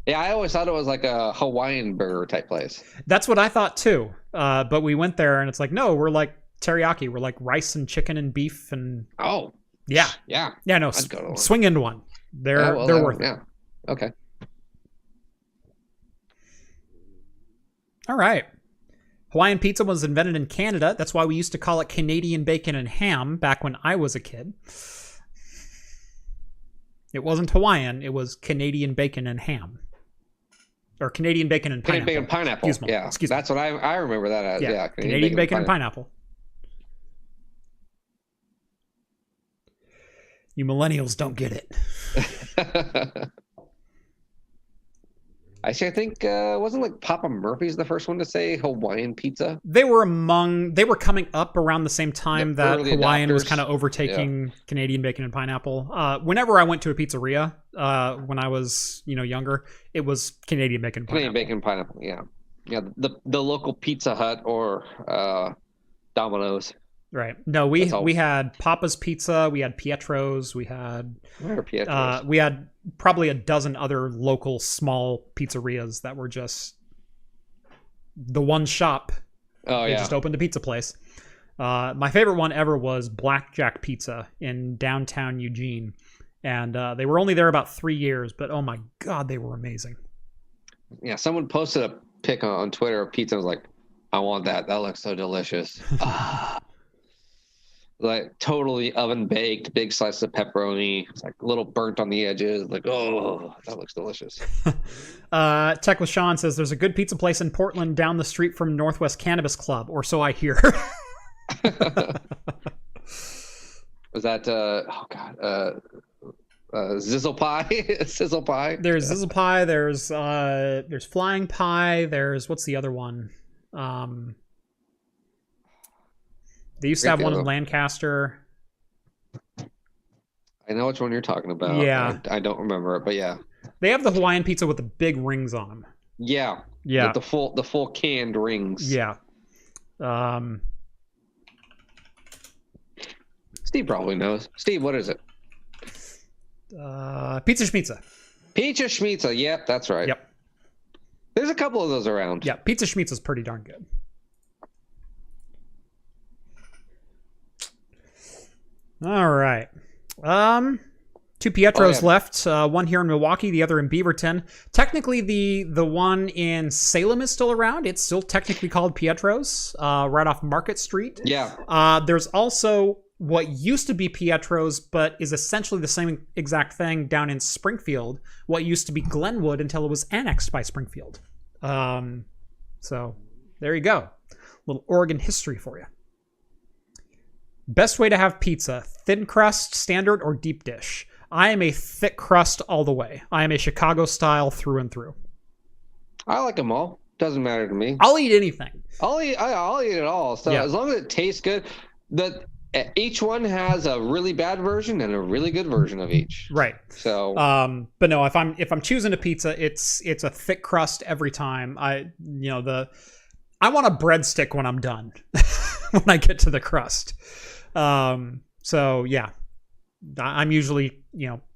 Yeah, I always thought it was like a Hawaiian burger type place. That's what I thought too. But we went there, and it's like, no, we're like teriyaki. We're like rice and chicken and beef and. Oh. Yeah. Yeah. Yeah. No. Swing into one. They're worth it. Yeah. Okay. All right. Hawaiian pizza was invented in Canada. That's why we used to call it Canadian bacon and ham back when I was a kid. It wasn't Hawaiian. It was Canadian bacon and ham. Or Canadian bacon and pineapple. Canadian bacon and pineapple. Excuse me. That's what I remember that as. Yeah. Canadian bacon and pineapple. You millennials don't get it. I think wasn't like Papa Murphy's the first one to say Hawaiian pizza? They were coming up around the same time that Hawaiian was kind of overtaking Canadian bacon and pineapple. Whenever I went to a pizzeria when I was younger, it was Canadian bacon and pineapple. Canadian bacon and pineapple, yeah. Yeah, the local Pizza Hut or Domino's. Right. No, we had Papa's Pizza, we had Pietro's, we had probably a dozen other local small pizzerias that were just the one shop. Oh, yeah. They just opened a pizza place. My favorite one ever was Blackjack Pizza in downtown Eugene. And they were only there about 3 years, but oh my God, they were amazing. Yeah, someone posted a pic on Twitter of pizza. I was like, I want that. That looks so delicious. Like totally oven baked, big slice of pepperoni. It's like a little burnt on the edges. Like, oh, that looks delicious. Tech with Sean says there's a good pizza place in Portland down the street from Northwest Cannabis Club, or so I hear. Was that Zizzle Pie? Sizzle Pie? There's Zizzle Pie, there's Flying Pie, there's what's the other one? They used to have one in Lancaster. I know which one you're talking about. Yeah. I don't remember it, but yeah. They have the Hawaiian pizza with the big rings on them. Yeah. Yeah. With the full canned rings. Yeah. Steve probably knows. Steve, what is it? Pizza Schmitza. Pizza Schmitza. Yep, that's right. Yep. There's a couple of those around. Yeah, Pizza Schmitza's pretty darn good. All right. 2 Pietros left. One here in Milwaukee, the other in Beaverton. Technically, the one in Salem is still around. It's still technically called Pietros, right off Market Street. Yeah. There's also what used to be Pietros, but is essentially the same exact thing down in Springfield. What used to be Glenwood until it was annexed by Springfield. So there you go. Little Oregon history for you. Best way to have pizza: thin crust, standard, or deep dish? I am a thick crust all the way. I am a Chicago style through and through. I like them all. Doesn't matter to me. I'll eat anything. I'll eat it all. So as long as it tastes good. Each one has a really bad version and a really good version of each. Right. So, but no, if I'm choosing a pizza, it's a thick crust every time. I want a breadstick when I'm done, when I get to the crust. So yeah, I'm usually,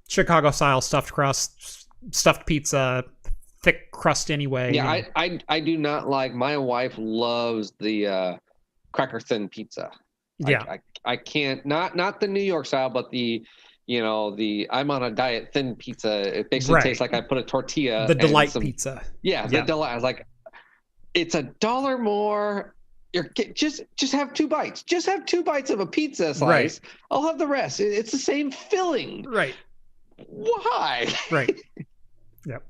Chicago style stuffed crust, stuffed pizza, thick crust anyway. Yeah, I do not like. My wife loves the cracker thin pizza. Yeah, I can't, not the New York style, but the I'm on a diet thin pizza. It basically tastes like I put a tortilla. The delight pizza. Yeah, the delight. I was like, it's $1 more. Just have 2 bites. Just have 2 bites of a pizza slice. Right. I'll have the rest. It's the same filling. Right. Why? Right. Yep.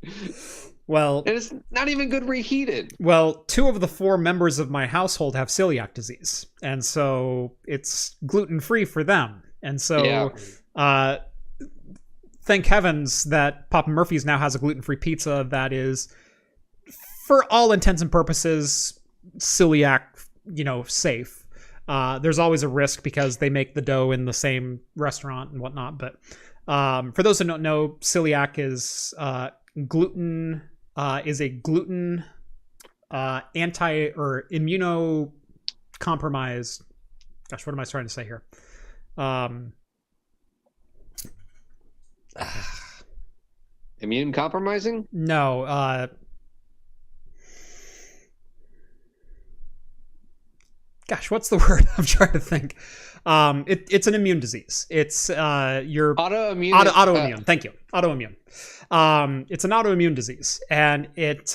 Well, and it's not even good reheated. Well, 2 of the 4 members of my household have celiac disease, and so it's gluten-free for them. And so, thank heavens that Papa Murphy's now has a gluten-free pizza that is, for all intents and purposes, celiac, safe. There's always a risk because they make the dough in the same restaurant and whatnot. But for those who don't know, celiac is gluten. Is a gluten anti or immunocompromised. Gosh, what am I trying to say here? Immune compromising? No. Gosh, what's the word? I'm trying to think. It's an immune disease. It's your autoimmune. Autoimmune. Thank you. Autoimmune. It's an autoimmune disease, and it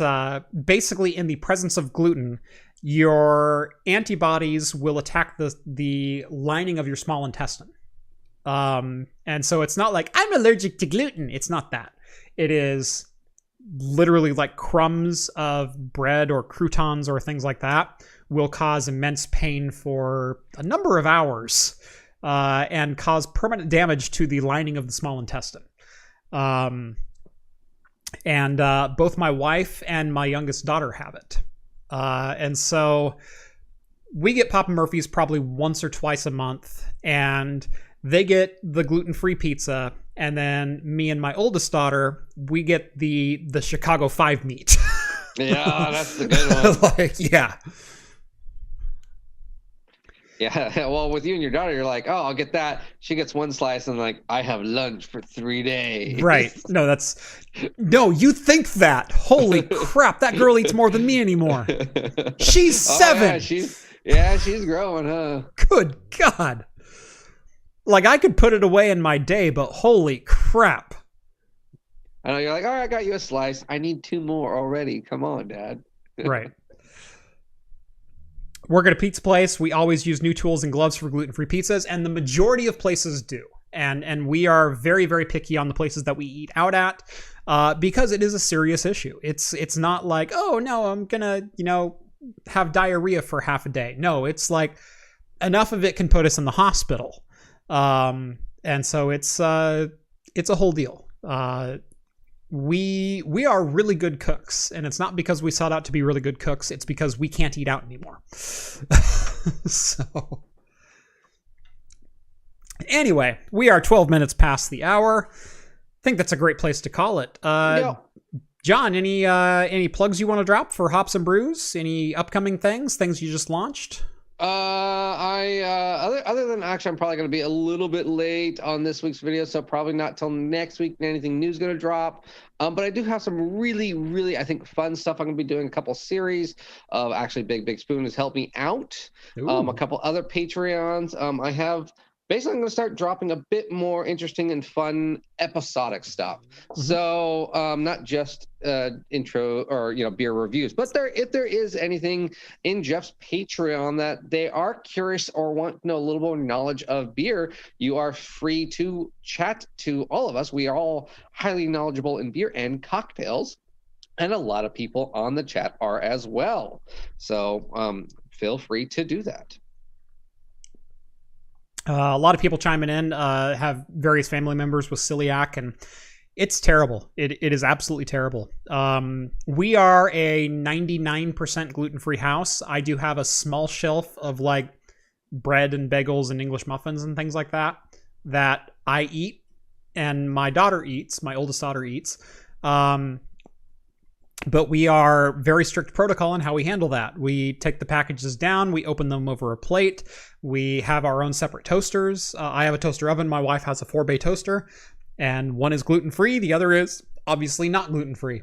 basically, in the presence of gluten, your antibodies will attack the lining of your small intestine. And so it's not like I'm allergic to gluten. It's not that. It is literally like crumbs of bread or croutons or things like that will cause immense pain for a number of hours and cause permanent damage to the lining of the small intestine. And both my wife and my youngest daughter have it. And so we get Papa Murphy's probably once or twice a month, and they get the gluten-free pizza. And then me and my oldest daughter, we get the Chicago 5 meat. Yeah, that's the good one. Yeah. Yeah, well, with you and your daughter, you're like, oh, I'll get that. She gets 1 slice, and like, I have lunch for 3 days. Right. No, you think that. Holy crap, that girl eats more than me anymore. She's 7. She's growing, huh? Good God. Like, I could put it away in my day, but holy crap. I know, you're like, all right, I got you a slice. I need 2 more already. Come on, Dad. Right. Work at a pizza place, we always use new tools and gloves for gluten-free pizzas, and the majority of places do. And we are very, very picky on the places that we eat out at because it is a serious issue. It's not like, oh, no, I'm going to, have diarrhea for half a day. No, it's like enough of it can put us in the hospital. And so it's a whole deal. We are really good cooks, and it's not because we sought out to be really good cooks. It's because we can't eat out anymore. So anyway, we are 12 minutes past the hour. I think that's a great place to call it. John, any plugs you want to drop for Hops and Brews? Any upcoming things you just launched? Other than actually, I'm probably going to be a little bit late on this week's video, so probably not till next week anything new's going to drop. But I do have some really, really, I think, fun stuff I'm going to be doing. A couple series of actually Big Spoon has helped me out. A couple other Patreons. I have. Basically, I'm going to start dropping a bit more interesting and fun episodic stuff. Mm-hmm. So not just intro or beer reviews, but if there is anything in Jeff's Patreon that they are curious or want to know a little more knowledge of beer, you are free to chat to all of us. We are all highly knowledgeable in beer and cocktails, and a lot of people on the chat are as well. So feel free to do that. A lot of people chiming in have various family members with celiac, and it's terrible. It is absolutely terrible. We are a 99% gluten-free house. I do have a small shelf of like bread and bagels and English muffins and things like that I eat and my oldest daughter eats. But we are very strict protocol in how we handle that. We take the packages down. We open them over a plate. We have our own separate toasters. I have a toaster oven. My wife has a 4-bay toaster. And one is gluten-free. The other is obviously not gluten-free.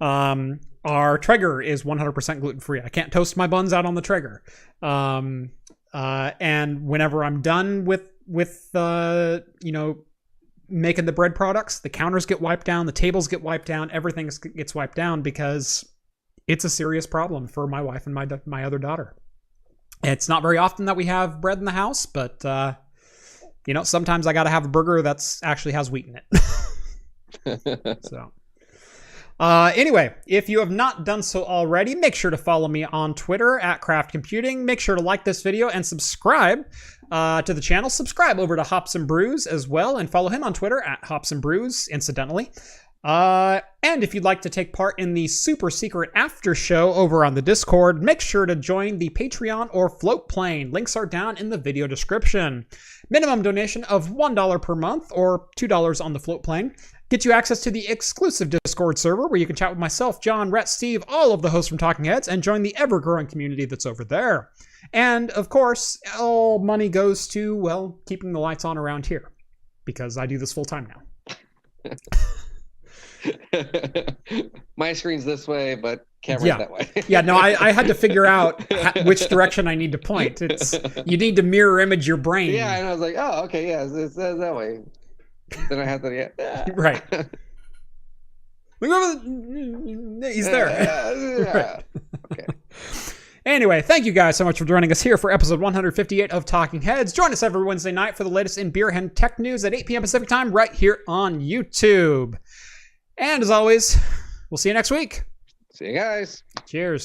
Our Traeger is 100% gluten-free. I can't toast my buns out on the Traeger. And whenever I'm done with making the bread products, the counters get wiped down, the tables get wiped down, everything gets wiped down because it's a serious problem for my wife and my other daughter. It's not very often that we have bread in the house, but sometimes I got to have a burger that's actually has wheat in it. So anyway, if you have not done so already, make sure to follow me on Twitter at Craft Computing. Make sure to like this video and subscribe to the channel. Subscribe over to Hops and Brews as well, and follow him on Twitter at Hops and Brews, incidentally. And if you'd like to take part in the super secret after show over on the Discord, make sure to join the Patreon or Float Plane. Links are down in the video description. Minimum donation of $1 per month or $2 on the Float Plane gets you access to the exclusive Discord server where you can chat with myself, John, Rhett, Steve, all of the hosts from Talking Heads, and join the ever-growing community that's over there. And, of course, all money goes to, well, keeping the lights on around here, because I do this full-time now. My screen's this way, but camera's that way. Yeah, no, I had to figure out which direction I need to point. You need to mirror image your brain. Yeah, and I was like, oh, okay, yeah, it's that way. Then I have to, Right. He's there. Right. Okay. Anyway, thank you guys so much for joining us here for episode 158 of Talking Heads. Join us every Wednesday night for the latest in beer and tech news at 8 p.m. Pacific time right here on YouTube. And as always, we'll see you next week. See you guys. Cheers.